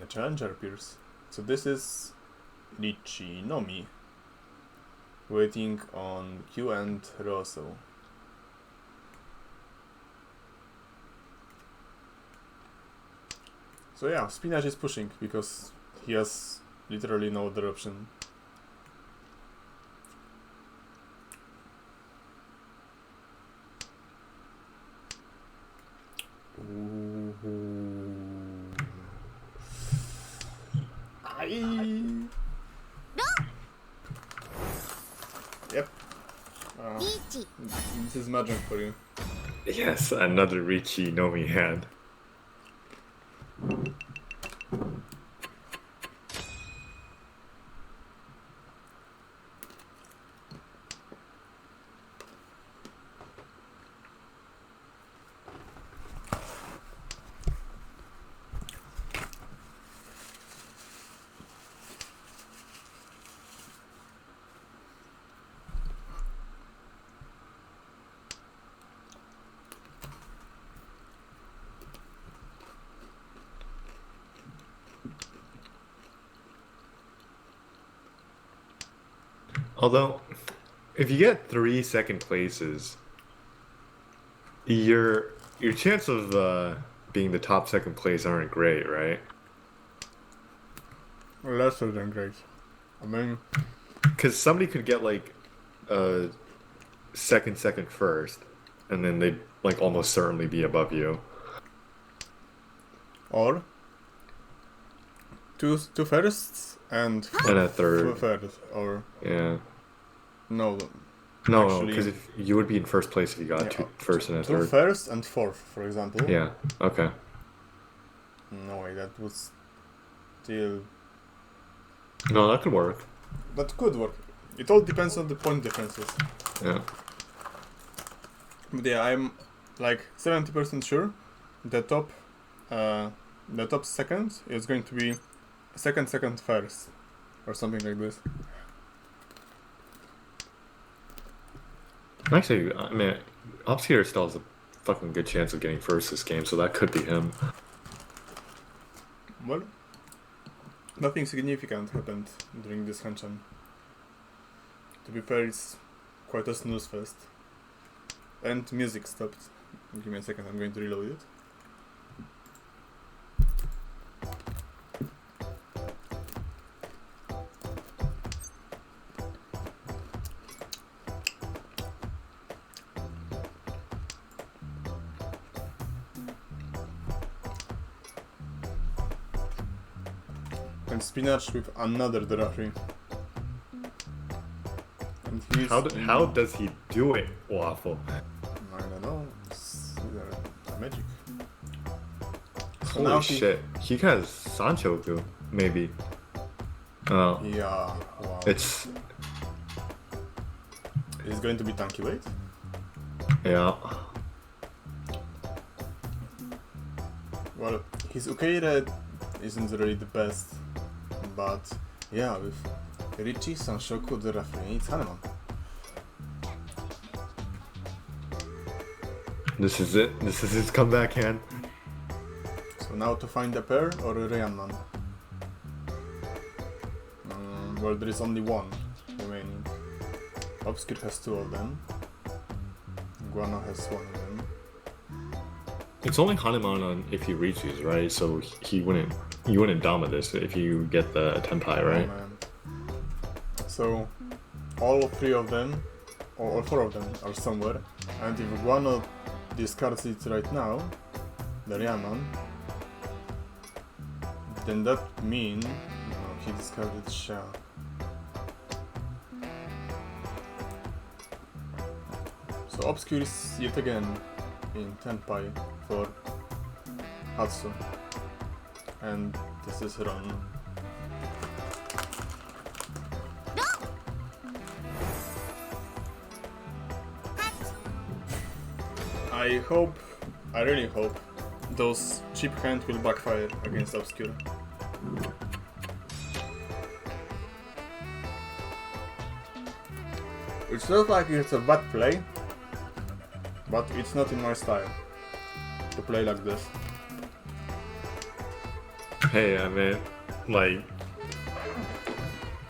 [SPEAKER 1] The challenger appears. So this is Richi Nomi. Waiting on Q and Rosso. So yeah, Spinach is pushing because he has literally no other option. Yep. This is magic for you.
[SPEAKER 2] Yes, another Richi Nomi hand. Although, if you get 3 second places, your chance of being the top second place aren't great, right?
[SPEAKER 1] Lesser than great. I mean,
[SPEAKER 2] because somebody could get like a second first, and then they'd like almost certainly be above you.
[SPEAKER 1] Or two firsts and
[SPEAKER 2] a third.
[SPEAKER 1] Or
[SPEAKER 2] Yeah.
[SPEAKER 1] no,
[SPEAKER 2] No, because you would be in first place if you got two first and a third.
[SPEAKER 1] Two first and fourth, for example.
[SPEAKER 2] Yeah. Okay.
[SPEAKER 1] No way, that was still.
[SPEAKER 2] No, that could work.
[SPEAKER 1] That could work. It all depends on the point differences.
[SPEAKER 2] Yeah.
[SPEAKER 1] But yeah, I'm like 70% sure the top second is going to be second first or something like this.
[SPEAKER 2] Actually, I mean, Upseer still has a fucking good chance of getting first this game, so that could be him.
[SPEAKER 1] Well, nothing significant happened during this Hanchan. To be fair, it's quite a snooze fest. And music stopped. Give me a second, I'm going to reload it. And Spinach with another Drafi. And he's
[SPEAKER 2] How does he do it, Waffle?
[SPEAKER 1] I don't know. It's magic. So
[SPEAKER 2] Holy shit. He has Sanchoku, maybe. Oh.
[SPEAKER 1] Yeah, wow.
[SPEAKER 2] It's...
[SPEAKER 1] He's going to be tanky weight?
[SPEAKER 2] Yeah.
[SPEAKER 1] Well, his Ukeire isn't really the best. But yeah, with Richie, Sanshoku, the referee, it's Hanuman.
[SPEAKER 2] This is it. This is his comeback hand.
[SPEAKER 1] So now to find a pair or a Ryanman. Well, there is only one remaining. Obscure has two of them. Guano has one of them.
[SPEAKER 2] It's only Hanuman on if he reaches, right? So you wouldn't Dama this if you get the Tenpai, right?
[SPEAKER 1] So all three of them, or all four of them are somewhere, and if Guano discards it right now, the Ryaman, then that mean... No, he discarded shell. So Obscure is yet again in Tenpai for Hatsu. And this is Ron. I really hope, those cheap hands will backfire against Obscure. It feels like it's a bad play, but it's not in my style to play like this.
[SPEAKER 2] Hey, I mean, like,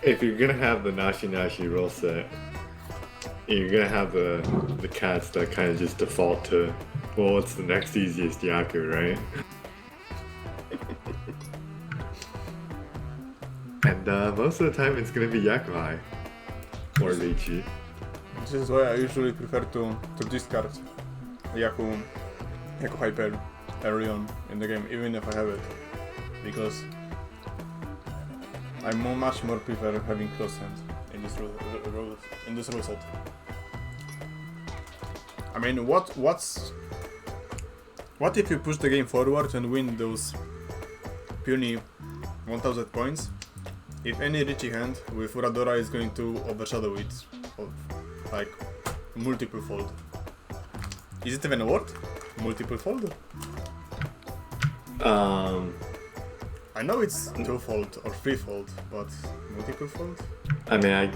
[SPEAKER 2] if you're gonna have the Nashi Nashi rule set, you're gonna have the cats that kind of just default to, well, what's the next easiest Yaku, right? And most of the time it's gonna be Yakuhai or Lychee.
[SPEAKER 1] This is why I usually prefer to discard Yaku Hyper early on in the game, even if I have it, because I much more prefer having close hands in this rule set. I mean, what if you push the game forward and win those puny 1000 points? If any Richie hand with Uradora is going to overshadow it, of, like, multiple fold. Is it even a word? Multiple fold? I know it's two-fold or three-fold, but multiple-fold?
[SPEAKER 2] I mean,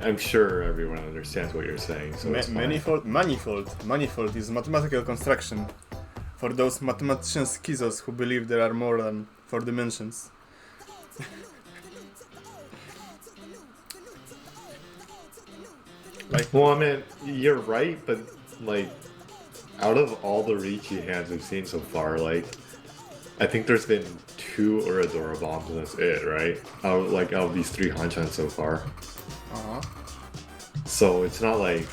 [SPEAKER 2] I'm sure everyone understands what you're saying, so it's fine.
[SPEAKER 1] Manifold is mathematical construction for those mathematician schizos who believe there are more than 4 dimensions. Like,
[SPEAKER 2] well, I mean, you're right, but, like, out of all the Richie hands we've seen so far, like, I think there's been 2 Uradora bombs and that's it, right? Out of these 3 Hanchans so far.
[SPEAKER 1] uh-huh.
[SPEAKER 2] So it's not like,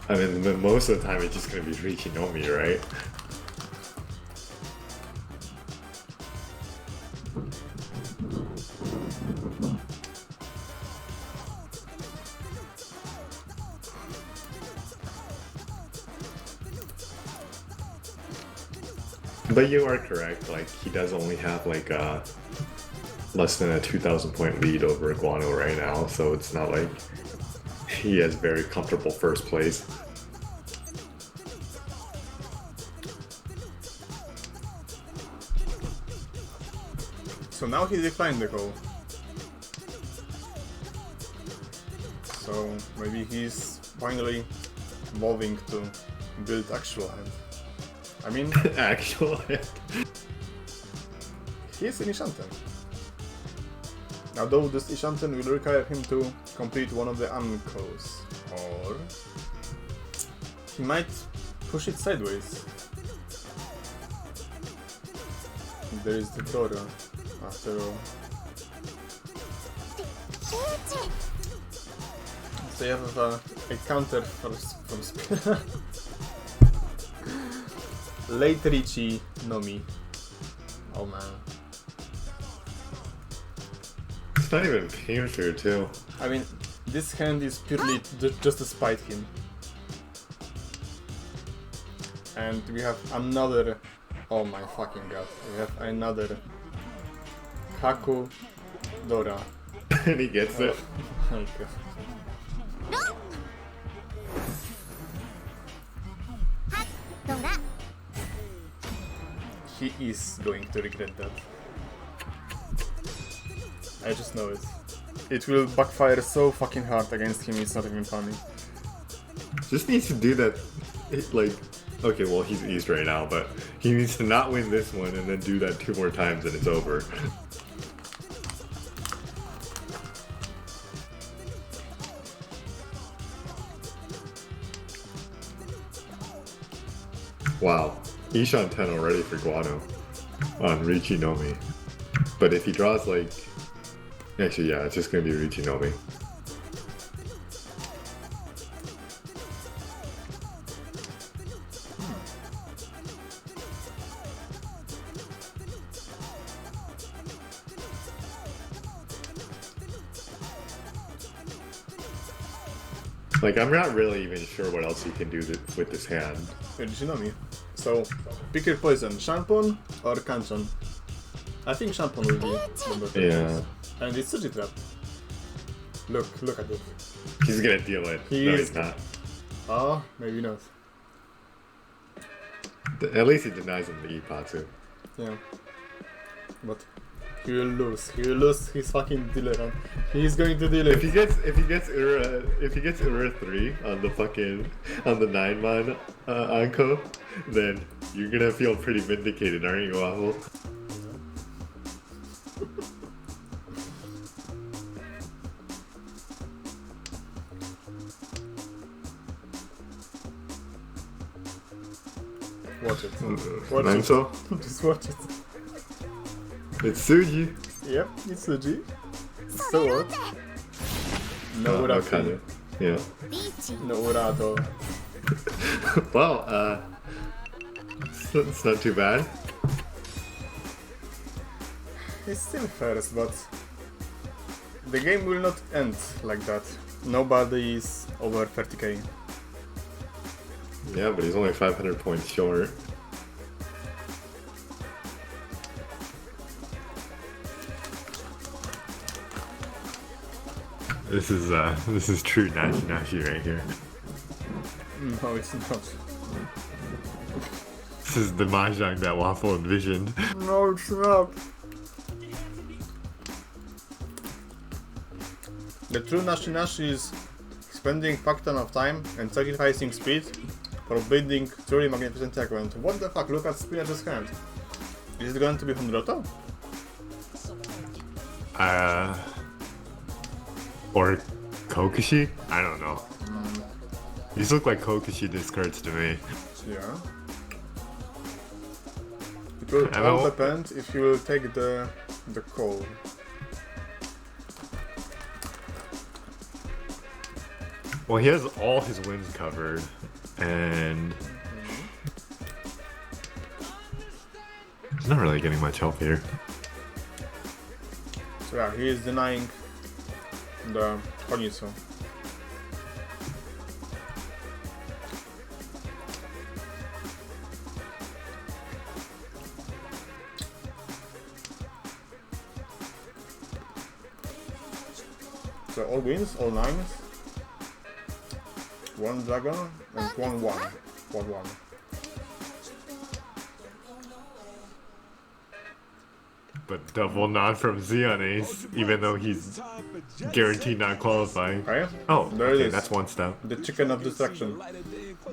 [SPEAKER 2] I mean, most of the time it's just gonna be Richie Nomi, right? But you are correct, like, he does only have, like, less than a 2,000 point lead over Guano right now, so it's not like he has very comfortable first place.
[SPEAKER 1] So now he declined the call. So maybe he's finally evolving to build actual hand. I mean,
[SPEAKER 2] Actual
[SPEAKER 1] he is an Ishanten. Although this Ishanten will require him to complete one of the uncos, or he might push it sideways. There is the Dora, after all. So you have a counter from Late Richie Nomi. Oh man.
[SPEAKER 2] It's not even Painter too.
[SPEAKER 1] I mean, this hand is purely just to spite him. And we have another... Oh my fucking god. We have another... Haku Dora.
[SPEAKER 2] And he gets it.
[SPEAKER 1] Oh god. He is going to regret that. I just know it. It will backfire so fucking hard against him, it's not even funny.
[SPEAKER 2] Just needs to do that, like, okay, well, he's East right now, but he needs to not win this one and then do that 2 more times and it's over. Wow, Ishan 10 already for Guano on Richie Nomi. But if he draws, like, actually, yeah, it's just gonna be Richie Nomi. Like, I'm not really even sure what else you can do with this hand.
[SPEAKER 1] Originally. So, pick your poison, Shampoo or Kanchon? I think Shampoo will be number 2.
[SPEAKER 2] Yeah.
[SPEAKER 1] And it's such a trap. Look at it.
[SPEAKER 2] He's gonna deal it.
[SPEAKER 1] He
[SPEAKER 2] no,
[SPEAKER 1] is.
[SPEAKER 2] he's not.
[SPEAKER 1] Oh, maybe not.
[SPEAKER 2] At least he denies him the Ipatsu.
[SPEAKER 1] Yeah. But he will lose. He will lose his fucking dealer run. He's going to deal it.
[SPEAKER 2] If he gets Ura 3 on the 9-man Anko, then you're gonna feel pretty vindicated, aren't you, Waffle?
[SPEAKER 1] Watch it. Watch
[SPEAKER 2] Nanso?
[SPEAKER 1] it. Just watch it.
[SPEAKER 2] It's Suji.
[SPEAKER 1] Yep, it's Suji. So what? No Ura.
[SPEAKER 2] Kinda. Yeah.
[SPEAKER 1] No Ura at all.
[SPEAKER 2] Well, it's not too bad.
[SPEAKER 1] It's still first, but the game will not end like that. Nobody is over 30k.
[SPEAKER 2] Yeah, but he's only 500 points short. This is true Nashi Nashi right here.
[SPEAKER 1] No, it's not.
[SPEAKER 2] This is the mahjong that Waffle envisioned.
[SPEAKER 1] No, it's not. The true Nashi Nashi is spending fuck ton of time and sacrificing speed for building truly magnificent equipment. What the fuck? Look at Spinach's hand. Is it going to be Honroto?
[SPEAKER 2] Or Kokushi? I don't know. These look like Kokushi discards to me.
[SPEAKER 1] Yeah. It will all depend if you will take the call.
[SPEAKER 2] Well, he has all his wins covered, and he's not really getting much help here.
[SPEAKER 1] So yeah, he is denying the Konitsu. So all wins, all 9s. 1 dragon and 1-1. 1-1.
[SPEAKER 2] But double nod from Xeon Ace, even though he's guaranteed not qualifying.
[SPEAKER 1] Okay.
[SPEAKER 2] Oh,
[SPEAKER 1] There it
[SPEAKER 2] okay,
[SPEAKER 1] is.
[SPEAKER 2] that's one step.
[SPEAKER 1] The chicken of destruction.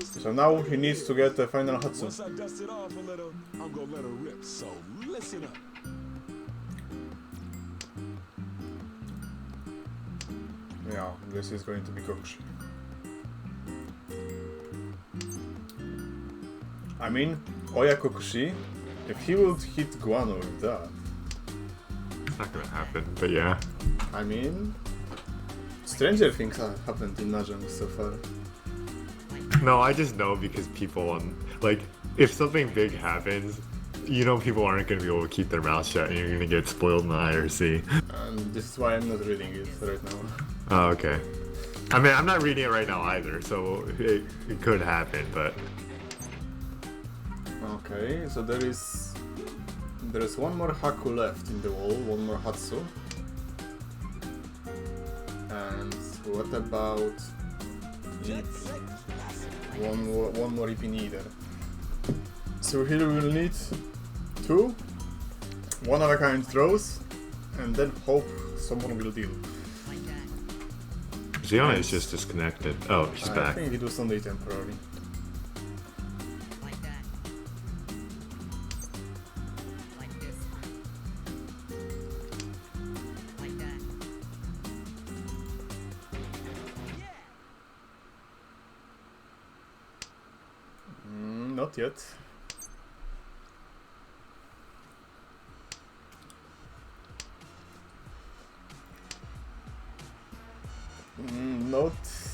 [SPEAKER 1] So now he needs to get the final Hatsu.
[SPEAKER 3] Once I dust it off a little, I'm gonna let her rip. So listen up.
[SPEAKER 1] Yeah, this is going to be Kokushi. I mean, Oya Kokushi, if he would hit Guano with that,
[SPEAKER 2] It's not gonna happen, but yeah.
[SPEAKER 1] I mean, stranger things have happened in Mahjong so far.
[SPEAKER 2] No, I just know because people like, if something big happens, you know people aren't gonna be able to keep their mouth shut and you're gonna get spoiled in the IRC.
[SPEAKER 1] And this is why I'm not reading it right now.
[SPEAKER 2] Oh, okay. I mean, I'm not reading it right now either, so it could happen, but...
[SPEAKER 1] Okay, so there is one more Haku left in the wall, one more Hatsu. And what about Ipi? One more Ipi neither. So here we will need 2 one-of-a-kind throws, and then hope someone will deal.
[SPEAKER 2] Ziona is just disconnected. Oh, she's
[SPEAKER 1] I
[SPEAKER 2] back.
[SPEAKER 1] think it was only temporary. Not yet.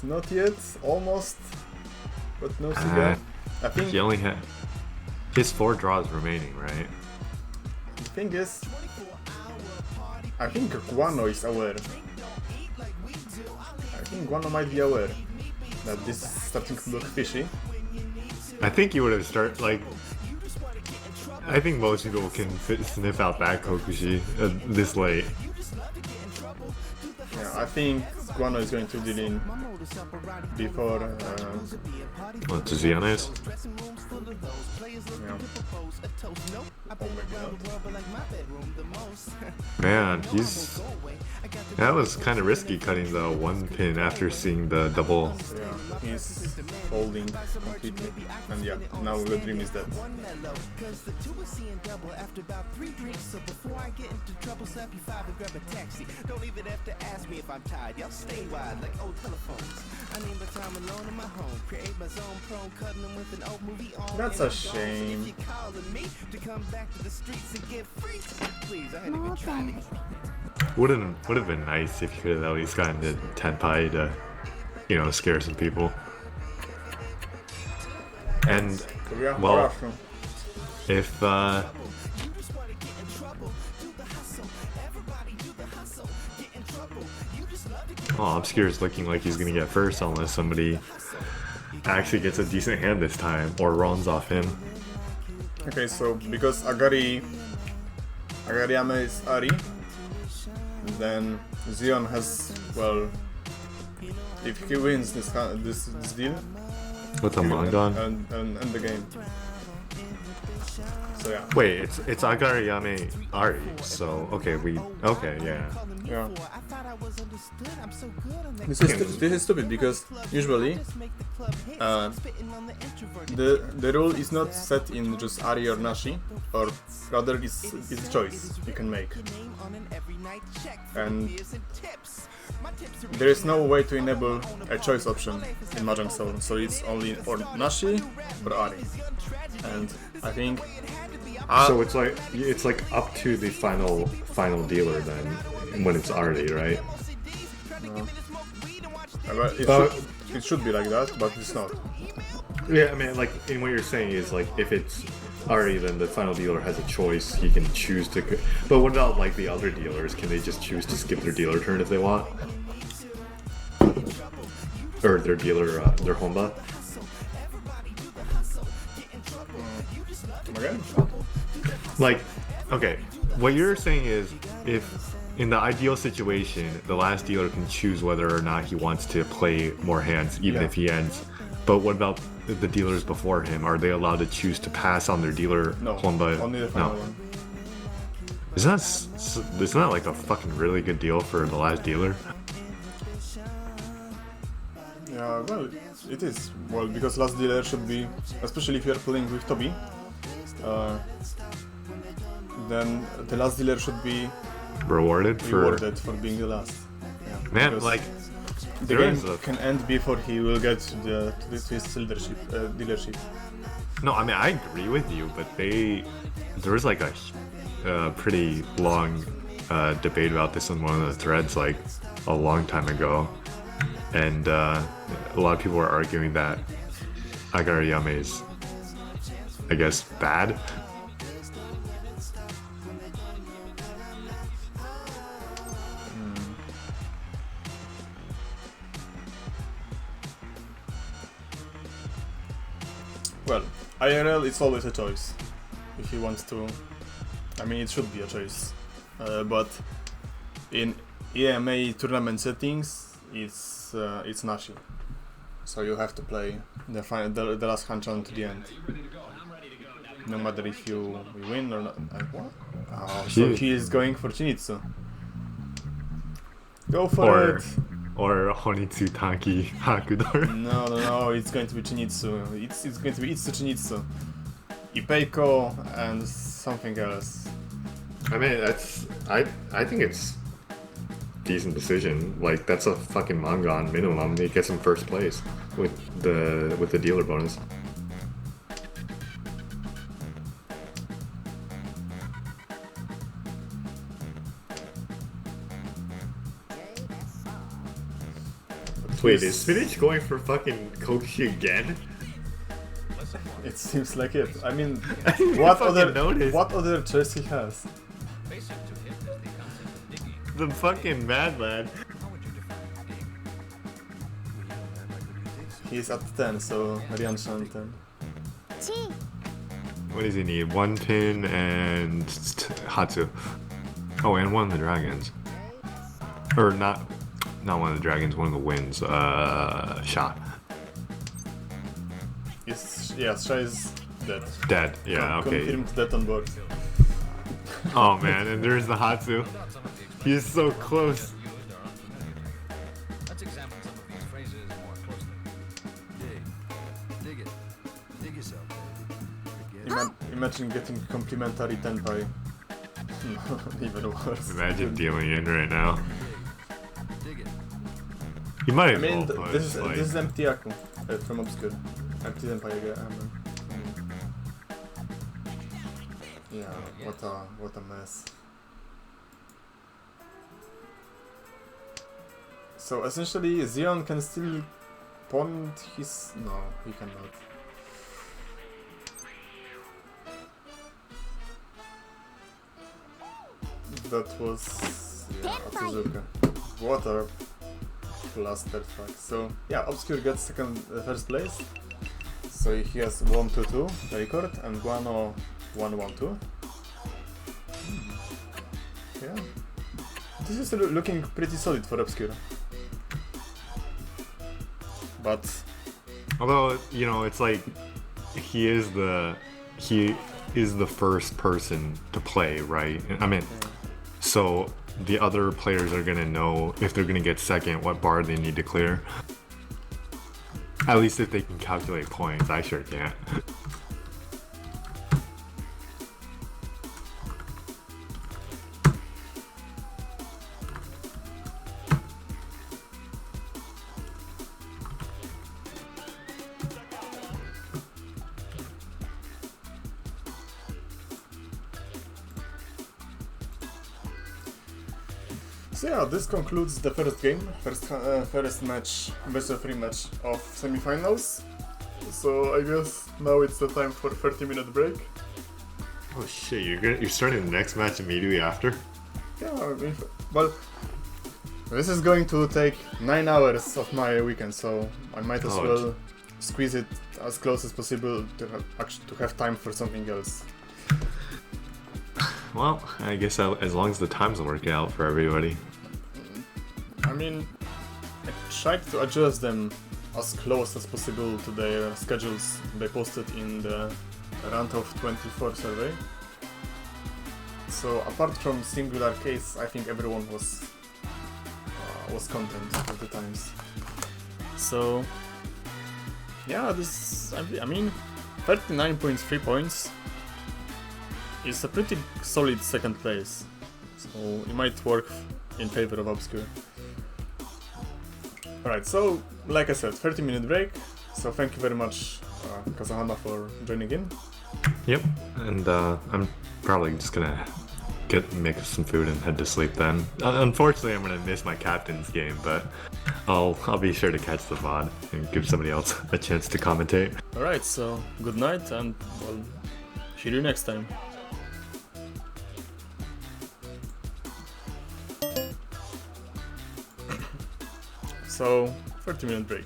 [SPEAKER 1] Not yet. Almost, but no cigar. I think
[SPEAKER 2] He only had... His 4 draws remaining, right?
[SPEAKER 1] the thing is, I think Guano is aware. I think Guano might be aware. that this is starting to look fishy.
[SPEAKER 2] I think you would have started like. I think most people can sniff out that Kokushi this late.
[SPEAKER 1] Yeah, I think Guano is going to deal in before.
[SPEAKER 2] What, to Zion is?
[SPEAKER 1] Yeah. Oh, maybe not.
[SPEAKER 2] Man, that was kind of risky cutting the one pin after seeing the double.
[SPEAKER 1] Yeah, he's folding completely. And yeah, now the dream is dead. That's a shame.
[SPEAKER 2] Would have been nice if you could have at least gotten the Tenpai to, you know, scare some people. And
[SPEAKER 1] So yeah,
[SPEAKER 2] well,
[SPEAKER 1] Russian.
[SPEAKER 2] if Obscure is looking like he's gonna get first unless somebody actually gets a decent hand this time or runs off him.
[SPEAKER 1] Okay, so because Agariyama is Ari, then Zion has, well, if he wins this deal,
[SPEAKER 2] With a Mangon?
[SPEAKER 1] and the game. So yeah.
[SPEAKER 2] Wait, it's Agariyame Ari, so okay, yeah.
[SPEAKER 1] Yeah. This is stupid because usually the rule is not set in just Ari or Nashi, or rather it's a choice you can make. And there is no way to enable a choice option in Mahjong Soul, so it's only or Nashi or Ari. And I think
[SPEAKER 2] So it's like up to the final dealer then when it's Ari, right?
[SPEAKER 1] it should be like that, but it's not.
[SPEAKER 2] Yeah, I mean, like, in what you're saying is, like, if it's Ari, then the final dealer has a choice. He can choose to... But what about, like, the other dealers? Can they just choose to skip their dealer turn if they want? Or their dealer, their Honba?
[SPEAKER 1] Again?
[SPEAKER 2] Like, okay, what you're saying is, if in the ideal situation, the last dealer can choose whether or not he wants to play more hands, even if he ends. But what about the dealers before him? Are they allowed to choose to pass on their dealer
[SPEAKER 1] No,
[SPEAKER 2] Honba?
[SPEAKER 1] only the final one.
[SPEAKER 2] Isn't that like a fucking really good deal for the last dealer?
[SPEAKER 1] Yeah, well, it is. Well, because last dealer should be, especially if you are playing with Toby, then the last dealer should be
[SPEAKER 2] Rewarded for
[SPEAKER 1] being the last. Yeah,
[SPEAKER 2] man,
[SPEAKER 1] because
[SPEAKER 2] like
[SPEAKER 1] the
[SPEAKER 2] there
[SPEAKER 1] game
[SPEAKER 2] is a...
[SPEAKER 1] can end before he will get to his dealership.
[SPEAKER 2] No, I mean I agree with you, but there was like a pretty long debate about this on one of the threads like a long time ago, and a lot of people were arguing that Agariyame is, I guess, bad.
[SPEAKER 1] Well, IRL it's always a choice. If you want to, I mean it should be a choice. But in EMA tournament settings, it's Nashi. So you have to play the last hand challenge to the end. No matter if you win or not. What? Oh, so he is going for Chinitsu. Go for it!
[SPEAKER 2] Or Honitsu Tanki Hakudor.
[SPEAKER 1] No, it's going to be Chinitsu. It's going to be Itsu Chinitsu. Ipeiko and something else.
[SPEAKER 2] I mean, I think it's decent decision. Like that's a fucking Mangon minimum. It gets him first place with the dealer bonus. Wait, is Spinach going for fucking Kokushi again?
[SPEAKER 1] It seems like it. I mean,
[SPEAKER 2] I didn't
[SPEAKER 1] what
[SPEAKER 2] fucking notice.
[SPEAKER 1] what other choice he has?
[SPEAKER 2] The fucking madman.
[SPEAKER 1] he's at 10, so Riansha on 10.
[SPEAKER 2] What does he need? 1 pin and Hatsu. Oh, and one of the dragons. Or not one of the dragons, one of the winds. Sha.
[SPEAKER 1] Yeah, Sha is dead.
[SPEAKER 2] Dead, yeah, okay.
[SPEAKER 1] Confirmed dead on board.
[SPEAKER 2] Oh man, and there's the Hatsu. He is so close.
[SPEAKER 6] Let's examine some of these phrases more closely. Dig it. Dig yourself, baby.
[SPEAKER 1] Imagine getting complimentary tenpai. Even worse.
[SPEAKER 2] Imagine dealing in right now.
[SPEAKER 6] Dig it.
[SPEAKER 2] He might
[SPEAKER 1] I
[SPEAKER 2] as
[SPEAKER 1] mean,
[SPEAKER 2] well, but
[SPEAKER 1] this
[SPEAKER 2] like,
[SPEAKER 1] is empty Aku from Obscure. Empty tenpai again. Yeah, what a mess. So essentially, Zion can still pawn his... No, he cannot. That was... yeah, Atsuzuka. What a cluster fuck. So, yeah, Obscure gets first place. So he has 1-2-2, the record, and Guano 1-1-2. Yeah. This is looking pretty solid for Obscure. But
[SPEAKER 2] although, you know, it's like he is the first person to play, right? I mean, so the other players are gonna know if they're gonna get second what bar they need to clear. At least if they can calculate points. I sure can't.
[SPEAKER 1] so yeah, this concludes the first game, first match, best of 3 match of semifinals. So I guess now it's the time for 30-minute break.
[SPEAKER 2] Oh shit! You're starting the next match immediately after.
[SPEAKER 1] Yeah, well, this is going to take 9 hours of my weekend, so I might as well squeeze it as close as possible to have time for something else.
[SPEAKER 2] Well, I guess as long as the times will work out for everybody.
[SPEAKER 1] I mean, I tried to adjust them as close as possible to their schedules they posted in the Round of 24 survey. So apart from singular case, I think everyone was content with the times. So yeah, I mean 39.3 points is a pretty solid second place. So it might work in favor of Obscure. Alright, so like I said, 30-minute break. So thank you very much, Kazahana, for joining in.
[SPEAKER 2] Yep, and I'm probably just gonna make some food and head to sleep then. Unfortunately, I'm gonna miss my captain's game, but I'll be sure to catch the VOD and give somebody else a chance to commentate.
[SPEAKER 1] Alright, so good night and well, see you next time. So 30-minute break.